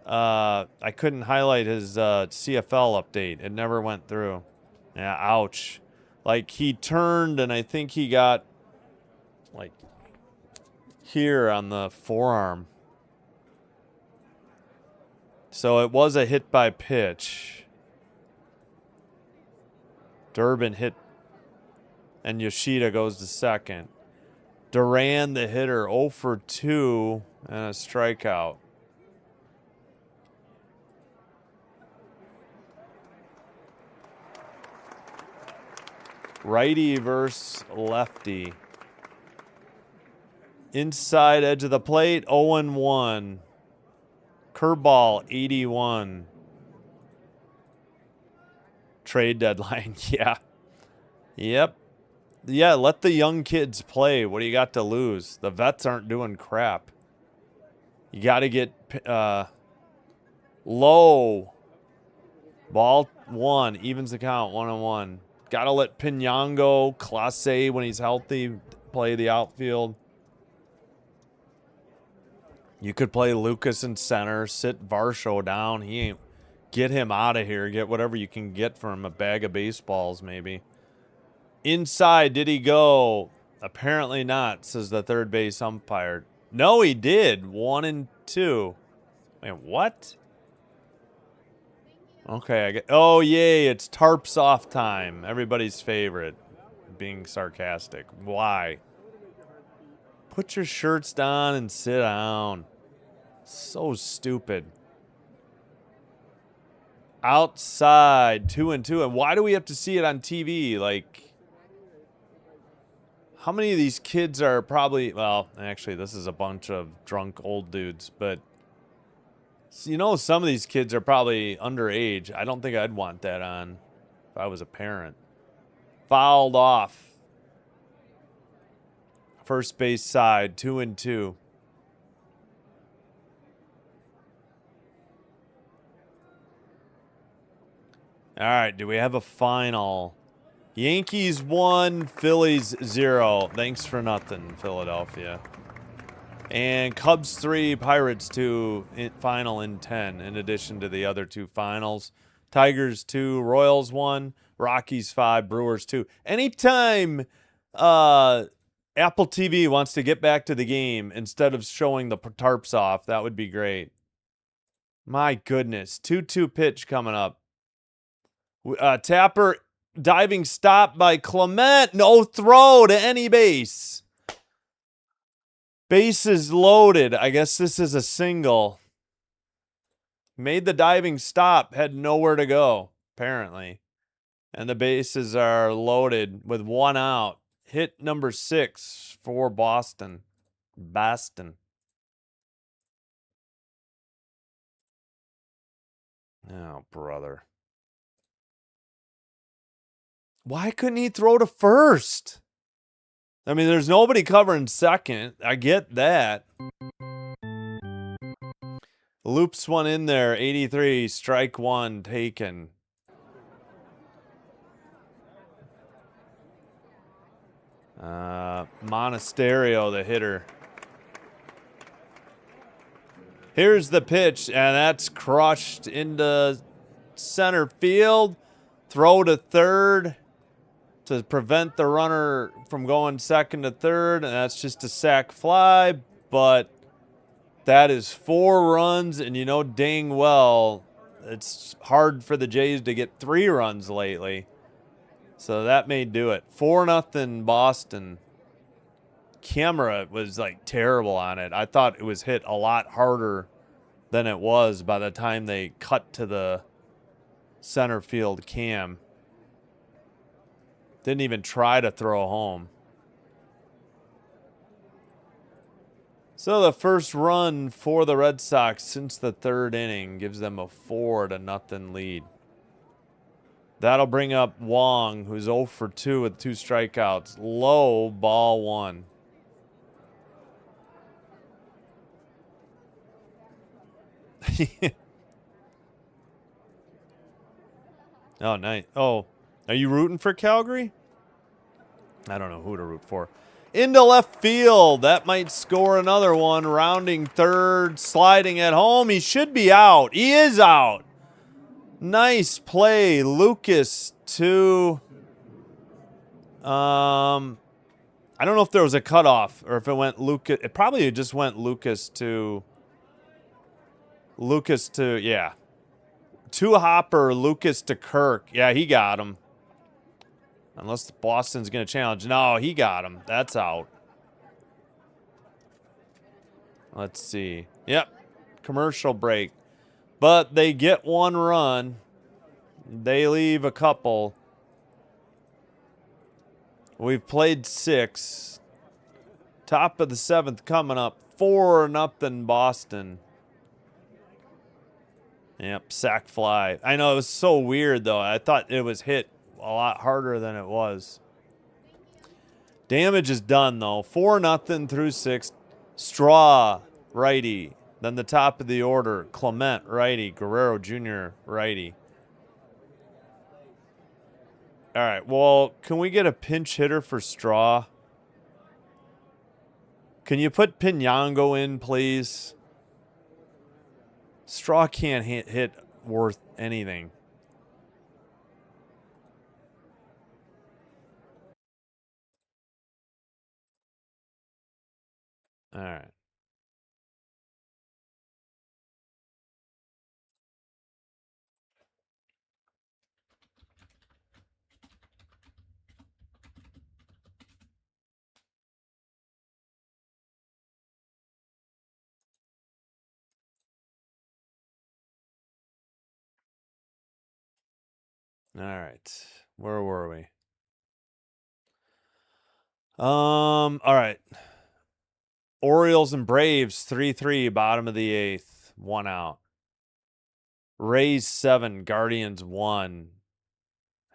I couldn't highlight his CFL update. It never went through. Yeah, ouch. Like, he turned, and I think he got, like, here on the forearm. So it was a hit by pitch. Durbin hit, and Yoshida goes to second. Duran, the hitter, 0 for 2, and a strikeout. Righty versus lefty. Inside edge of the plate, 0-1. Curveball, 81. Trade deadline, yeah. Yep. Yeah, let the young kids play. What do you got to lose? The vets aren't doing crap. You got to get low. Ball 1, evens the count, 1-1. Got to let Pinango, Clase, when he's healthy, play the outfield. You could play Lucas in center, sit Varsho down. He ain't. Get him out of here. Get whatever you can get from a bag of baseballs, maybe. Inside, did he go? Apparently not, says the third base umpire. No, he did. 1-2. Wait, what? Okay, I get. Oh, yay, it's tarps off time. Everybody's favorite. Being sarcastic. Why? Put your shirts down and sit down. So stupid. Outside, 2-2. And why do we have to see it on TV? Like, how many of these kids are probably, well, actually, this is a bunch of drunk old dudes, but you know, some of these kids are probably underage. I don't think I'd want that on if I was a parent. Fouled off. First base side, 2-2. All right, do we have a final? Yankees 1, Phillies 0. Thanks for nothing, Philadelphia. And Cubs 3, Pirates 2, final in 10, in addition to the other two finals. Tigers 2, Royals 1, Rockies 5, Brewers 2. Anytime Apple TV wants to get back to the game instead of showing the tarps off, that would be great. My goodness, 2-2 pitch coming up. Tapper, diving stop by Clement. No throw to any base. Bases loaded. I guess this is a single. Made the diving stop. Had nowhere to go, apparently. And the bases are loaded with 1 out. Hit number 6 for Boston. Oh, brother. Why couldn't he throw to first? I mean, there's nobody covering second. I get that. Loops one in there. 83, strike 1 taken. Monasterio, the hitter. Here's the pitch, and that's crushed into center field. Throw to third to prevent the runner from going second to third, and that's just a sac fly, but that is 4 runs, and you know dang well it's hard for the Jays to get 3 runs lately. So that may do it. 4-0 Boston. Camera was like terrible on it. I thought it was hit a lot harder than it was by the time they cut to the center field cam. Didn't even try to throw home. So the first run for the Red Sox since the 3rd inning gives them a 4-0 lead. That'll bring up Wong, who's 0 for 2 with 2 strikeouts. Low, ball 1. Oh, nice. Oh, are you rooting for Calgary? I don't know who to root for. Into left field. That might score another one. Rounding third, sliding at home. He should be out. He is out. Nice play. Lucas to... I don't know if there was a cutoff or if it went Lucas. It probably just went Lucas to, yeah. To Hopper, Lucas to Kirk. Yeah, he got him. Unless Boston's going to challenge. No, he got him. That's out. Let's see. Yep. Commercial break. But they get 1 run. They leave a couple. We've played 6. Top of the 7th coming up. 4-0 Boston. Yep, sac fly. I know, it was so weird, though. I thought it was hit a lot harder than it was. Damage is done, though. 4-0 through 6. Straw, righty. Then the top of the order. Clement, righty. Guerrero Jr., righty. All right, well, can we get a pinch hitter for Straw? Can you put Pinyango in, please? Straw can't hit worth anything. All right. All right. Where were we? All right. Orioles and Braves 3-3, bottom of the 8th, 1 out. Rays 7, Guardians 1,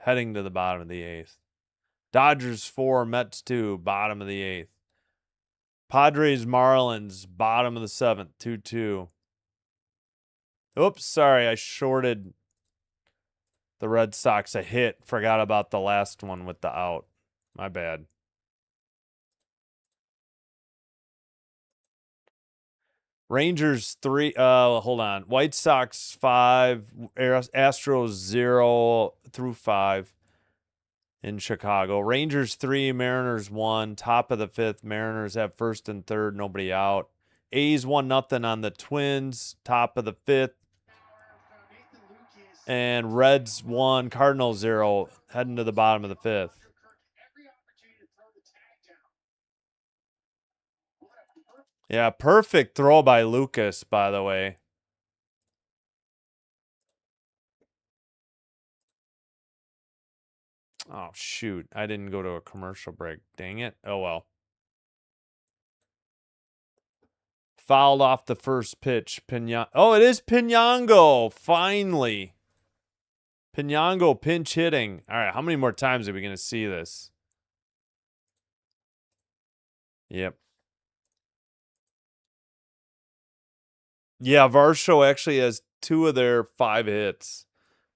heading to the bottom of the 8th. Dodgers 4, Mets 2, bottom of the 8th. Padres Marlins, bottom of the 7th, 2-2. Oops, sorry, I shorted the Red Sox a hit. Forgot about the last one with the out. My bad. Rangers 3, hold on. White Sox 5, Astros 0 through 5 in Chicago. Rangers 3, Mariners 1, top of the 5th. Mariners have first and third, nobody out. A's 1-0 on the Twins, top of the 5th. And Reds 1, Cardinals 0, heading to the bottom of the 5th. Yeah, perfect throw by Lucas, by the way. Oh, shoot. I didn't go to a commercial break. Dang it. Oh, well. Fouled off the first pitch. Oh, it is Pinango. Finally. Pinango pinch hitting. All right, how many more times are we going to see this? Yep. Yeah, Varsho actually has 2 of their 5 hits.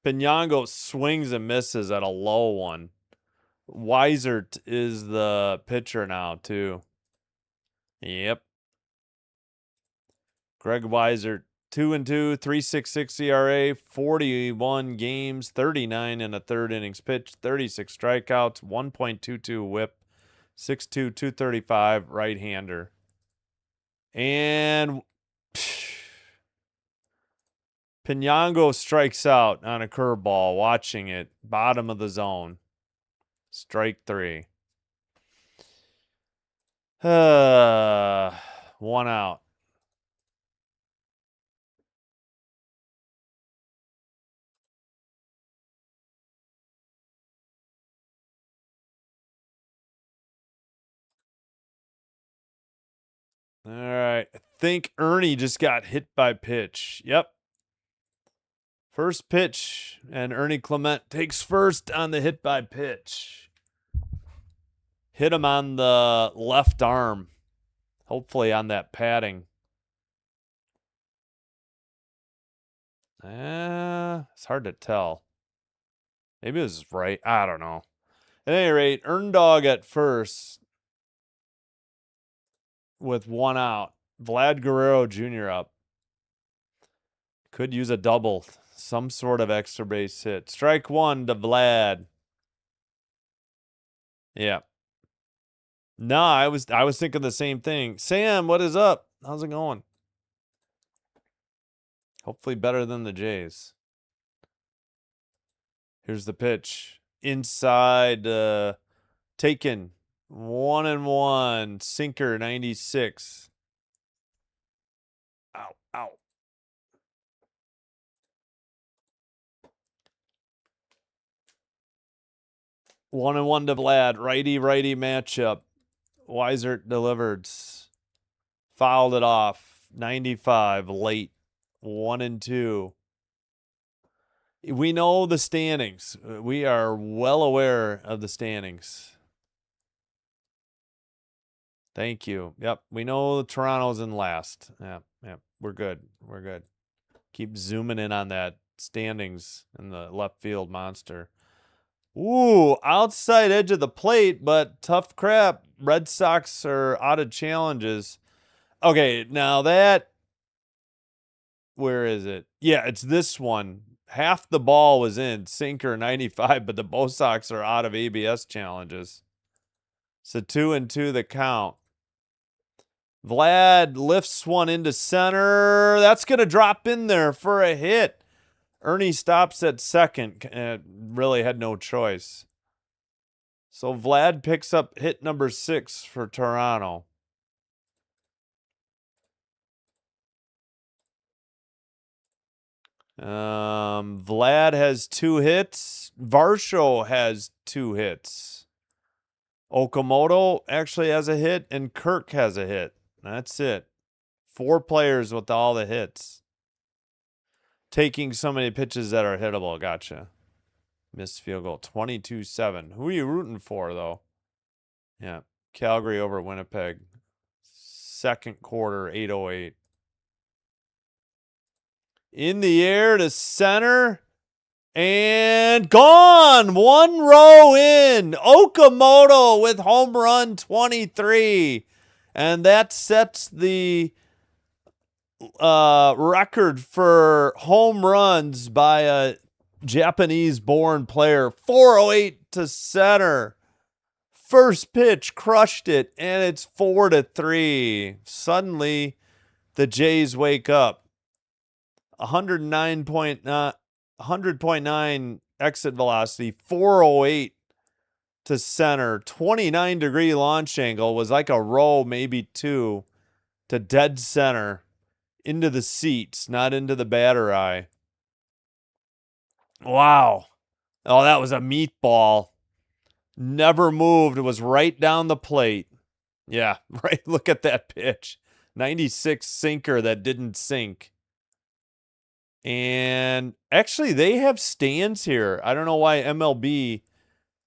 Pinango swings and misses at a low one. Weisert is the pitcher now, too. Yep. Greg Weisert, 2-2, 3.66 ERA, 41 games, 39 in a third innings pitched, 36 strikeouts, 1.22 whip, 6'2", 235, right-hander. And Pinango strikes out on a curveball, watching it, bottom of the zone. Strike 3. 1 out. All right. I think Ernie just got hit by pitch. Yep. First pitch, and Ernie Clement takes first on the hit by pitch. Hit him on the left arm, hopefully on that padding. It's hard to tell. Maybe it was right. I don't know. At any rate, Erndog at first with 1 out. Vlad Guerrero Jr. up. Could use a double, some sort of extra base hit. Strike 1 to Vlad. Yeah. No, I was thinking the same thing. Sam, what is up? How's it going? Hopefully better than the Jays. Here's the pitch. Inside, taken. 1-1. Sinker, 96. Ow, ow. One and one to Vlad. Righty matchup. Weisert delivered. Fouled it off. 95 late. 1-2. We know the standings. We are well aware of the standings. Thank you. Yep. We know Toronto's in last. Yep. We're good. Keep zooming in on that standings in the left field monster. Ooh, outside edge of the plate, but tough crap. Red Sox are out of challenges. Okay, now that, where is it? Yeah, it's this one. Half the ball was in, sinker 95, but the Bo Sox are out of ABS challenges. So 2-2 the count. Vlad lifts one into center. That's going to drop in there for a hit. Ernie stops at second. Really had no choice. So Vlad picks up hit number 6 for Toronto. Vlad has 2 hits. Varsho has 2 hits. Okamoto actually has a hit, and Kirk has a hit. That's it. 4 players with all the hits. Taking so many pitches that are hittable. Gotcha. Missed field goal. 22-7. Who are you rooting for, though? Yeah. Calgary over Winnipeg. Second quarter, 8:08. In the air to center. And gone. One row in. Okamoto with home run 23. And that sets the record for home runs by a Japanese-born player. 408 to center. First pitch, crushed it, and it's 4-3. Suddenly, the Jays wake up. 100.9 exit velocity, 408 to center. 29-degree launch angle, was like a row, maybe two, to dead center. Into the seats, not into the batter eye. Wow. Oh, that was a meatball. Never moved. It was right down the plate. Yeah, right. Look at that pitch. 96 sinker that didn't sink. And actually, they have stands here. I don't know why MLB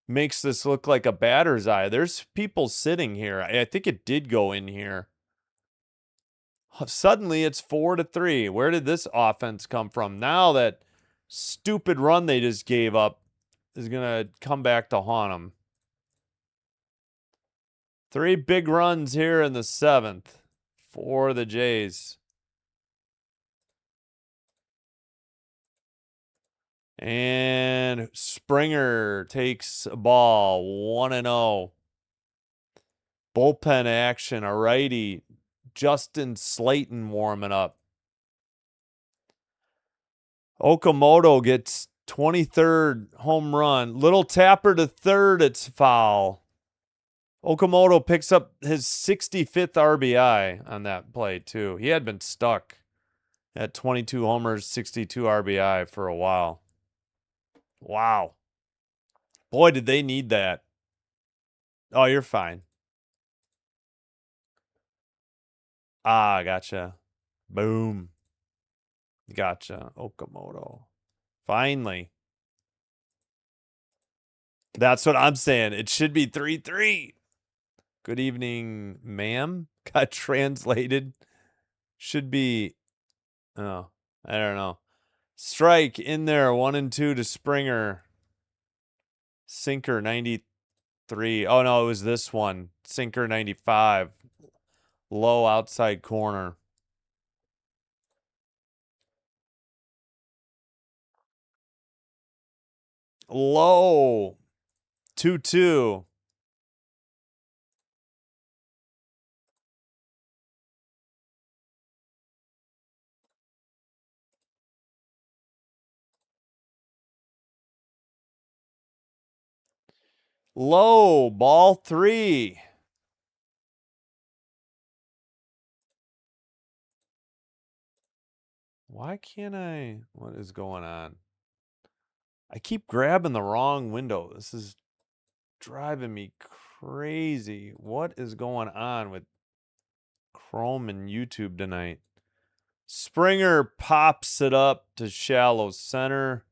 makes this look like a batter's eye. There's people sitting here. I think it did go in here. Suddenly, it's 4-3. Where did this offense come from? Now that stupid run they just gave up is going to come back to haunt them. 3 big runs here in the 7th for the Jays. And Springer takes a ball, 1-0. Bullpen action, a righty. Justin Slayton warming up. Okamoto gets 23rd home run. Little tapper to third, it's foul. Okamoto picks up his 65th RBI on that play, too. He had been stuck at 22 homers, 62 RBI for a while. Wow. Boy, did they need that. Oh, you're fine. Ah, gotcha. Boom. Gotcha. Okamoto. Finally. That's what I'm saying. It should be 3-3. Good evening, ma'am. Got translated. Should be, oh, I don't know. Strike in there. 1-2 to Springer. Sinker 93. Oh, no, it was this one. Sinker 95. Low outside corner. Low. 2-2. Low. Ball 3. Why can't I? What is going on? I keep grabbing the wrong window. This is driving me crazy. What is going on with Chrome and YouTube tonight? Springer pops it up to shallow center.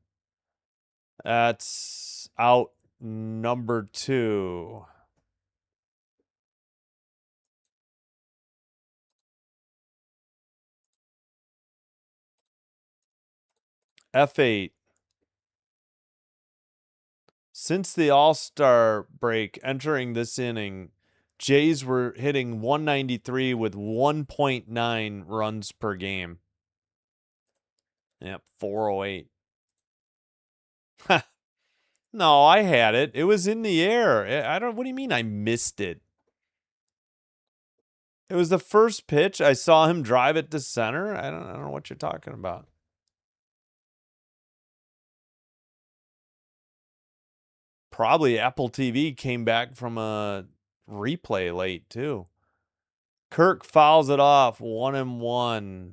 That's out number 2. F8. Since the All-Star break entering this inning, Jays were hitting 193 with 1.9 runs per game. Yep, 408. No, I had it. It was in the air. What do you mean I missed it? It was the first pitch. I saw him drive it to center. I don't know what you're talking about. Probably Apple TV came back from a replay late too. Kirk fouls it off, 1-1.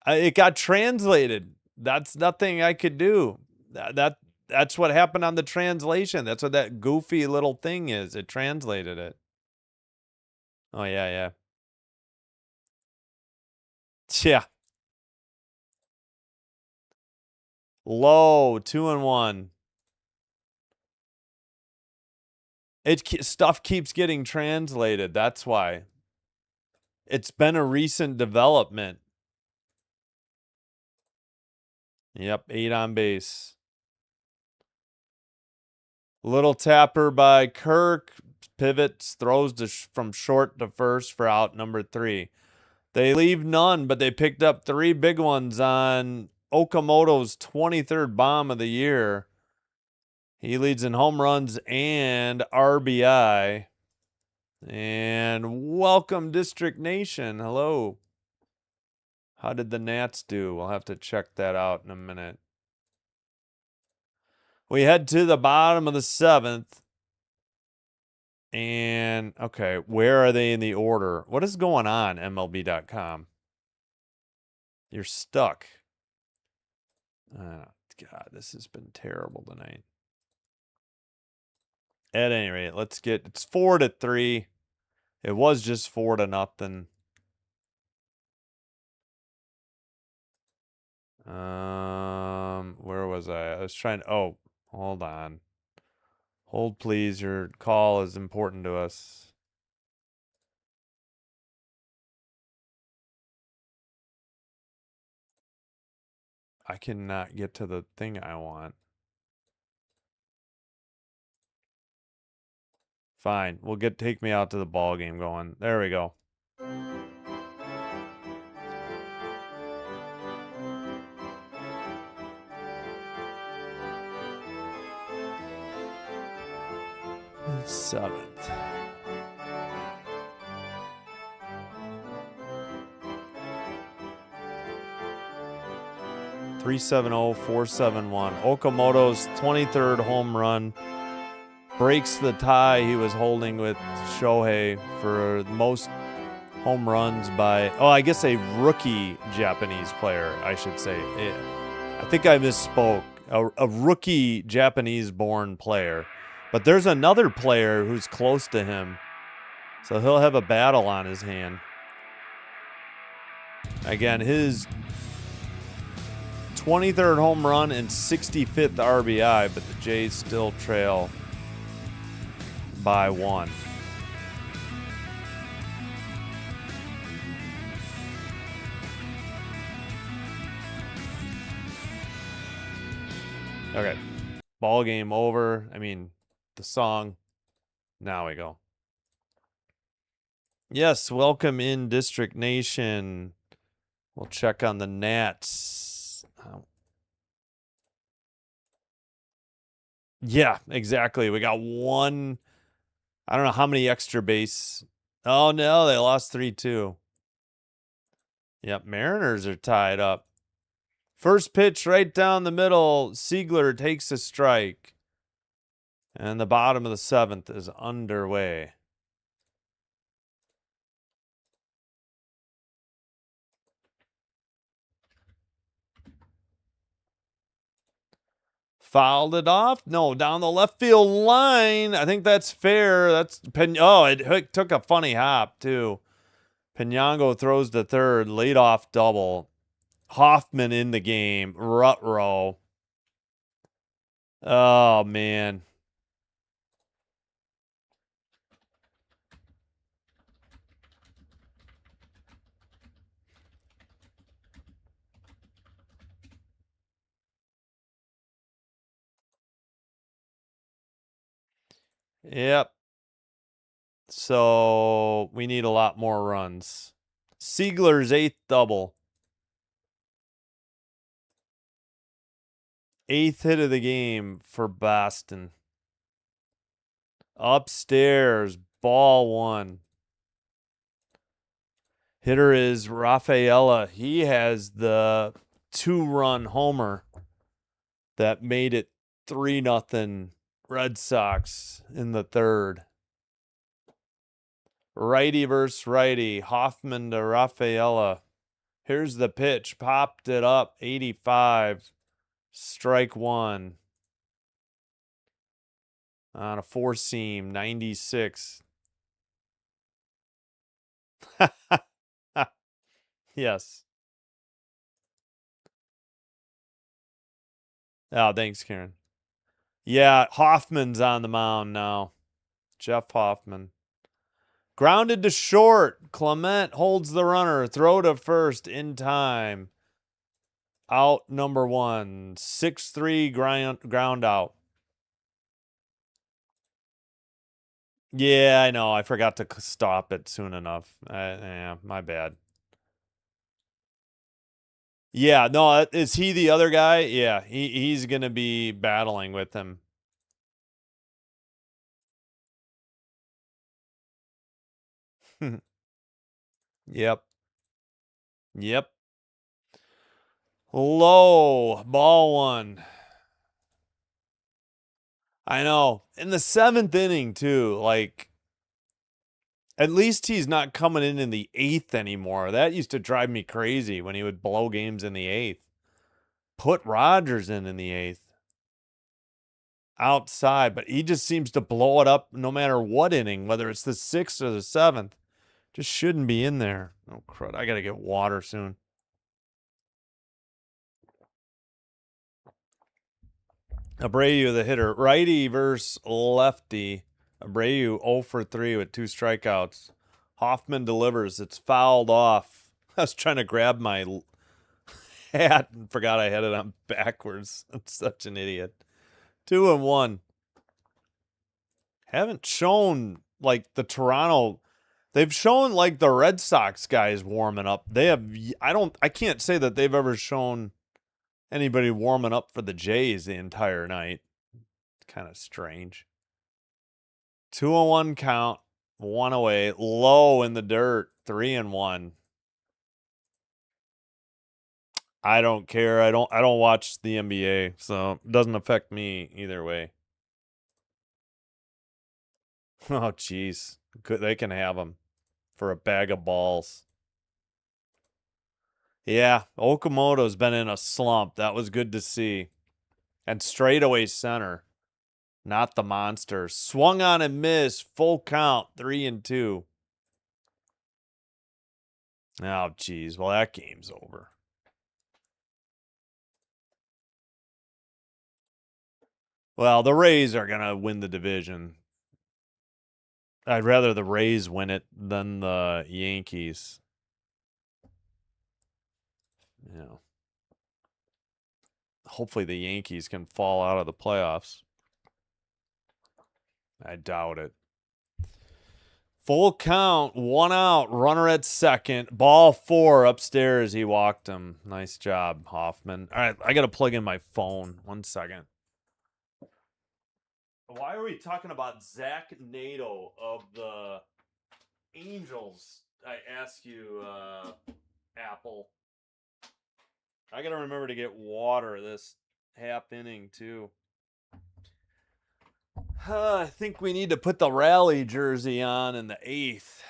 It got translated. That's nothing I could do. That's what happened on the translation. That's what that goofy little thing is. It translated it. Oh yeah, yeah. Yeah. Low, 2-1. Stuff keeps getting translated. That's why. It's been a recent development. Yep, 8 on base. Little tapper by Kirk. Pivots, throws from short to first for out number 3. They leave none, but they picked up 3 big ones on Okamoto's 23rd bomb of the year. He leads in home runs and RBI. And welcome, District Nation. Hello. How did the Nats do? We'll have to check that out in a minute. We head to the bottom of the 7th. And, okay, where are they in the order? What is going on, MLB.com? You're stuck. Oh, God, this has been terrible tonight. At any rate, it's 4-3. It was just 4-0. Where was I? I was trying. Oh, hold on. Hold, please. Your call is important to us. I cannot get to the thing I want. Fine. Take me out to the ball game going. There we go. The 7th. .370, 471. Okamoto's 23rd home run breaks the tie he was holding with Shohei for most home runs by, I guess a rookie Japanese player, I should say. I think I misspoke. A rookie Japanese-born player. But there's another player who's close to him. So he'll have a battle on his hand. Again, his 23rd home run and 65th RBI, but the Jays still trail by 1. Okay. Ball game over. I mean, the song. Now we go. Yes, welcome in District Nation. We'll check on the Nats. Yeah, exactly. We got one. I don't know how many extra base. Oh, no, they lost 3-2. Yep, Mariners are tied up. First pitch right down the middle. Siegler takes a strike. And the bottom of the 7th is underway. Fouled it off. No, down the left field line. I think that's fair. It took a funny hop, too. Penyango throws to third. Leadoff double. Hoffman in the game. Rutrow. Oh, man. Yep. So we need a lot more runs. Siegler's 8th double. 8th hit of the game for Boston. Upstairs, ball 1. Hitter is Rafaela. He has the 2-run homer that made it 3-0 Red Sox in the 3rd. Righty versus righty. Hoffman to Rafaela. Here's the pitch. Popped it up. 85. Strike 1. On a 4-seam. 96. Yes. Oh, thanks, Karen. Yeah, Hoffman's on the mound now. Jeff Hoffman. Grounded to short. Clement holds the runner. Throw to first in time. Out number 1. 6-3 ground out. Yeah, I know. I forgot to stop it soon enough. Yeah, my bad. Yeah, no, is he the other guy? Yeah, he's going to be battling with him. Yep. Yep. Low. Ball 1. I know. In the 7th inning, too. Like, at least he's not coming in the 8th anymore. That used to drive me crazy when he would blow games in the 8th. Put Rogers in the 8th. Outside, but he just seems to blow it up no matter what inning, whether it's the 6th or the 7th. Just shouldn't be in there. Oh, crud. I got to get water soon. Abreu, the hitter. Righty versus lefty. Abreu 0 for 3 with 2 strikeouts. Hoffman delivers. It's fouled off. I was trying to grab my hat and forgot I had it on backwards. I'm such an idiot. 2-1. Haven't shown like the Toronto. They've shown like the Red Sox guys warming up. They have. I can't say that they've ever shown anybody warming up for the Jays the entire night. Kind of strange. 2-1 count. 1 away. Low in the dirt. 3-1. I don't care. I don't watch the NBA, so it doesn't affect me either way. Oh, jeez. They can have them for a bag of balls. Yeah, Okamoto's been in a slump. That was good to see. And straightaway center. Not the monster. Swung on and missed. Full count. 3-2. Oh, geez. Well, that game's over. Well, the Rays are going to win the division. I'd rather the Rays win it than the Yankees. You know. Hopefully the Yankees can fall out of the playoffs. I doubt it. Full count, 1 out, runner at second, ball 4 upstairs. He walked him. Nice job, Hoffman. All right, I got to plug in my phone. 1 second. Why are we talking about Zach Nato of the Angels? I ask you, Apple. I got to remember to get water this half inning, too. I think we need to put the rally jersey on in the 8th.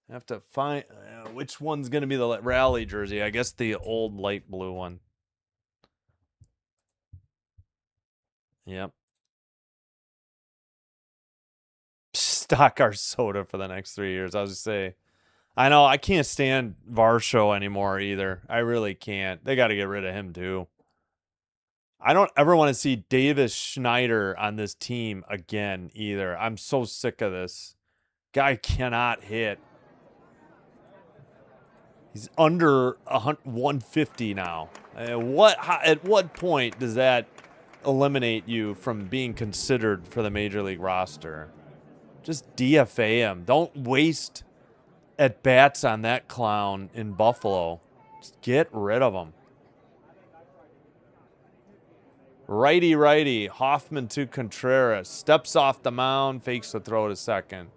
I have to find which one's going to be the rally jersey. I guess the old light blue one. Yep. Stock our soda for the next 3 years. I was just say, I know I can't stand Varsho anymore either. I really can't. They got to get rid of him too. I don't ever want to see Davis Schneider on this team again either. I'm so sick of this. Guy cannot hit. He's under 150 now. At what point does that eliminate you from being considered for the major league roster? Just DFA him. Don't waste at bats on that clown in Buffalo. Just get rid of him. Righty. Hoffman to Contreras. Steps off the mound, fakes the throw to second.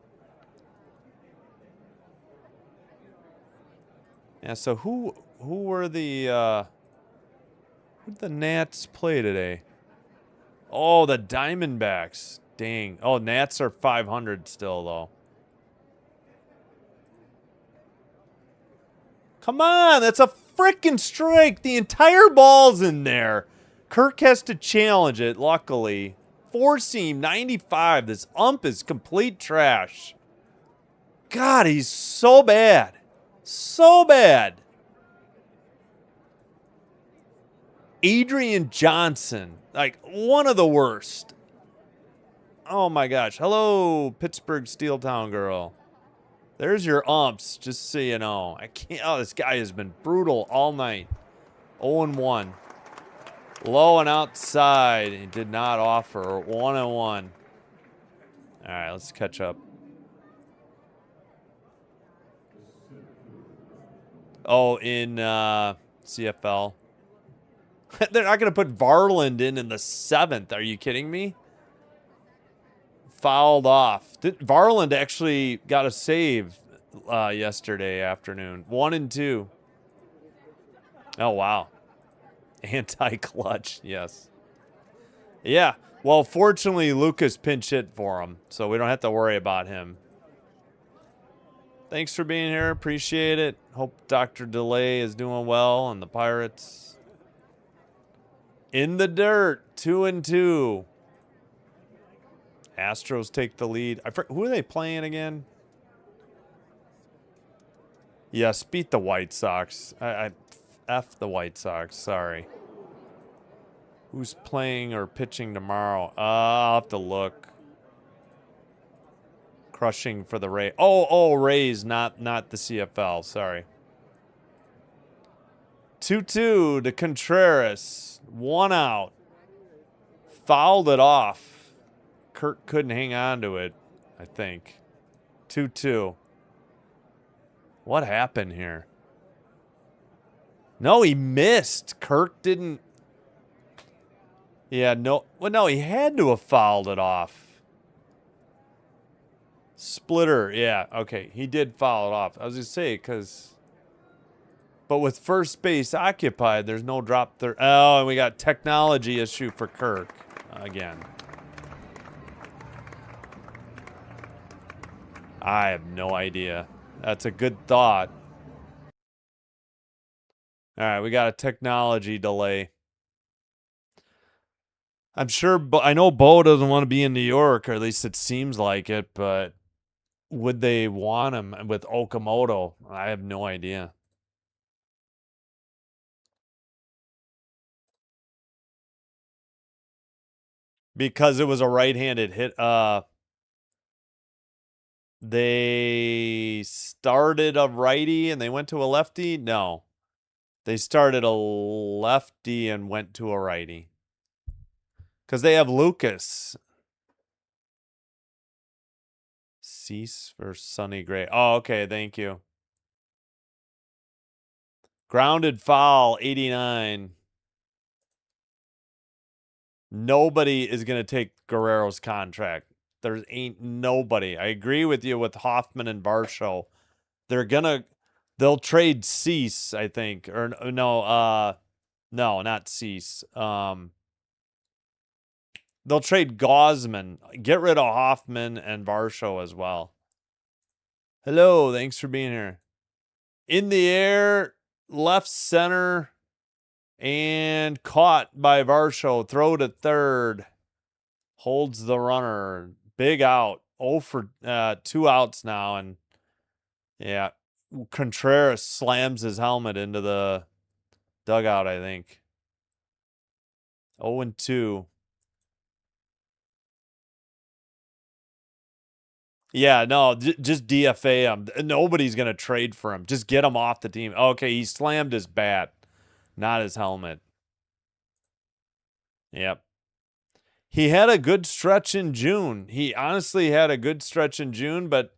Yeah, so who were the who'd the Nats play today? Oh, the Diamondbacks. Dang. Oh, Nats are 500 still though. Come on, that's a freaking strike. The entire ball's in there. Kirk has to challenge it, luckily. Four seam, 95. This ump is complete trash. God, he's so bad. So bad. Adrian Johnson, like one of the worst. Oh my gosh. Hello, Pittsburgh Steeltown girl. There's your umps, just so you know. I can't. Oh, this guy has been brutal all night. 0-1. Low and outside. He did not offer. 1-1. All right, let's catch up. Oh, in CFL. They're not going to put Varland in the 7th. Are you kidding me? Fouled off. Varland actually got a save yesterday afternoon. 1-2. Oh, wow. Anti-clutch, yes. Yeah, well, fortunately, Lucas pinch hit for him, so we don't have to worry about him. Thanks for being here. Appreciate it. Hope Dr. Delay is doing well and the Pirates. In the dirt, 2-2. Astros take the lead. Who are they playing again? Yes, beat the White Sox. F the White Sox, sorry. Who's playing or pitching tomorrow? I'll have to look. Crushing for the Rays. Oh, Rays, not the CFL. Sorry. 2-2 to Contreras. 1 out. Fouled it off. Kirk couldn't hang on to it, I think. 2-2. What happened here? No, he missed. Kirk didn't. Yeah, no. Well, no, he had to have fouled it off. Splitter, yeah, okay. He did foul it off. I was going to say, because... But with first base occupied, there's no drop there. Oh, and we got technology issue for Kirk again. I have no idea. That's a good thought. All right, we got a technology delay. I'm sure, I know Bo doesn't want to be in New York, or at least it seems like it, but would they want him with Okamoto? I have no idea. Because it was a right-handed hit. They started a righty and they went to a lefty? No. They started a lefty and went to a righty. Because they have Lucas. Cease versus Sonny Gray. Oh, okay. Thank you. Grounded foul, 89. Nobody is going to take Guerrero's contract. There ain't nobody. I agree with you with Hoffman and Varsho. They'll trade Cease, I think. Or no, not Cease. They'll trade Gosman. Get rid of Hoffman and Varsho as well. Hello, thanks for being here. In the air, left center, and caught by Varsho. Throw to third. Holds the runner. Big out. 0 for 2 outs now. And yeah, Contreras slams his helmet into the dugout, I think. 0-2. Yeah, no, just DFA him. Nobody's going to trade for him. Just get him off the team. Okay, he slammed his bat, not his helmet. Yep. He had a good stretch in June. He honestly had a good stretch in June, but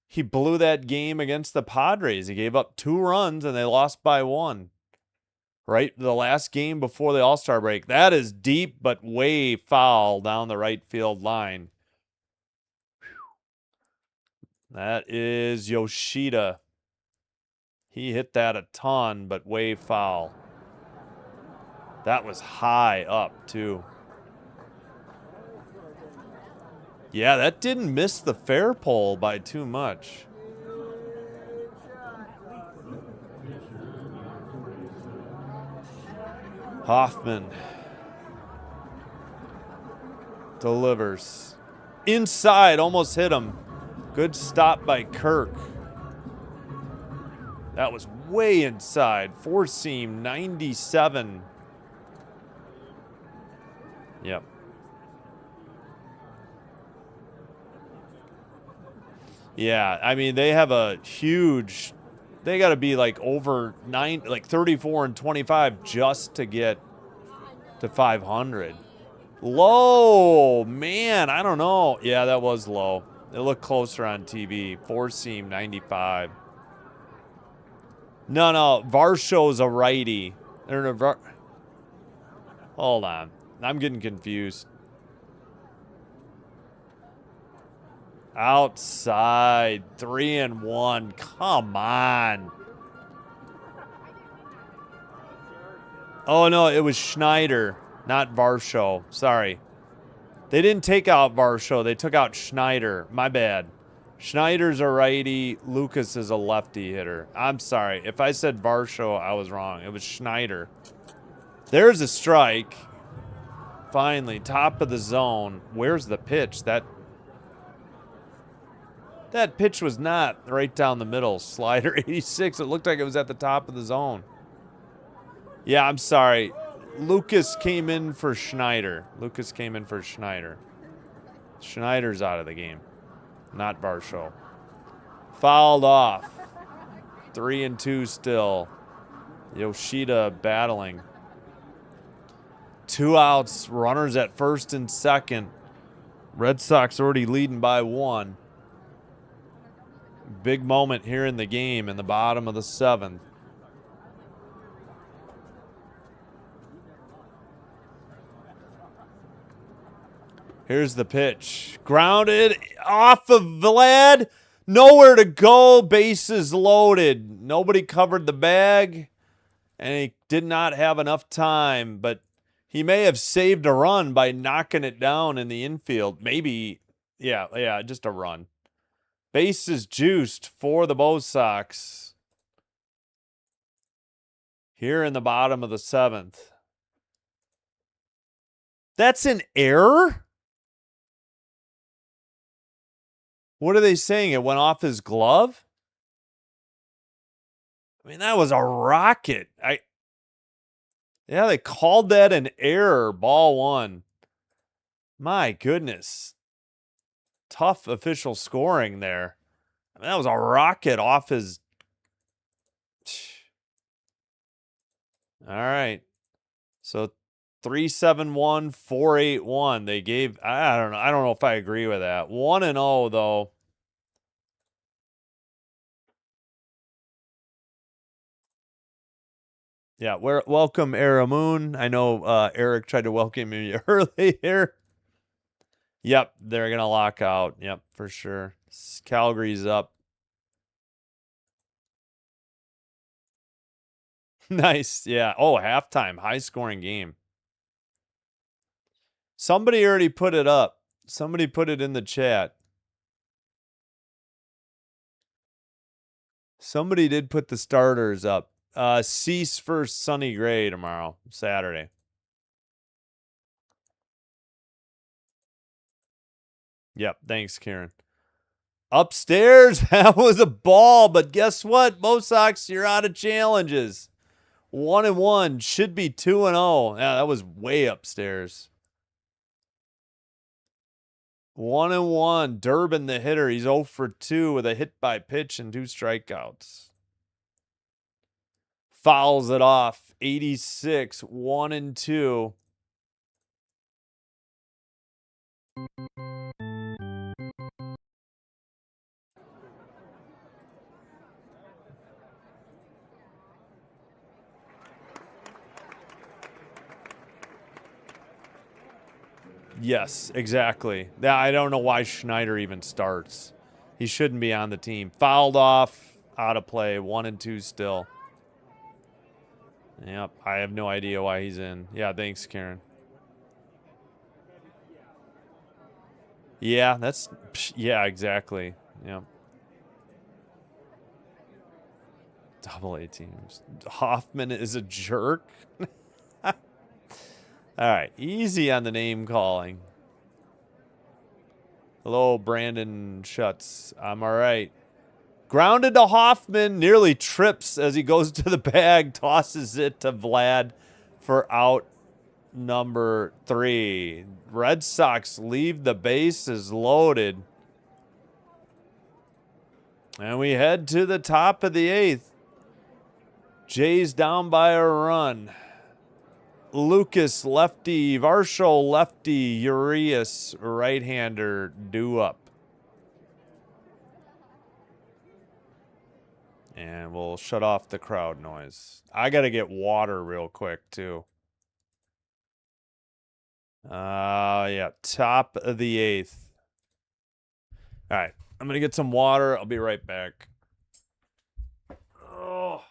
he blew that game against the Padres. He gave up 2 runs, and they lost by 1. Right? The last game before the All-Star break. That is deep, but way foul down the right field line. That is Yoshida. He hit that a ton, but way foul. That was high up, too. Yeah, that didn't miss the fair pole by too much. Hoffman delivers. Inside, almost hit him. Good stop by Kirk. That was way inside. 4-seam, 97. Yep. Yeah, I mean, they have a huge, they got to be like over 34 and 25 just to get to 500. Low, man, I don't know. Yeah, that was low. It looked closer on TV. Four seam 95. No, Varsho's a righty. Hold on, I'm getting confused. Outside, 3-1. Come on. Oh no, it was Schneider, not Varsho. Sorry. They didn't take out Varsho. They took out Schneider. My bad. Schneider's a righty. Lucas is a lefty hitter. I'm sorry. If I said Varsho, I was wrong. It was Schneider. There's a strike. Finally, top of the zone. Where's the pitch? That pitch was not right down the middle. Slider 86. It looked like it was at the top of the zone. Yeah, I'm sorry. Lucas came in for Schneider. Schneider's out of the game. Not Varsho. Fouled off. 3-2 still. Yoshida battling. 2 outs. Runners at first and second. Red Sox already leading by 1. Big moment here in the game in the bottom of the 7th. Here's the pitch. Grounded off of Vlad. Nowhere to go. Bases loaded. Nobody covered the bag. And he did not have enough time. But he may have saved a run by knocking it down in the infield. Maybe. Yeah, just a run. Bases juiced for the Bo Sox. Here in the bottom of the 7th. That's an error? What are they saying? It went off his glove? I mean, that was a rocket. Yeah, they called that an error. Ball 1. My goodness. Tough official scoring there. I mean, that was a rocket off his... All right. So 3-7-1, 4-8-1. They gave... I don't know. I don't know if I agree with that. 1-0, though. Yeah, welcome, Aramoon. I know Eric tried to welcome you earlier. Yep, they're going to lock out. Yep, for sure. Calgary's up. Nice, yeah. Oh, halftime. High-scoring game. Somebody already put it up. Somebody put it in the chat. Somebody did put the starters up. Cease versus Sonny Gray tomorrow, Saturday. Yep, thanks, Karen. Upstairs, that was a ball, but guess what? Bo Sox, you're out of challenges. 1-1, should be 2-0. Yeah, that was way upstairs. 1-1, Durbin the hitter. He's 0 for 2 with a hit by pitch and 2 strikeouts. Fouls it off. 86, 1-2. Yes, exactly. I don't know why Schneider even starts. He shouldn't be on the team. Fouled off, out of play. 1-2 still. Yep, I have no idea why he's in. Yeah, thanks, Karen. Yeah, yeah, exactly. Yep. AA teams. Hoffman is a jerk. All right, easy on the name calling. Hello, Brandon Schutz. I'm all right. Grounded to Hoffman, nearly trips as he goes to the bag, tosses it to Vlad for out. number 3. Red Sox leave the bases loaded. And we head to the top of the 8th. Jays down by a run. Lucas, lefty. Varsho, lefty. Urias, right-hander, due up. And we'll shut off the crowd noise. I got to get water real quick, too. Yeah, top of the 8th. All right, I'm going to get some water. I'll be right back. Oh.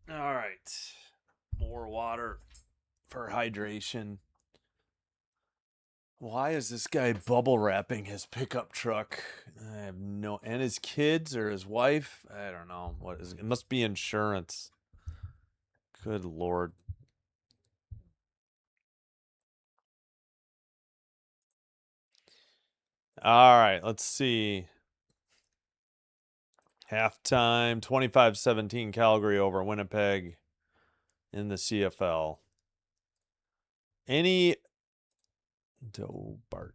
All right. More water for hydration. Why is this guy bubble wrapping his pickup truck? I have no... And his kids or his wife? I don't know. What is it? It must be insurance. Good Lord. All right, let's see. Halftime, 25-17 Calgary over Winnipeg in the CFL. Any Dobart.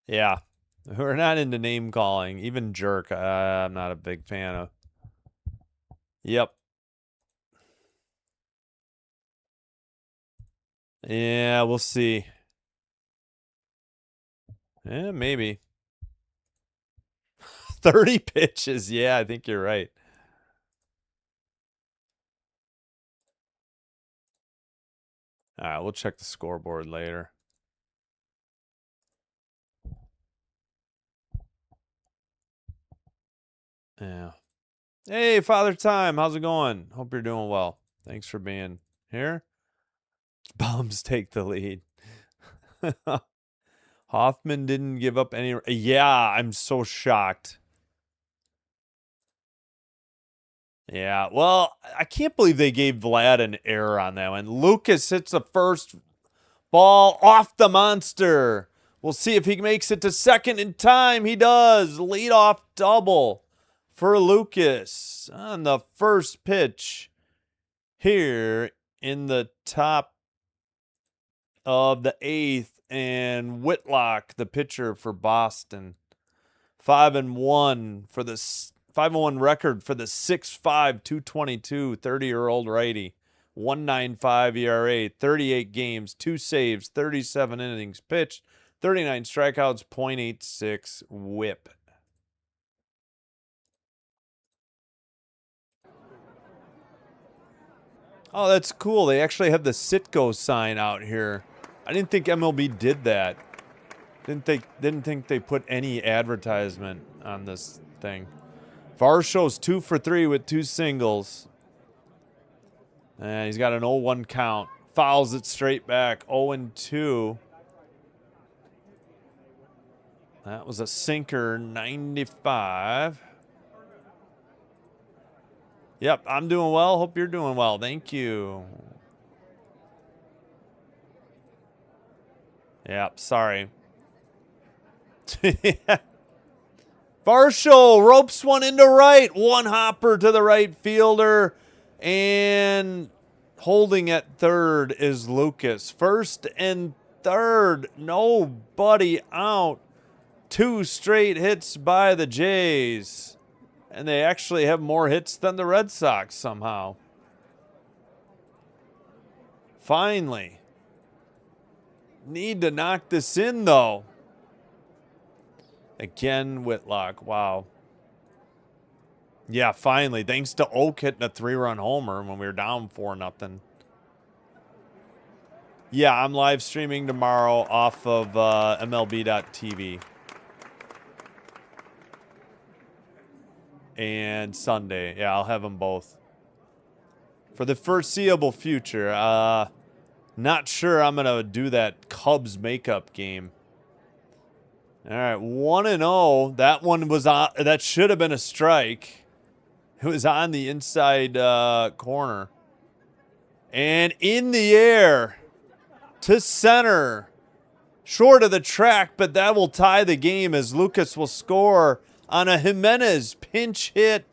Yeah. We're not into name calling. Even jerk, I'm not a big fan of. Yep. Yeah, we'll see. Yeah, maybe. 30 pitches. Yeah, I think you're right. All right, we'll check the scoreboard later. Yeah. Hey, Father Time. How's it going? Hope you're doing well. Thanks for being here. Bums take the lead. Hoffman didn't give up any. Yeah, I'm so shocked. Yeah, well, I can't believe they gave Vlad an error on that one. Lucas hits the first ball off the monster. We'll see if he makes it to second in time. He does. Leadoff double for Lucas on the first pitch here in the top of the 8th. And Whitlock, the pitcher for Boston. 5-1 for the 5-1 record for the 6'5", 222 30-year-old righty. 1.95 ERA, 38 games, 2 saves, 37 innings pitched, 39 strikeouts, .86 whip. Oh, that's cool. They actually have the Citgo sign out here. I didn't think MLB did that. Didn't think they put any advertisement on this thing. Varsho's 2 for 3 with 2 singles. And he's got an 0-1 count. Fouls it straight back. 0-2. That was a sinker, 95. Yep, I'm doing well. Hope you're doing well. Thank you. Yep, sorry. Varsho ropes one into right. One hopper to the right fielder. And holding at third is Lucas. First and third. Nobody out. 2 straight hits by the Jays. And they actually have more hits than the Red Sox somehow. Finally. Need to knock this in, though. Again, Whitlock. Wow. Yeah, finally. Thanks to Oak hitting a 3-run homer when we were down 4-0. Yeah, I'm live streaming tomorrow off of MLB.tv. And Sunday. Yeah, I'll have them both. For the foreseeable future. Not sure I'm gonna do that Cubs makeup game. All right, 1-0. That one was on. That should have been a strike. It was on the inside corner. And in the air to center. Short of the track, but that will tie the game as Lucas will score on a Jimenez pinch hit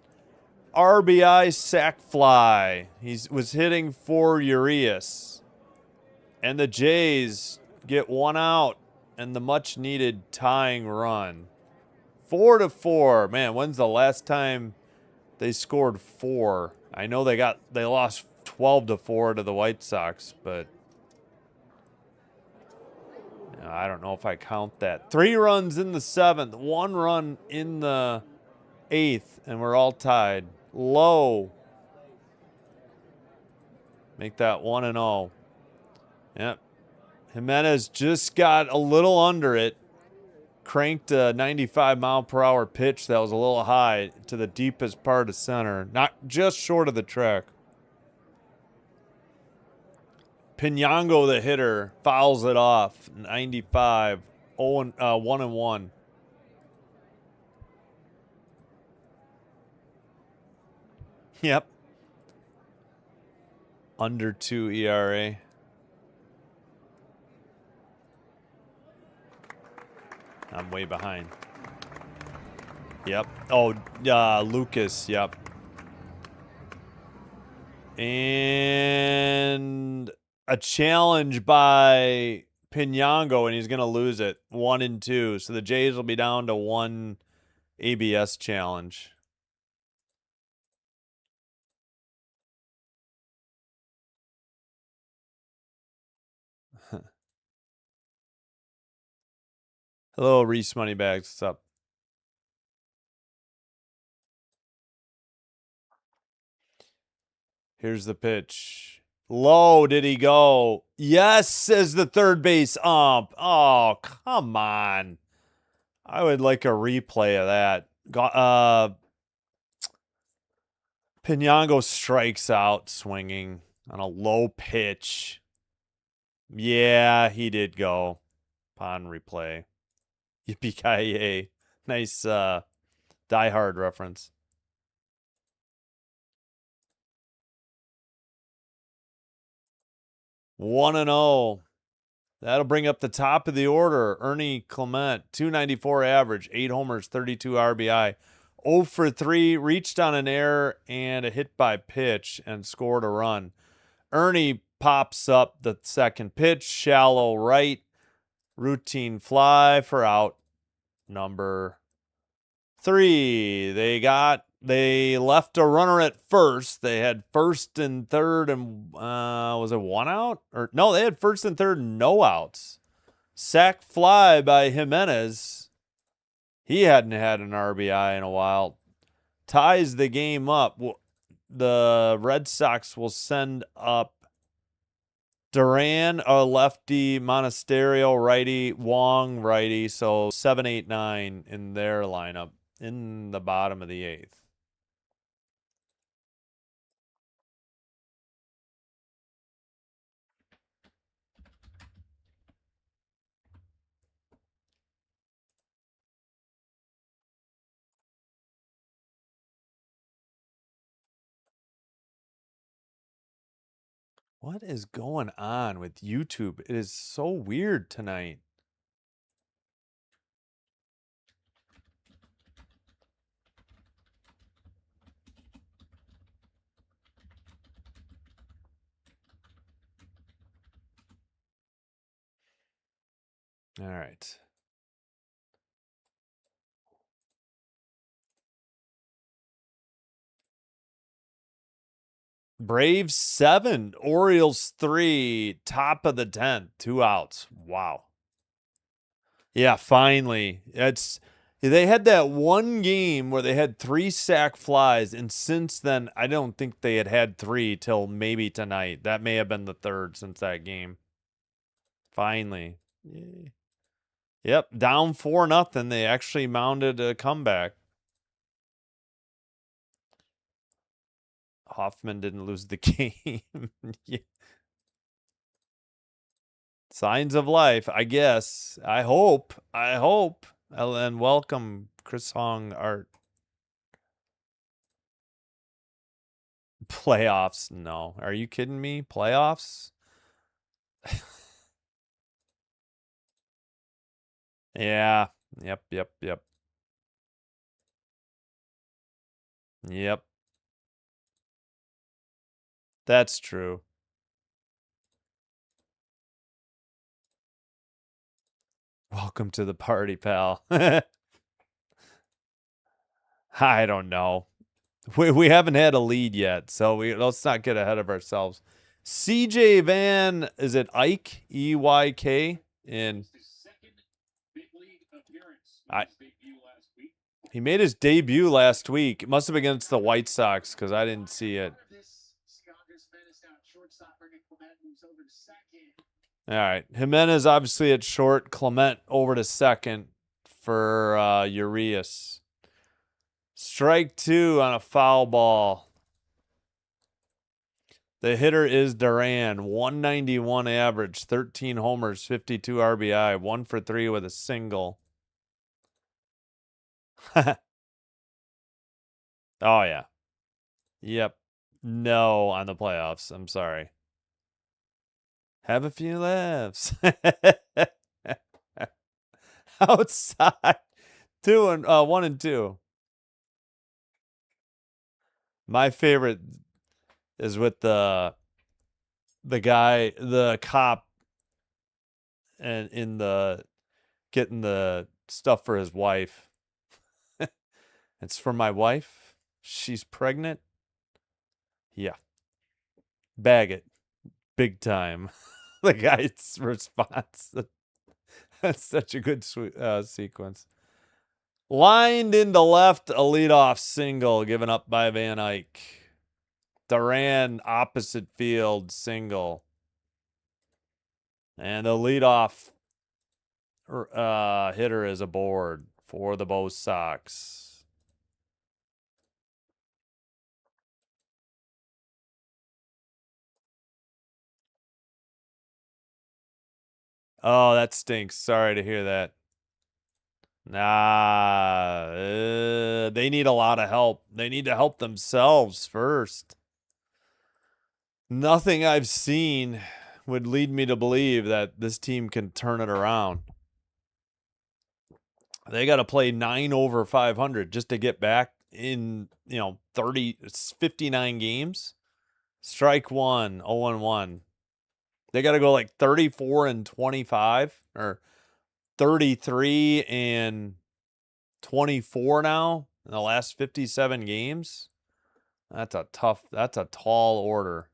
RBI sac fly. He was hitting for Urias. And the Jays get one out and the much needed tying run. 4-4. Man, when's the last time they scored 4? I know they lost 12-4 to the White Sox, but I don't know if I count that. 3 runs in the 7th, 1 run in the 8th, and we're all tied. Low. Make that 1-0. Yep. Jimenez just got a little under it. Cranked a 95-mile-per-hour pitch that was a little high to the deepest part of center. Not just short of the track. Pinango, the hitter, fouls it off. 95. 1-1. Yep. Under 2 ERA. I'm way behind. Yep. Oh, Lucas. Yep. And a challenge by Pinango, and he's going to lose it. 1-2. So the Jays will be down to 1 ABS challenge. Hello, Reese Moneybags. What's up? Here's the pitch. Low did he go? Yes, says the third base ump. Oh, come on. I would like a replay of that. Pinango strikes out swinging on a low pitch. Yeah, he did go upon replay. Yippee-ki-yay. Nice Die Hard reference. 1-0. That'll bring up the top of the order. Ernie Clement, 294 average, 8 homers, 32 RBI. 0 for 3, reached on an error and a hit by pitch and scored a run. Ernie pops up the second pitch, shallow right, routine fly for out number 3. They left a runner at first. They had first and third and was it 1 out? Or no, they had first and third, no outs. Sac fly by Jimenez. He hadn't had an RBI in a while. Ties the game up. The Red Sox will send up Duran, a lefty, Monasterio, righty, Wong, righty. So 7, 8, 9 in their lineup in the bottom of the 8th. What is going on with YouTube? It is so weird tonight. All right. Braves 7, Orioles 3, top of the 10th, 2 outs. Wow. Yeah, finally. They had that one game where they had 3 sac flies, and since then, I don't think they had 3 till maybe tonight. That may have been the 3rd since that game. Finally. Yay. Yep, down 4-0. They actually mounted a comeback. Hoffman didn't lose the game. Yeah. Signs of life, I guess. I hope. And welcome, Chris Hong Art. Playoffs? No. Are you kidding me? Playoffs? Yeah. Yep. Yep. That's true. Welcome to the party, pal. I don't know. We haven't had a lead yet, so let's not get ahead of ourselves. CJ Van, is it Ike? EYK? In he made his debut last week. It must have been against the White Sox because I didn't see it. All right. Jimenez obviously at short. Clement over to second for Urias. Strike 2 on a foul ball. The hitter is Duran, 191 average, 13 homers, 52 RBI, 1 for 3 with a single. Oh, yeah. Yep. No on the playoffs. I'm sorry. Have a few laughs. Outside. 1 and 2. My favorite is with the cop and in the getting the stuff for his wife. It's for my wife. She's pregnant. Yeah. Bag it. Big time. The guy's response. That's such a good sequence. Lined into left, a leadoff single given up by Van Eyck. Duran, opposite field, single. And the leadoff hitter is aboard for the Bo Sox. Oh, that stinks. Sorry to hear that. Nah, they need a lot of help. They need to help themselves first. Nothing I've seen would lead me to believe that this team can turn it around. They got to play 9 over 500 just to get back in, 59 games. Strike 1, 0-1. They got to go like 34 and 25 or 33 and 24 now in the last 57 games. That's a tall order.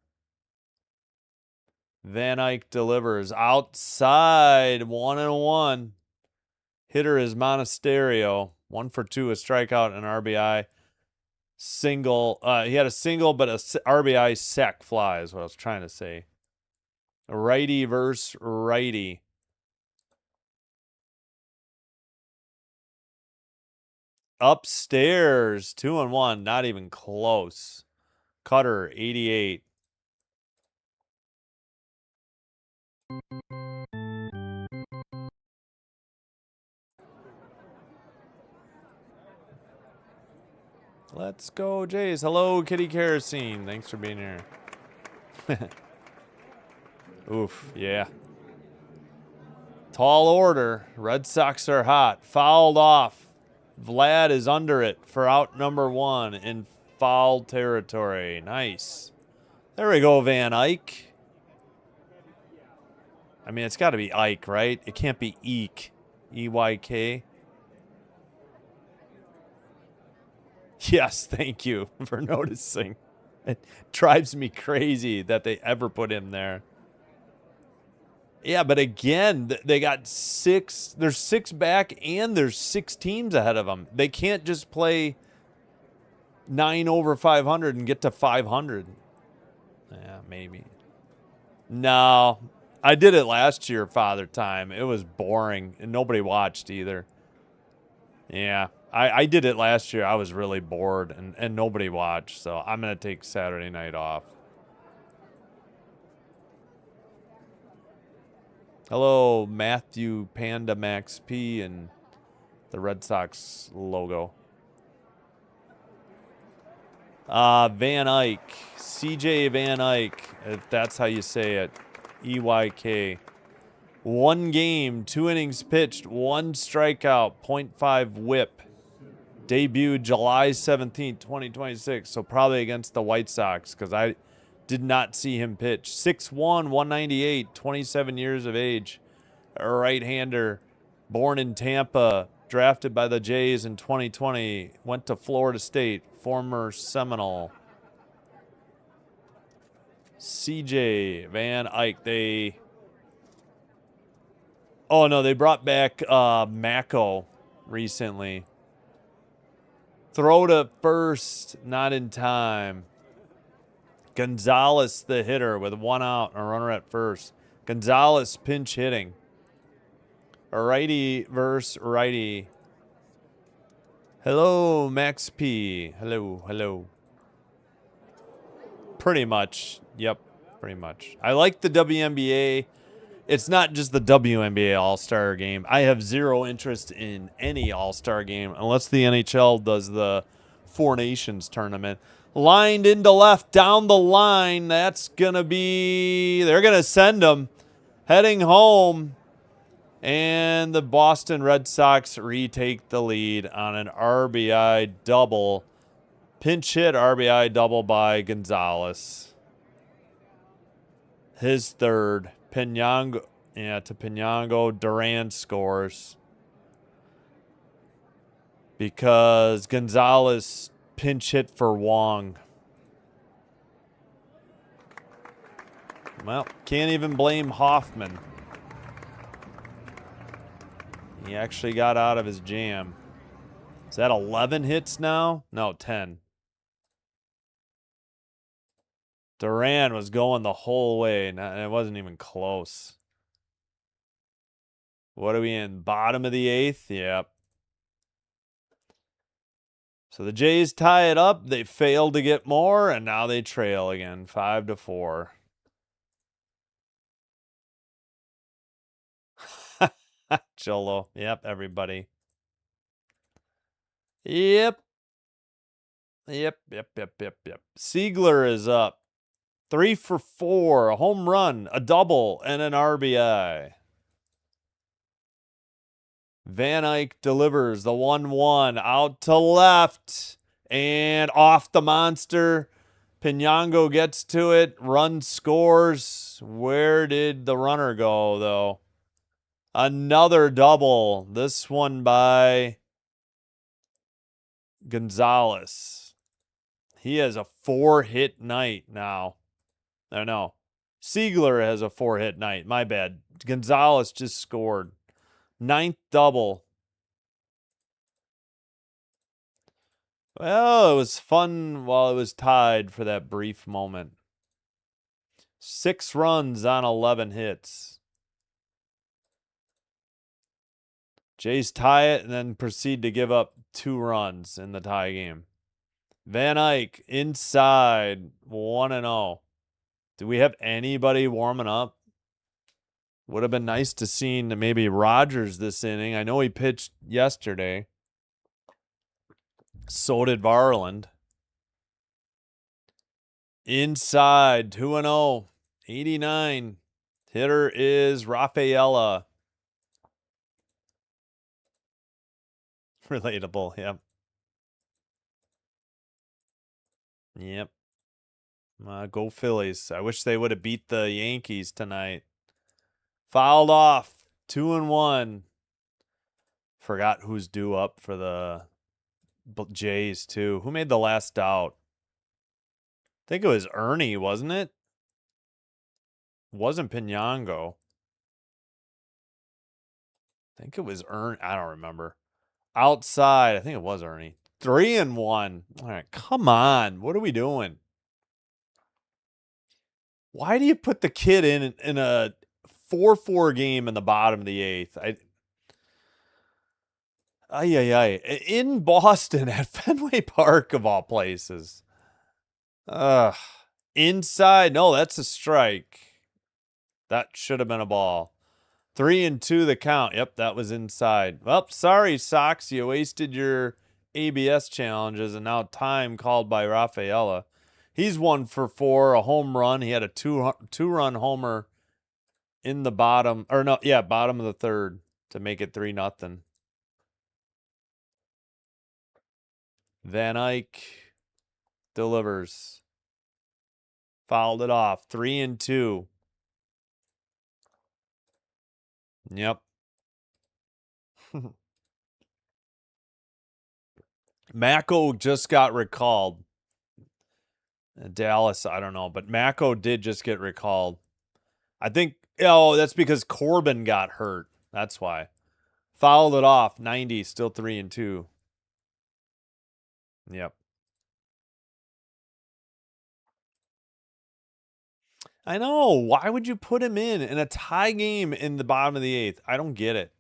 Van Eyck delivers outside, 1-1. Hitter is Monasterio, 1 for 2, a strikeout and RBI. Single. He had a single, but a RBI sac fly is what I was trying to say. Righty versus righty. Upstairs, 2-1, not even close. Cutter, 88. Let's go, Jays. Hello, Kitty Kerosene. Thanks for being here. Oof, yeah. Tall order. Red Sox are hot. Fouled off. Vlad is under it for out number 1 in foul territory. Nice. There we go, Van Eyck. I mean, it's got to be Ike, right? It can't be Eek. E-Y-K. Yes, thank you for noticing. It drives me crazy that they ever put him there. Yeah, but again, they got 6. There's 6 back, and there's 6 teams ahead of them. They can't just play 9 over 500 and get to 500. Yeah, maybe. No, I did it last year, Father Time. It was boring, and nobody watched either. Yeah, I did it last year. I was really bored, and nobody watched, so I'm going to take Saturday night off. Hello, Matthew Panda Max P and the Red Sox logo. Van Eyck. CJ Van Eyck, if that's how you say it. EYK. 1 game, 2 innings pitched, 1 strikeout, .5 whip. Debuted July 17th, 2026. So probably against the White Sox because I did not see him pitch. 6'1", 198, 27 years of age. A right-hander, born in Tampa, drafted by the Jays in 2020. Went to Florida State, former Seminole. CJ Van Eyck. Oh, no, they brought back Mako recently. Throw to first, not in time. Gonzalez, the hitter, with 1 out and a runner at first. Gonzalez pinch hitting. A righty versus righty. Hello, Max P. Hello, hello. Pretty much. Yep, pretty much. I like the WNBA. It's not just the WNBA All-Star game. I have zero interest in any All-Star game unless the NHL does the Four Nations tournament. Lined into left, down the line. That's going to be... They're going to send him. Heading home. And the Boston Red Sox retake the lead on an RBI double. Pinch hit RBI double by Gonzalez. His third. Pinango, to Pinango. Duran scores. Because Gonzalez pinch hit for Wong. Well, can't even blame Hoffman. He actually got out of his jam. Is that 11 hits now? No, 10. Duran was going the whole way, and it wasn't even close. What are we in? Bottom of the 8th? Yep. So the Jays tie it up. They failed to get more, and now they trail again, 5-4. Cholo. Yep, everybody. Yep. Siegler is up. 3 for 4, a home run, a double, and an RBI. Van Eyck delivers the 1-1 out to left and off the monster. Pinango gets to it, run scores. Where did the runner go, though? Another double. This one by Gonzalez. He has a 4-hit night now. No. Siegler has a 4-hit night. My bad. Gonzalez just scored. 9th double. Well, it was fun while it was tied for that brief moment. 6 runs on 11 hits. Jays tie it and then proceed to give up 2 runs in the tie game. Van Eyck inside 1-0. Do we have anybody warming up? Would have been nice to see maybe Rogers this inning. I know he pitched yesterday. So did Varland. Inside 2-0. 89. Hitter is Rafaela. Relatable, Yep. Go Phillies. I wish they would have beat the Yankees tonight. Fouled off. 2-1. Forgot who's due up for the Jays, too. Who made the last out? I think it was Ernie, wasn't it? Wasn't Pinango. I think it was Ernie. I don't remember. Outside. I think it was Ernie. 3-1. All right, come on. What are we doing? Why do you put the kid in a 4-4 game in the bottom of the 8th? In Boston at Fenway Park, of all places. Inside. No, that's a strike. That should have been a ball. 3-2 the count. Yep, that was inside. Well, sorry, Sox. You wasted your ABS challenges, and now time called by Rafaela. He's 1 for 4, a home run. He had a two-run homer in the bottom, or no, yeah, bottom of the third to make it 3-0. Van Eyck delivers. Fouled it off. 3-2. Yep. Mako just got recalled. Dallas, I don't know, but Mako did just get recalled. I think, oh, that's because Corbin got hurt. That's why. Fouled it off. 90, still 3-2. Yep. I know. Why would you put him in a tie game in the bottom of the 8th? I don't get it.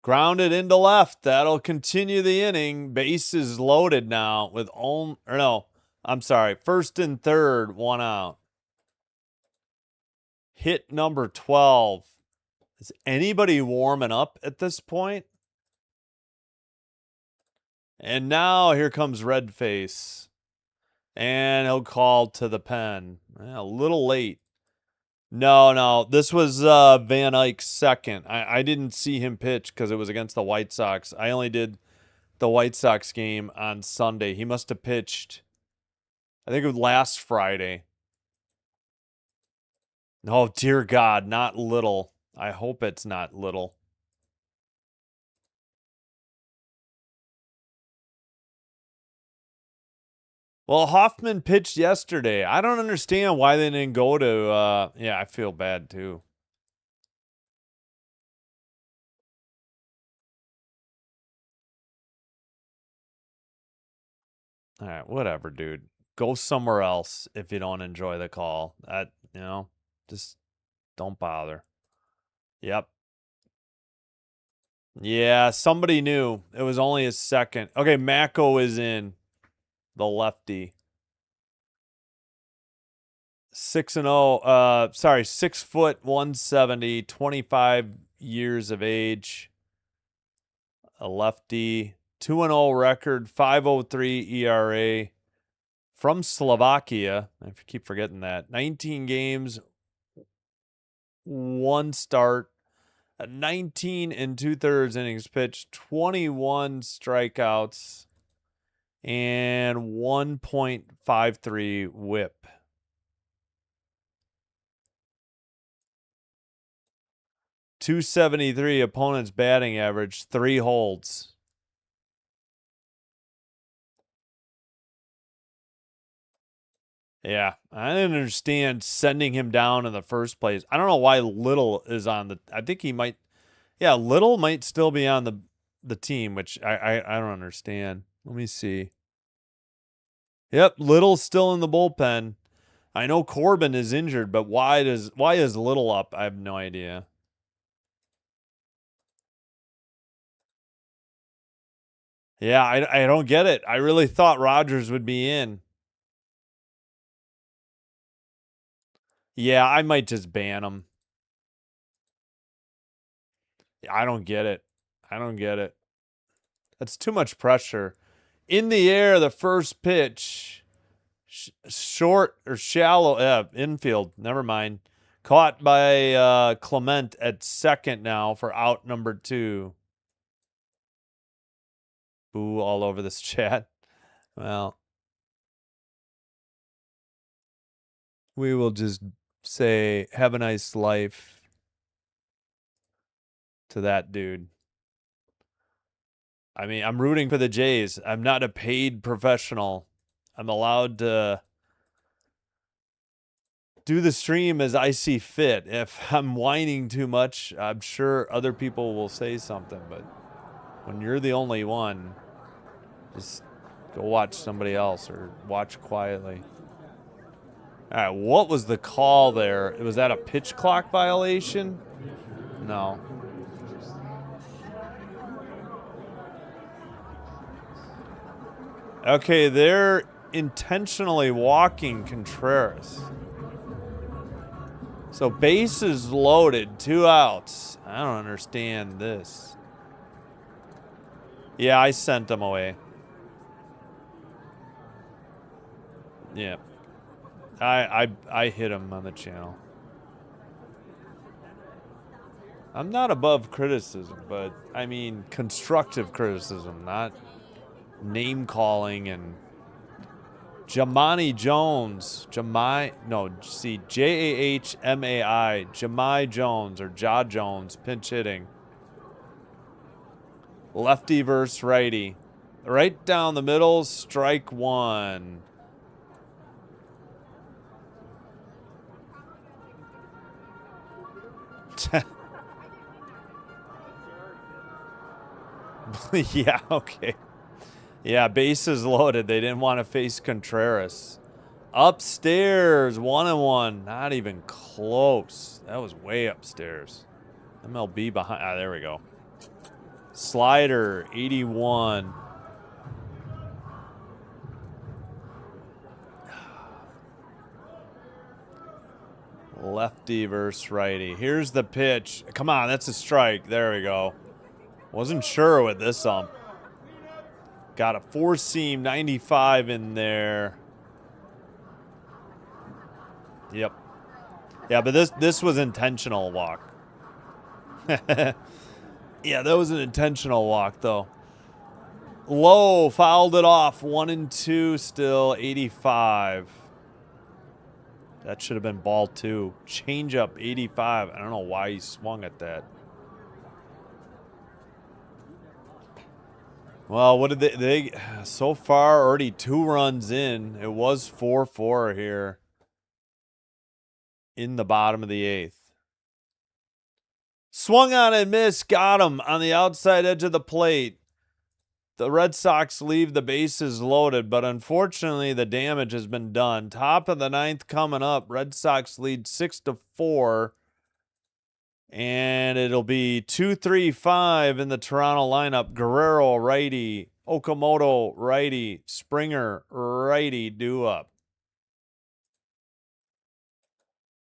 Grounded into left. That'll continue the inning. Base is loaded now with first and third, 1 out. Hit number 12. Is anybody warming up at this point? And now here comes Redface. And he'll call to the pen. A little late. No. This was Van Eyck's second. I didn't see him pitch because it was against the White Sox. I only did the White Sox game on Sunday. He must have pitched, I think it was last Friday. Oh, dear God, not Little. I hope it's not Little. Well, Hoffman pitched yesterday. I don't understand why they didn't go to, yeah, I feel bad too. All right, whatever, dude. Go somewhere else if you don't enjoy the call. Just don't bother. Yep. Yeah, somebody knew. It was only his second. Okay, Mako is in. The lefty. 6-0. 6 foot 170, 25 years of age. A lefty. 2-0 record, 5.03 ERA. From Slovakia. I keep forgetting that. 19 games, 1 start. 19 2/3 innings pitched, 21 strikeouts, and 1.53 whip. .273 opponent's batting average, 3 holds. Yeah, I didn't understand sending him down in the first place. I don't know why Little is on the. I think he might. Yeah, Little might still be on the team, which I don't understand. Let me see. Yep, Little's still in the bullpen. I know Corbin is injured, but why is Little up? I have no idea. Yeah, I don't get it. I really thought Rogers would be in. Yeah, I might just ban him. I don't get it. I don't get it. That's too much pressure. In the air, the first pitch. Short or shallow. Infield. Never mind. Caught by Clement at second now for out number 2. Boo all over this chat. Well, we will just say, have a nice life to that dude. I mean, I'm rooting for the Jays. I'm not a paid professional. I'm allowed to do the stream as I see fit. If I'm whining too much, I'm sure other people will say something. But when you're the only one, just go watch somebody else or watch quietly. All right, what was the call there? Was that a pitch clock violation? No. Okay, there intentionally walking Contreras. So bases loaded, 2 outs. I don't understand this. Yeah, I sent him away. Yeah. I hit him on the channel. I'm not above criticism, but I mean constructive criticism, not name calling and Jamani Jones. Jahmai Jamai Jones or Ja Jones, pinch hitting. Lefty versus righty. Right down the middle, strike one. Yeah, okay. Yeah, bases loaded. They didn't want to face Contreras. Upstairs, 1-1. Not even close. That was way upstairs. MLB behind. Ah, there we go. Slider, 81. Lefty versus righty. Here's the pitch. Come on, that's a strike. There we go. Wasn't sure with this ump. Got a four-seam 95 in there. Yep. Yeah, but this was intentional walk. Yeah, that was an intentional walk, though. Low fouled it off. 1-2 still, 85. That should have been ball 2. Change up, 85. I don't know why he swung at that. Well, what did they so far already 2 runs in. It was 4-4 here in the bottom of the 8th. Swung on and missed. Got him on the outside edge of the plate. The Red Sox leave the bases loaded, but unfortunately the damage has been done. Top of the 9th coming up. Red Sox lead 6-4. And it'll be 2-3-5 in the Toronto lineup. Guerrero, righty. Okamoto, righty. Springer, righty. Due up.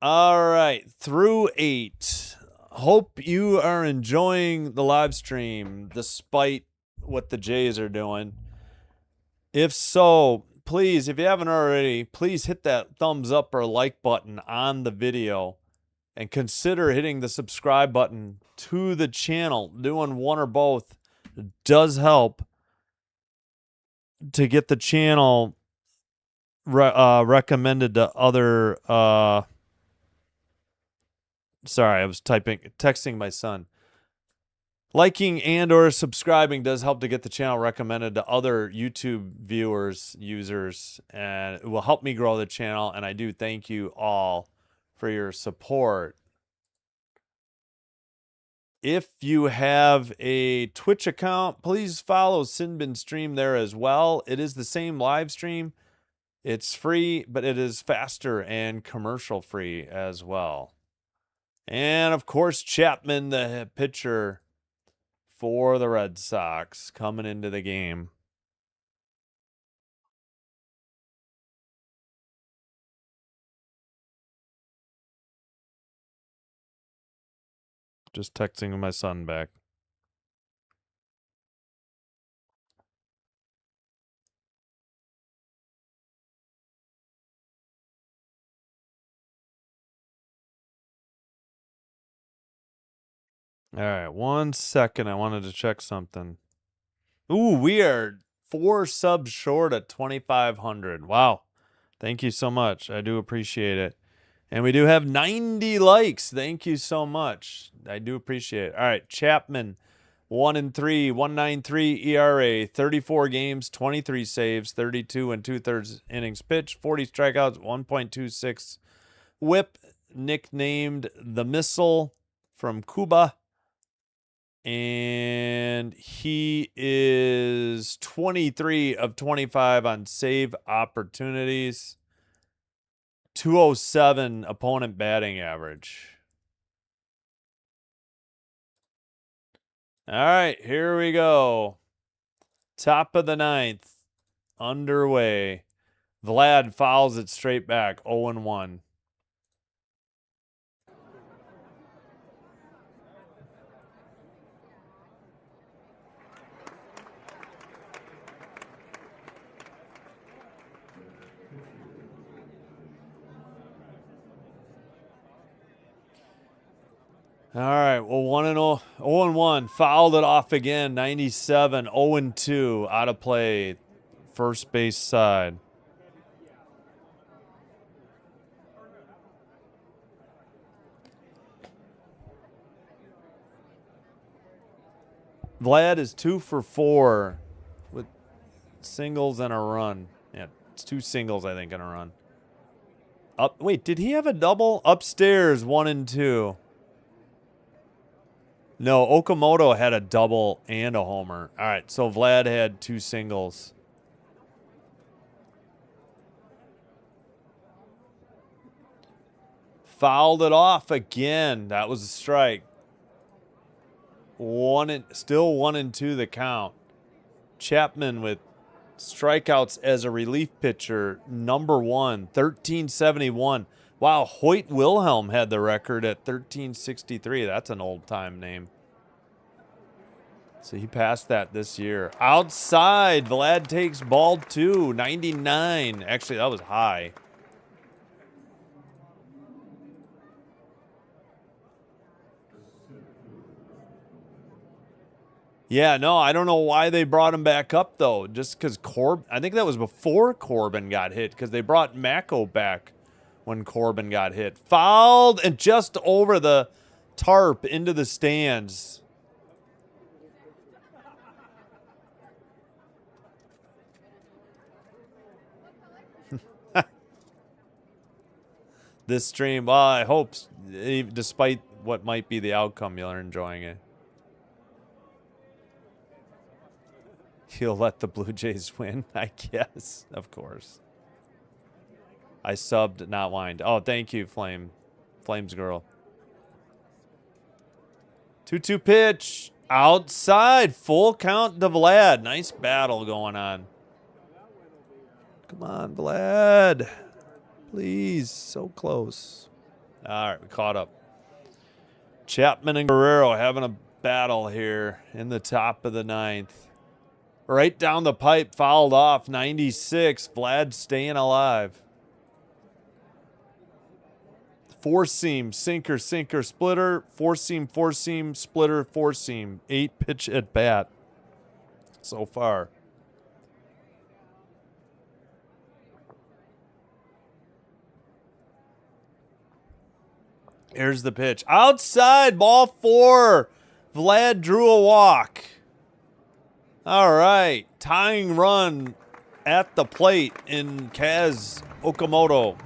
All right, through 8. Hope you are enjoying the live stream despite what the Jays are doing. If so, please, if you haven't already, please hit that thumbs up or like button on the video and consider hitting the subscribe button to the channel. Doing one or both does help to get the channel recommended to other sorry, I was texting my son. Liking and or subscribing does help to get the channel recommended to other YouTube users, and it will help me grow the channel, and I do thank you all for your support. If you have a Twitch account, please follow Sinbin Stream there as well. It is the same live stream. It's free, but it is faster and commercial free as well. And of course, Chapman, the pitcher for the Red Sox, coming into the game. Just texting my son back. All right, 1 second. I wanted to check something. Ooh, we are 4 subs short at 2,500. Wow. Thank you so much. I do appreciate it. And we do have 90 likes. Thank you so much. I do appreciate it. All right, Chapman, 1-3, 1.93 ERA, 34 games, 23 saves, 32 2/3 innings pitched, 40 strikeouts, 1.26 WHIP, nicknamed the Missile from Cuba. And he is 23 of 25 on save opportunities. 207 opponent batting average. All right, here we go. Top of the 9th underway. Vlad fouls it straight back. 0-1. All right, well, 1-0, 0-1. Fouled it off again. 97, 0-2. Out of play. First base side. Vlad is 2 for 4 with singles and a run. Yeah, it's 2 singles, I think, and a run. Wait, did he have a double? Upstairs, 1-2. No, Okamoto had a double and a homer. All right, so Vlad had 2 singles. Fouled it off again. That was a strike. Still 1-2 the count. Chapman with strikeouts as a relief pitcher, number 1, 1371. Wow, Hoyt Wilhelm had the record at 1363. That's an old-time name. So he passed that this year. Outside, Vlad takes ball 2, 99. Actually, that was high. Yeah, no, I don't know why they brought him back up, though. Just because I think that was before Corbin got hit, because they brought Mako back when Corbin got hit. Fouled and just over the tarp into the stands. This stream, well, I hope, despite what might be the outcome, you're enjoying it. He'll let the Blue Jays win, I guess. Of course. I subbed, not whined. Oh, thank you, Flames girl. 2-2 pitch. Outside. Full count to Vlad. Nice battle going on. Come on, Vlad. Please. So close. All right, we caught up. Chapman and Guerrero having a battle here in the top of the 9th. Right down the pipe, fouled off. 96. Vlad staying alive. 4-seam, sinker, sinker, splitter. 4-seam, 4-seam, splitter, 4-seam. 8 pitch at bat so far. Here's the pitch. Outside, ball 4. Vlad drew a walk. All right. Tying run at the plate in Kaz Okamoto,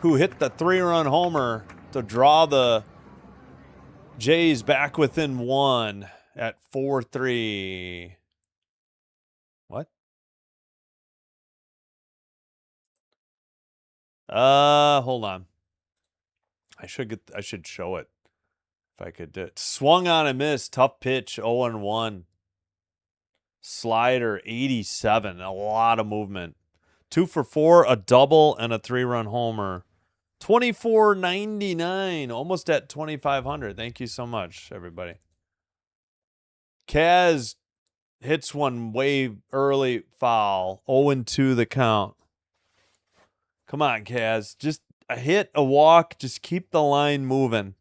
who hit the 3-run homer to draw the Jays back within 1 at 4-3. What? Hold on. I should show it if I could do it. Swung on and missed. Tough pitch. 0-1. Slider 87. A lot of movement. 2 for 4, a double, and a 3-run homer. 24.99. Almost at 2,500. Thank you so much, everybody. Kaz hits one way early, foul. 0-2 the count. Come on, Kaz. Just a hit, a walk. Just keep the line moving.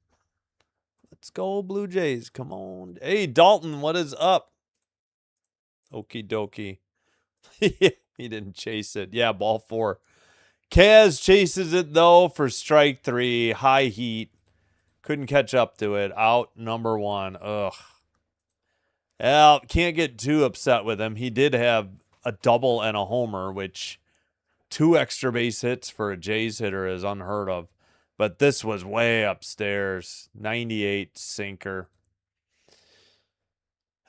Let's go, Blue Jays. Come on. Hey, Dalton, what is up? Okie dokie. He didn't chase it. Yeah, ball 4. Kaz chases it, though, for strike 3. High heat. Couldn't catch up to it. Out number 1. Ugh. Well, can't get too upset with him. He did have a double and a homer, which 2 extra base hits for a Jays hitter is unheard of. But this was way upstairs. 98 sinker.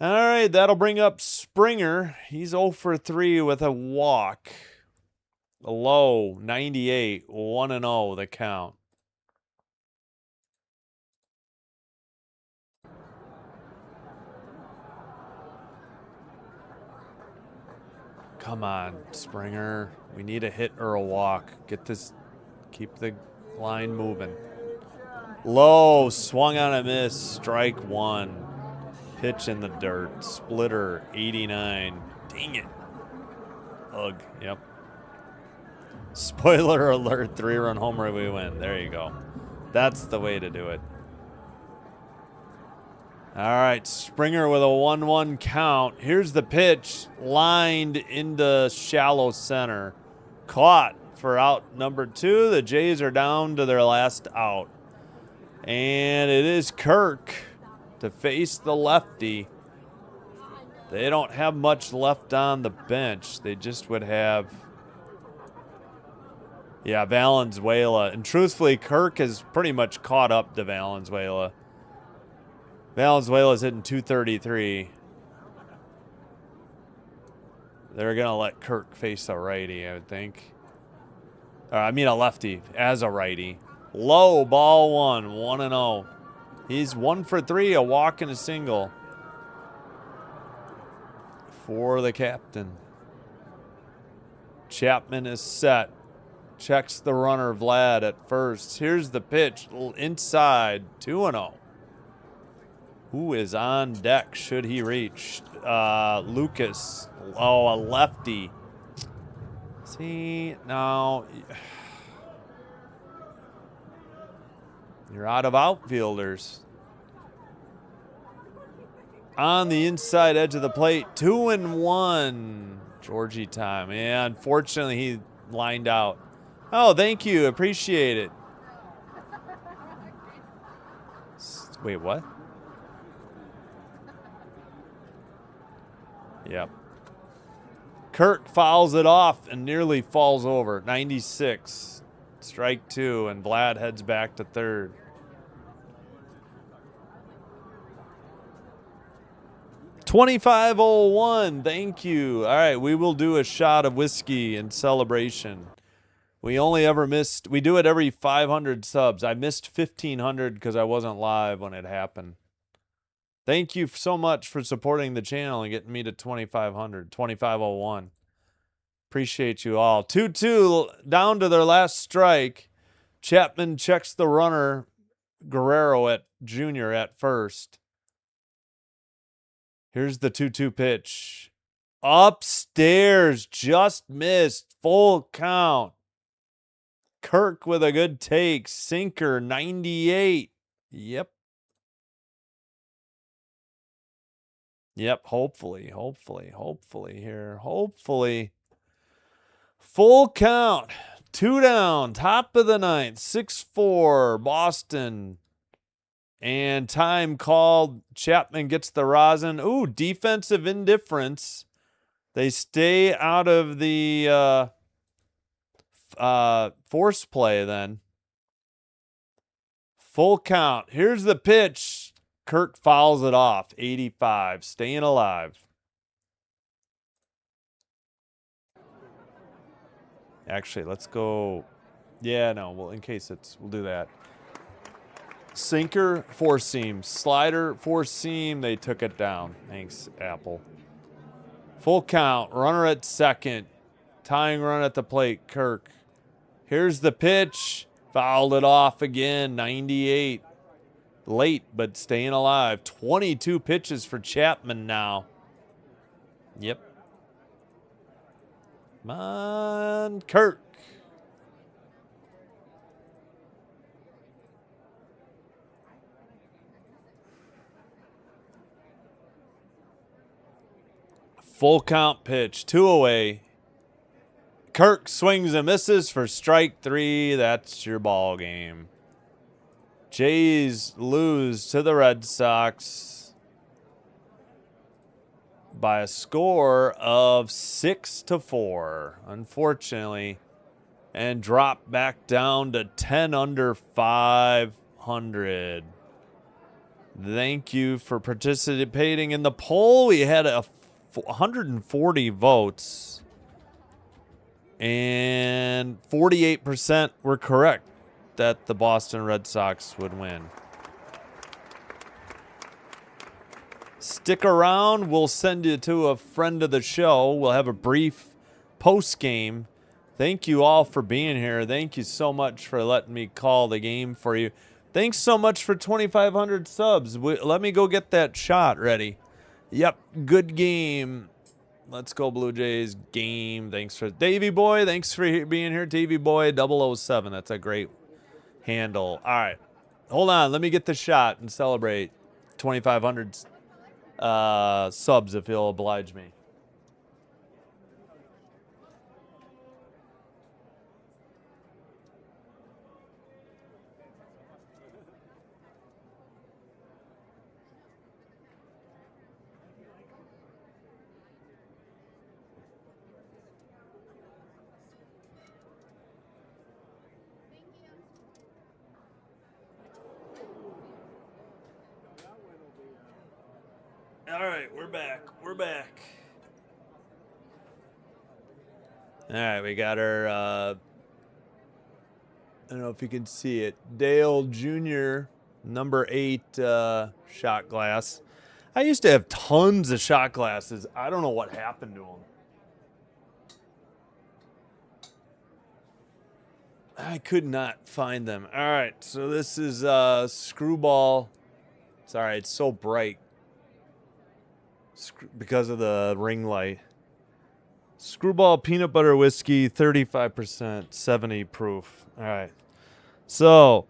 All right, that'll bring up Springer. He's 0 for 3 with a walk. A low, 98, 1-0 the count. Come on, Springer. We need a hit or a walk. Get this, keep the line moving. Low, swung on a miss, strike one. Pitch in the dirt, splitter, 89. Dang it. Ugh, yep. Spoiler alert, 3-run homer, we win. There you go. That's the way to do it. All right, Springer with a 1-1 count. Here's the pitch, lined into shallow center. Caught for out number 2. The Jays are down to their last out. And it is Kirk to face the lefty. They don't have much left on the bench. They just would have, yeah, Valenzuela. And truthfully, Kirk has pretty much caught up to Valenzuela. Valenzuela's hitting 233. They're going to let Kirk face a righty, I would think. I mean a lefty as a righty. Low, ball one, 1-0. He's 1 for 3, a walk and a single for the captain. Chapman is set. Checks the runner, Vlad, at first. Here's the pitch, inside, 2-0. Who is on deck should he reach? Lucas. Oh, a lefty. See, now you're out of outfielders. On the inside edge of the plate, 2-1. Georgie time. Yeah, unfortunately, he lined out. Oh, thank you. Appreciate it. Wait, what? Yep. Kirk fouls it off and nearly falls over. 96. Strike 2, and Vlad heads back to third. $25.01. Thank you. All right, we will do a shot of whiskey in celebration. We only ever missed, we do it every 500 subs. I missed 1,500 because I wasn't live when it happened. Thank you so much for supporting the channel and getting me to 2,500, 25.01. Appreciate you all. 2-2 down to their last strike. Chapman checks the runner, Guerrero at junior at first. Here's the 2-2 pitch. Upstairs, just missed, full count. Kirk with a good take, sinker, 98. Yep. Yep, hopefully here. Hopefully. Full count. 2 down. Top of the ninth. 6-4. Boston. And time called. Chapman gets the rosin. Ooh, defensive indifference. They stay out of the force play then. Full count. Here's the pitch. Kirk fouls it off. 85. Staying alive. Actually, let's go. Yeah, no. Well, in case we'll do that. Sinker, 4-seam. Slider, 4-seam. They took it down. Thanks, Apple. Full count. Runner at second. Tying run at the plate. Kirk. Here's the pitch. Fouled it off again. 98. Late, but staying alive. 22 pitches for Chapman now. Yep. Come on, Kirk. Full count pitch. 2 away. Kirk swings and misses for strike 3. That's your ball game. Jays lose to the Red Sox by a score of 6-4, unfortunately, and drop back down to 10 under 500. Thank you for participating in the poll. We had 140 votes, and 48% were correct that the Boston Red Sox would win. Stick around. We'll send you to a friend of the show. We'll have a brief post game. Thank you all for being here. Thank you so much for letting me call the game for you. Thanks so much for 2,500 subs. Let me go get that shot ready. Yep, good game. Let's go Blue Jays game. Thanks for Davey Boy. Thanks for being here, Davey Boy 007. That's a great handle. All right, hold on. Let me get the shot and celebrate 2,500 subs if you'll oblige me. All right, we're back. We're back. All right, we got our, I don't know if you can see it, Dale Jr., number 8 shot glass. I used to have tons of shot glasses. I don't know what happened to them. I could not find them. All right, so this is Screwball. Sorry, it's so bright because of the ring light. Screwball peanut butter whiskey, 35%, 70 proof. All right. So,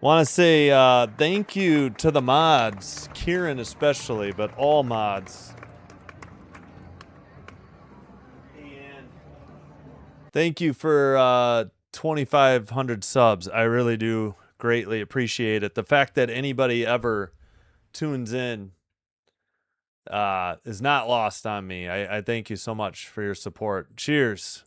want to say thank you to the mods, Kieran especially, but all mods. And thank you for 2,500 subs. I really do greatly appreciate it. The fact that anybody ever tunes in is not lost on me. I thank you so much for your support. Cheers.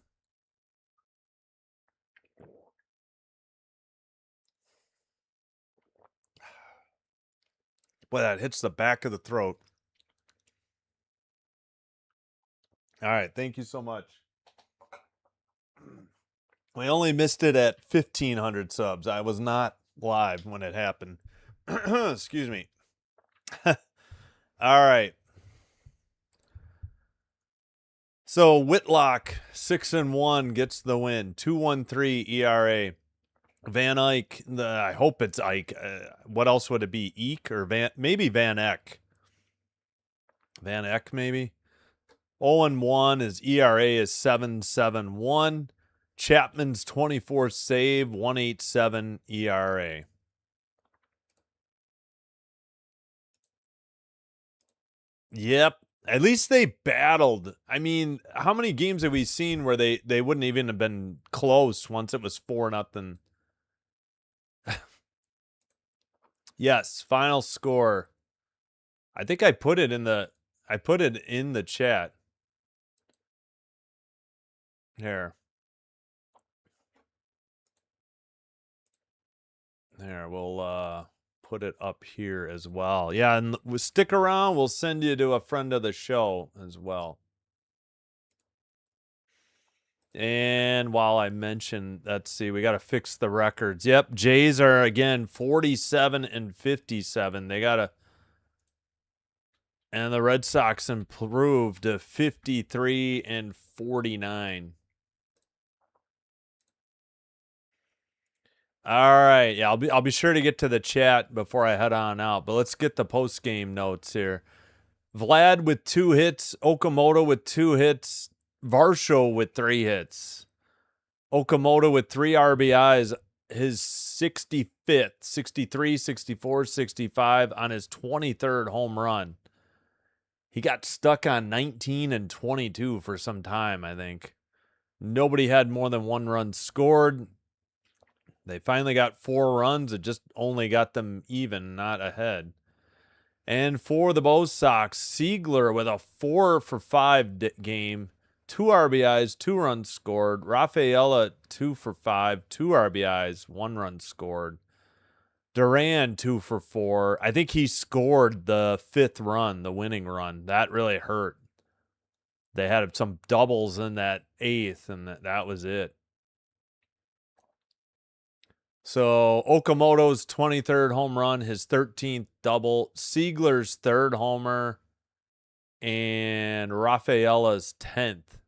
Boy, that hits the back of the throat. All right, thank you so much. We only missed it at 1,500 subs. I was not live when it happened. Excuse me. All right. So Whitlock 6-1 gets the win. 2.13 ERA. Van Eyck, I hope it's Ike. What else would it be? Eek or maybe Van Eck. Van Eck maybe. 0-1 his ERA is 7.71. Chapman's 24 save, 1.87 ERA. Yep. At least they battled. I mean, how many games have we seen where they wouldn't even have been close once it was 4-0? Yes, final score. I think I put it in the chat. Here. There, we'll put it up here as well. Yeah, and stick around. We'll send you to a friend of the show as well. And while I mention, let's see, we got to fix the records. Yep, Jays are again 47-57. They got to, and the Red Sox improved to 53-49. All right, yeah, I'll be sure to get to the chat before I head on out. But let's get the post game notes here. Vlad with 2 hits, Okamoto with 2 hits, Varsho with 3 hits. Okamoto with 3 RBIs, his 65th, 63, 64, 65 on his 23rd home run. He got stuck on 19 and 22 for some time, I think. Nobody had more than 1 run scored. They finally got 4 runs. It just only got them even, not ahead. And for the Bo Sox, Siegler with a 4-for-5 game, 2 RBIs, 2 runs scored. Rafaela 2-for-5, 2 RBIs, 1 run scored. Duran 2-for-4. I think he scored the 5th run, the winning run. That really hurt. They had some doubles in that 8th, and that was it. So Okamoto's 23rd home run, his 13th double, Siegler's 3rd homer, and Rafaela's 10th.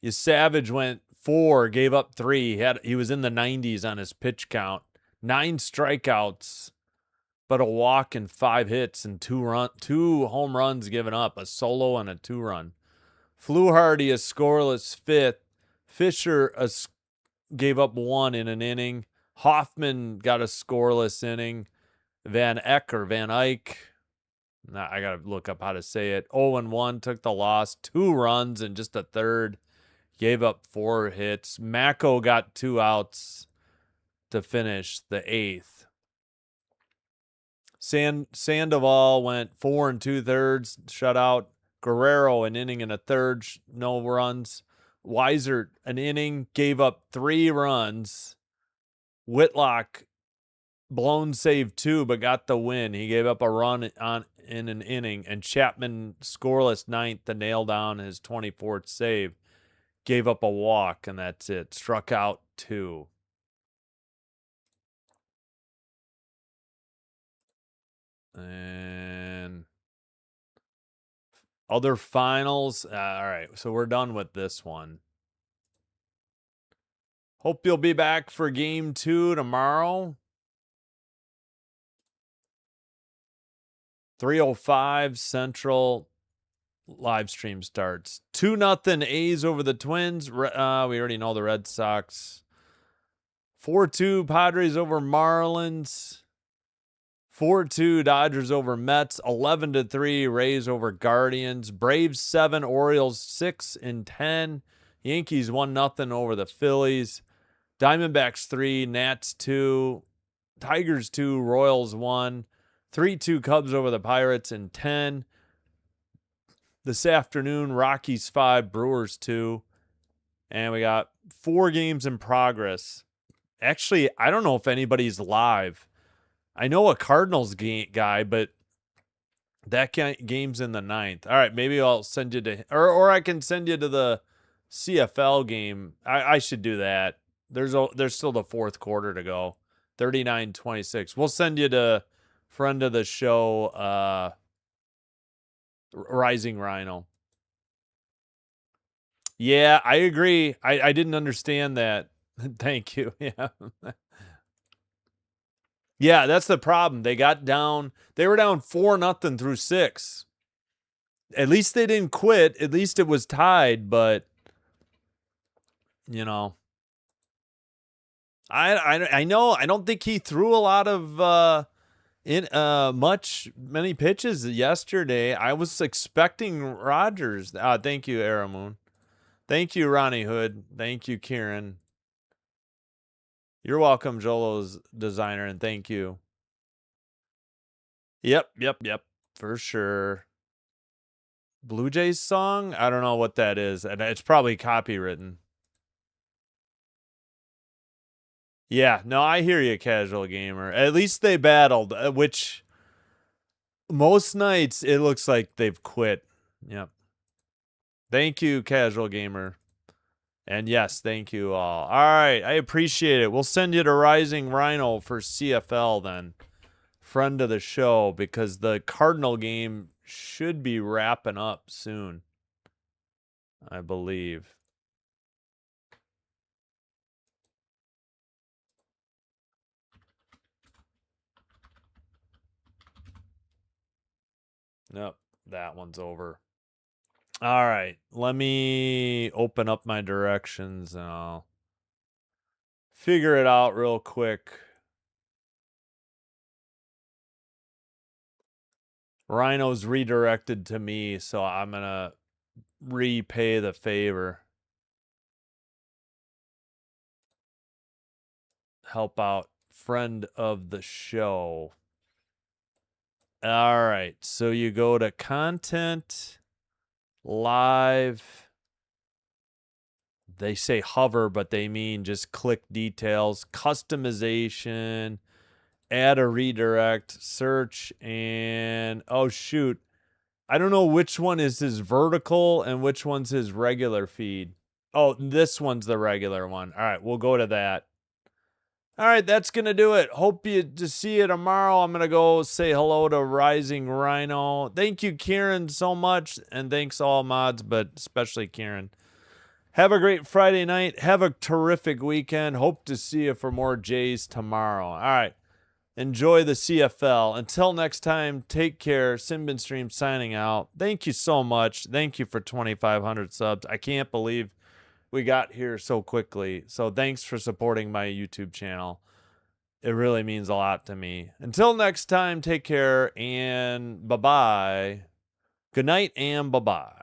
His Savage went 4, gave up 3. He was in the 90s on his pitch count. 9 strikeouts, but a walk and 5 hits and 2 home runs given up, a solo and a 2-run. Fluharty, a scoreless 5th. Fisher gave up 1 in an inning. Hoffman got a scoreless inning. Van Eyck, I got to look up how to say it. 0-1, took the loss. 2 runs and just a third. Gave up 4 hits. Mako got 2 outs to finish the 8th. Sandoval went 4 2/3, shutout. Guerrero, an inning and a third, no runs. Weiser, an inning, gave up 3 runs. Whitlock, blown save 2, but got the win. He gave up a run in an inning. And Chapman, scoreless 9th, to nail down his 24th save. Gave up a walk, and that's it. Struck out 2. And other finals. All right, so we're done with this one. Hope you'll be back for game 2 tomorrow. 3:05 Central. Live stream starts. 2-0 A's over the Twins. We already know the Red Sox. 4-2 Padres over Marlins. 4-2 Dodgers over Mets. 11-3 Rays over Guardians. Braves 7, Orioles 6-10. Yankees 1-0 over the Phillies. Diamondbacks 3, Nats 2, Tigers 2, Royals 1. 3-2 Cubs over the Pirates in 10. This afternoon, Rockies 5, Brewers 2. And we got 4 games in progress. Actually, I don't know if anybody's live. I know a Cardinals guy, but that game's in the 9th. All right, maybe I'll send you to, or I can send you to the CFL game. I should do that. There's still the 4th quarter to go. 39-26. We'll send you to friend of the show, Rising Rhino. Yeah, I agree. I didn't understand that. Thank you. Yeah. Yeah, that's the problem. They were down 4-0 through 6. At least they didn't quit. At least it was tied, but you know, I know I don't think he threw a lot of many pitches yesterday. I was expecting Rogers. Thank you, Aramoon. Thank you, Ronnie Hood. Thank you, Kieran. You're welcome, Jolo's designer, and thank you. Yep. For sure. Blue Jays song? I don't know what that is, and it's probably copywritten. Yeah, no, I hear you, casual gamer. At least they battled, which most nights it looks like they've quit. Yep. Thank you, casual gamer. And yes, thank you all. All right, I appreciate it. We'll send you to Rising Rhino for CFL then. Friend of the show, because the Cardinal game should be wrapping up soon, I believe. Nope, that one's over. All right, let me open up my directions and I'll figure it out real quick. Rhino's redirected to me, so I'm going to repay the favor. Help out friend of the show. All right, so you go to content, live. They say hover, but they mean just click details, customization, add a redirect, search, and oh shoot. I don't know which one is his vertical and which one's his regular feed. Oh, this one's the regular one. All right, we'll go to that. All right, that's going to do it. Hope to see you tomorrow. I'm going to go say hello to Rising Rhino. Thank you, Kieran, so much. And thanks all mods, but especially Kieran. Have a great Friday night. Have a terrific weekend. Hope to see you for more Jays tomorrow. All right. Enjoy the CFL. Until next time, take care. Simbin Stream signing out. Thank you so much. Thank you for 2,500 subs. I can't believe we got here so quickly. So thanks for supporting my YouTube channel. It really means a lot to me. Until next time, take care and bye-bye. Good night and bye-bye.